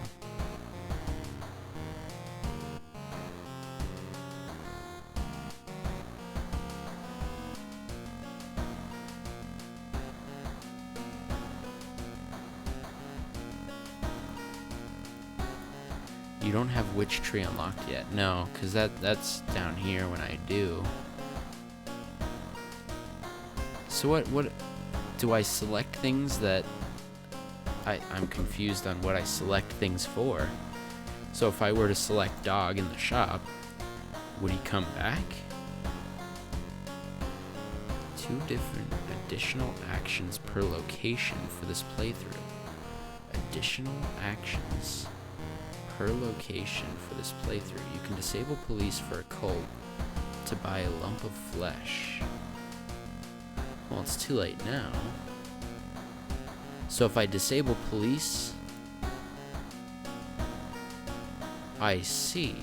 You don't have Witch Tree unlocked yet. No, because that's down here when I do. So what do I select things that I'm confused on what I select things for. So if I were to select dog in the shop, would he come back? 2 different additional actions per location for this playthrough. Additional actions per location for this playthrough. You can disable police for a cult to buy a lump of flesh. Well, it's too late now. So if I disable police, I see.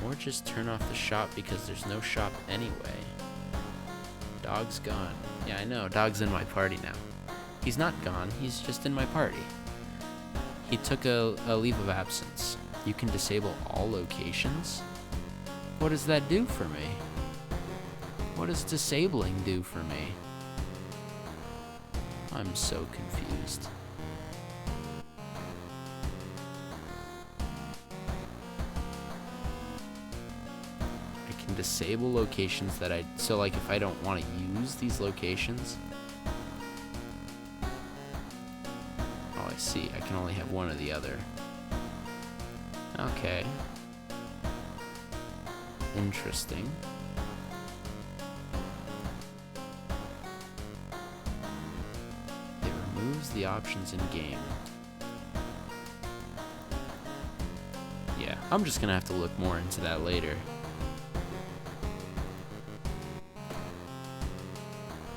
Or just turn off the shop because there's no shop anyway. Dog's gone. Yeah, I know, dog's in my party now. He's not gone, he's just in my party. He took a leave of absence. You can disable all locations. What does that do for me? What does disabling do for me? I'm so confused. I can disable locations that so like if I don't want to use these locations. Oh, I see. I can only have one or the other. Okay. Interesting. It removes the options in game. Yeah, I'm just gonna have to look more into that later.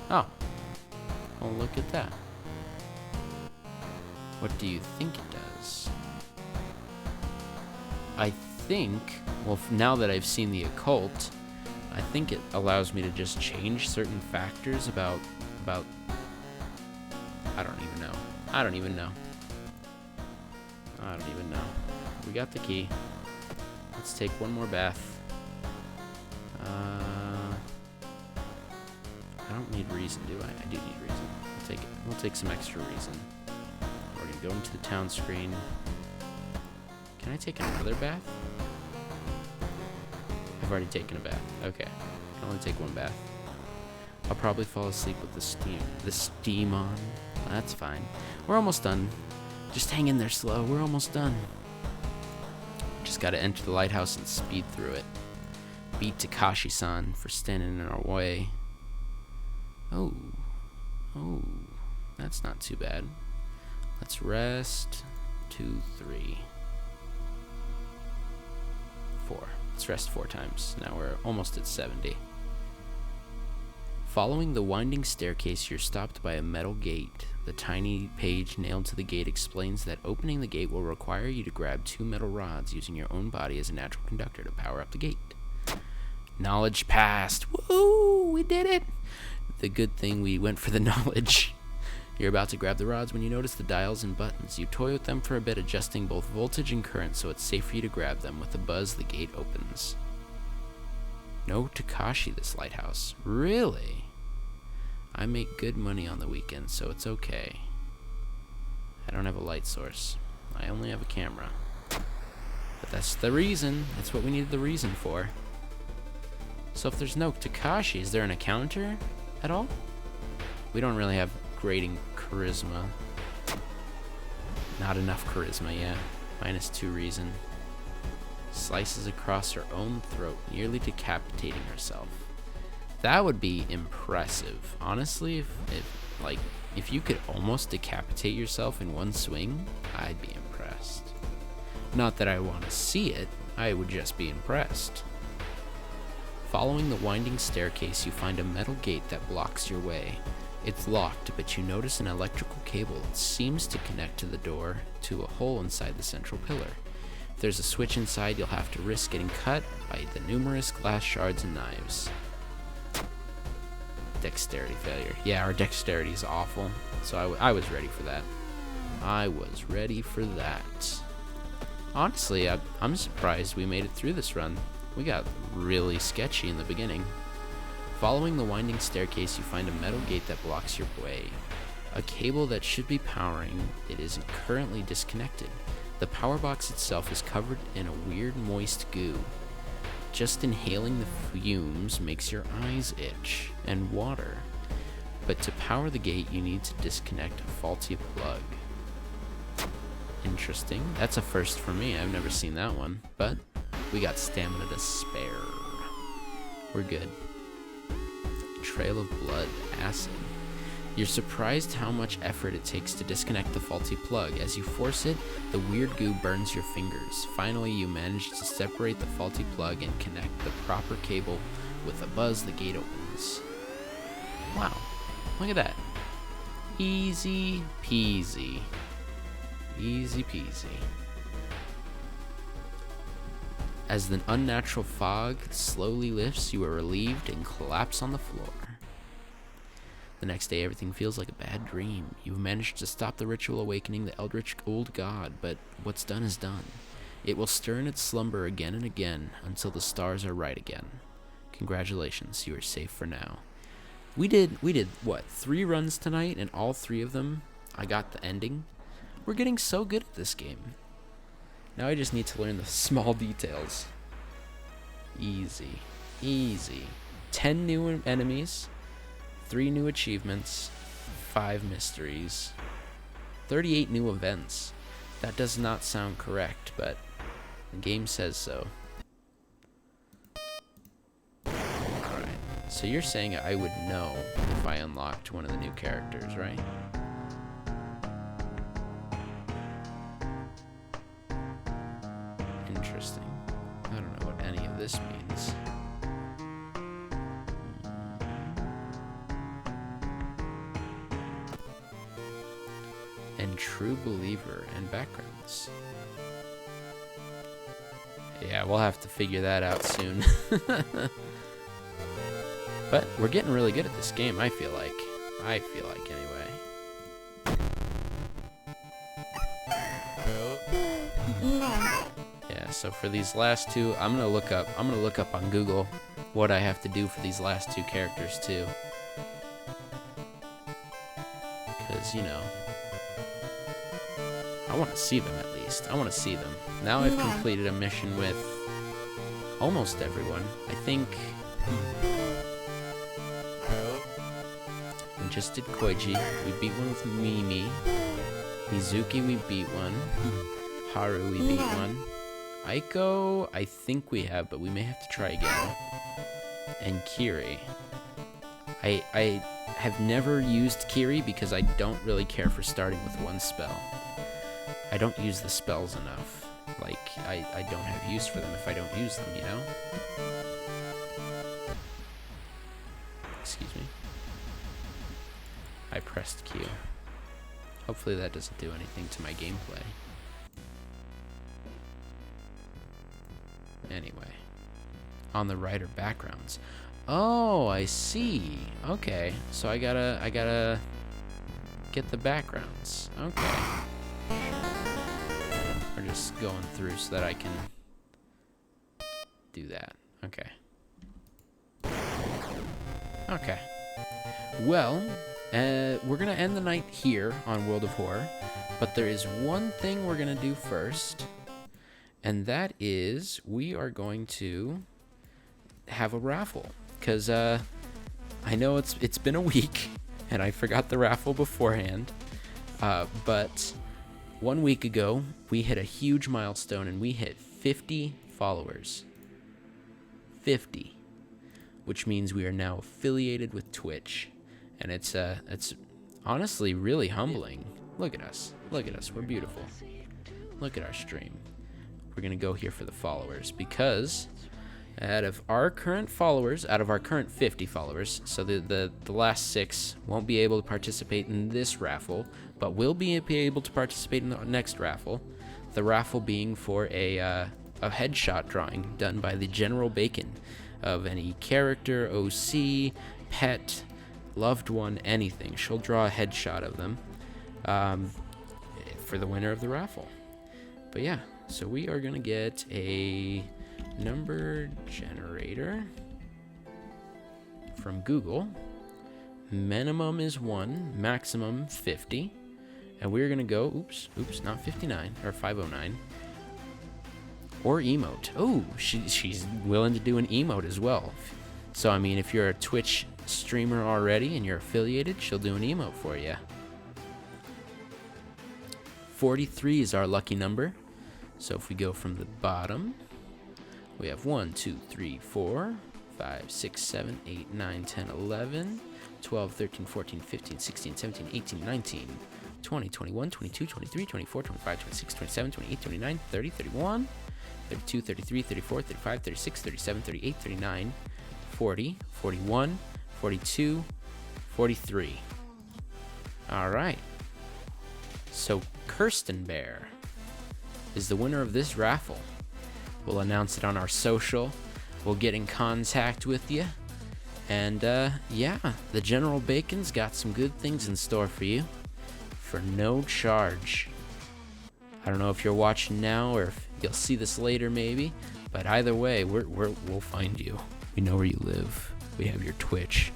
Oh. Well, look at that. What do you think it does? I think, well, now that I've seen the occult, I think it allows me to just change certain factors about, I don't even know. We got the key. Let's take one more bath. I don't need reason, do I? I do need reason. We'll take it. We'll take some extra reason. We're gonna go into the town screen. Can I take another bath? I've already taken a bath. Okay. I can only take one bath. I'll probably fall asleep with the steam on. That's fine. We're almost done. Just hang in there slow. We're almost done. Just gotta enter the lighthouse and speed through it. Beat Takashi-san for standing in our way. Oh, that's not too bad. Let's rest. 2, 3, 4. Let's rest 4 times. Now we're almost at 70. Following the winding staircase, you're stopped by a metal gate. The tiny page nailed to the gate explains that opening the gate will require you to grab 2 metal rods using your own body as a natural conductor to power up the gate. Knowledge passed. Woo! We did it! The good thing we went for the knowledge. You're about to grab the rods when you notice the dials and buttons. You toy with them for a bit, adjusting both voltage and current so it's safe for you to grab them. With a buzz, the gate opens. No Takashi, this lighthouse. Really? I make good money on the weekends, so it's okay. I don't have a light source. I only have a camera. But that's the reason. That's what we needed the reason for. So if there's no Takashi, is there an encounter at all? We don't really have grading charisma. Not enough charisma, yeah. -2 reason. Slices across her own throat, nearly decapitating herself. That would be impressive. Honestly, if you could almost decapitate yourself in one swing, I'd be impressed. Not that I want to see it, I would just be impressed. Following the winding staircase, you find a metal gate that blocks your way. It's locked, but you notice an electrical cable that seems to connect to the door to a hole inside the central pillar. If there's a switch inside, you'll have to risk getting cut by the numerous glass shards and knives. Dexterity failure. Yeah, our dexterity is awful, so I was ready for that. I was ready for that. Honestly, I'm surprised we made it through this run. We got really sketchy in the beginning. Following the winding staircase, you find a metal gate that blocks your way. A cable that should be powering it isn't currently disconnected. The power box itself is covered in a weird moist goo. Just inhaling the fumes makes your eyes itch and water. But to power the gate, you need to disconnect a faulty plug. Interesting. That's a first for me. I've never seen that one. But we got stamina to spare. We're good. Trail of blood, acid. You're surprised how much effort it takes to disconnect the faulty plug. As you force it, the weird goo burns your fingers. Finally, you manage to separate the faulty plug and connect the proper cable. With a buzz, the gate opens. Wow, look at that. Easy peasy. Easy peasy. As the unnatural fog slowly lifts, you are relieved and collapse on the floor. The next day, everything feels like a bad dream. You've managed to stop the ritual awakening the eldritch old god, but what's done is done. It will stir in its slumber again and again until the stars are right again. Congratulations, you are safe for now. We did what, 3 runs tonight, and all 3 of them I got the ending. We're getting so good at this game. Now I just need to learn the small details. Easy. Easy. 10 new enemies, 3 new achievements, 5 mysteries, 38 new events. That does not sound correct, but the game says so. Alright, so you're saying I would know if I unlocked one of the new characters, right? Interesting. I don't know what any of this means. And True Believer and backgrounds. Yeah, we'll have to figure that out soon. But we're getting really good at this game, I feel like. Anyway. Yeah, so for these last 2, I'm gonna look up on Google what I have to do for these last 2 characters too. Because, you know, I want to see them at least. I want to see them. Now I've completed a mission with almost everyone. I think we just did Koiji. We beat one with Mimi. Mizuki, we beat one. Haru, we beat one. Aiko, I think we have, but we may have to try again. And Kiri. I have never used Kiri because I don't really care for starting with one spell. I don't use the spells enough. Like, I don't have use for them if I don't use them, you know? Excuse me. I pressed Q. Hopefully that doesn't do anything to my gameplay. Anyway. On the right are backgrounds. Oh, I see. Okay. So I gotta get the backgrounds. Okay. We're just going through so that I can do that. Okay. Okay. Well, we're gonna end the night here on World of Horror, but there is one thing we're gonna do first, and that is we are going to have a raffle. Because I know it's been a week, and I forgot the raffle beforehand, but 1 week ago, we hit a huge milestone, and we hit 50 followers. 50. Which means we are now affiliated with Twitch. And it's honestly really humbling. Look at us. Look at us. We're beautiful. Look at our stream. We're going to go here for the followers, because out of our current 50 followers, so the last 6 won't be able to participate in this raffle, but will be able to participate in the next raffle. The raffle being for a headshot drawing done by the General Bacon of any character, OC, pet, loved one, anything. She'll draw a headshot of them for the winner of the raffle. But yeah, so we are going to get a number generator from Google. Minimum is 1, maximum 50, and we're gonna go oops, not 59 or 509, or emote. Oh, she's willing to do an emote as well. So I mean, if you're a Twitch streamer already and you're affiliated, she'll do an emote for you. 43 is our lucky number. So if we go from the bottom, we have 1, 2, 3, 4, 5, 6, 7, 8, 9, 10, 11, 12, 13, 14, 15, 16, 17, 18, 19, 20, 21, 22, 23, 24, 25, 26, 27, 28, 29, 30, 31, 32, 33, 34, 35, 36, 37, 38, 39, 40, 41, 42, 43. All right. So Kirsten Bear is the winner of this raffle. We'll announce it on our social. We'll get in contact with you. And yeah, the General Bacon's got some good things in store for you for no charge. I don't know if you're watching now or you'll see this later maybe, but either way, we'll find you. We know where you live. We have your Twitch.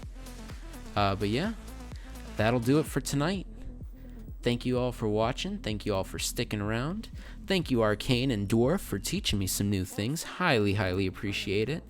But yeah, that'll do it for tonight. Thank you all for watching. Thank you all for sticking around. Thank you, Arcane and Dwarf, for teaching me some new things. Highly, highly appreciate it.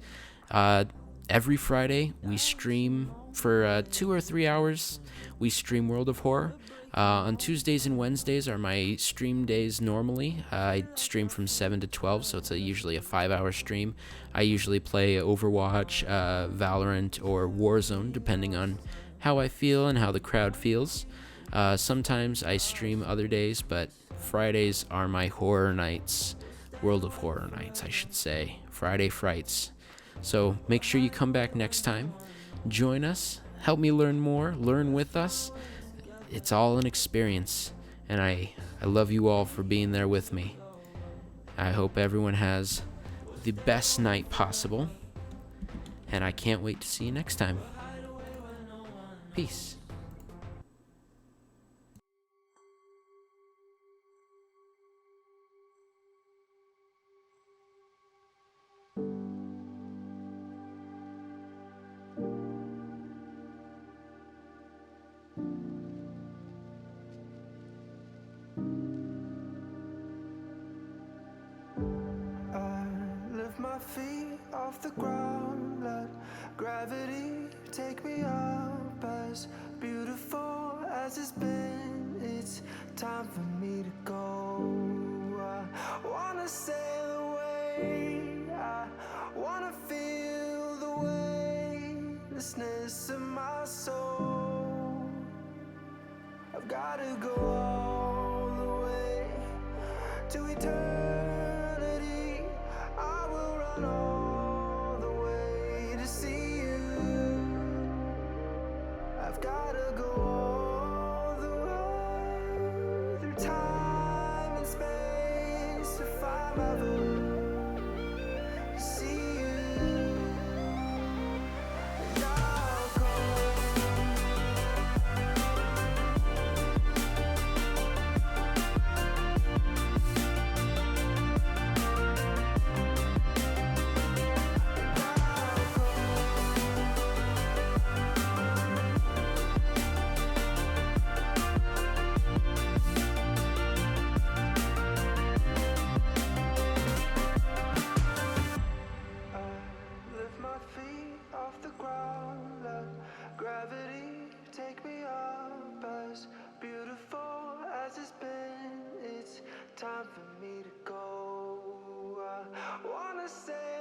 Every Friday, we stream for 2 or 3 hours. We stream World of Horror. On Tuesdays and Wednesdays are my stream days normally. I stream from 7 to 12, so it's usually a 5-hour stream. I usually play Overwatch, Valorant, or Warzone, depending on how I feel and how the crowd feels. Sometimes I stream other days, but Fridays are my horror nights. World of Horror nights, I should say. Friday Frights. So make sure you come back next time. Join us. Help me learn more. Learn with us. It's all an experience. And I love you all for being there with me. I hope everyone has the best night possible. And I can't wait to see you next time. Peace. My feet off the ground, let gravity take me up. As beautiful as it's been, it's time for me to go. I wanna sail away, I wanna feel the weightlessness of my soul. I've gotta go all the way to eternity. I will run all the way to see you. I've gotta go all the way through time and space to find my voice, to see you. And I'll go. Gravity take me up. As beautiful as it's been, it's time for me to go. I wanna say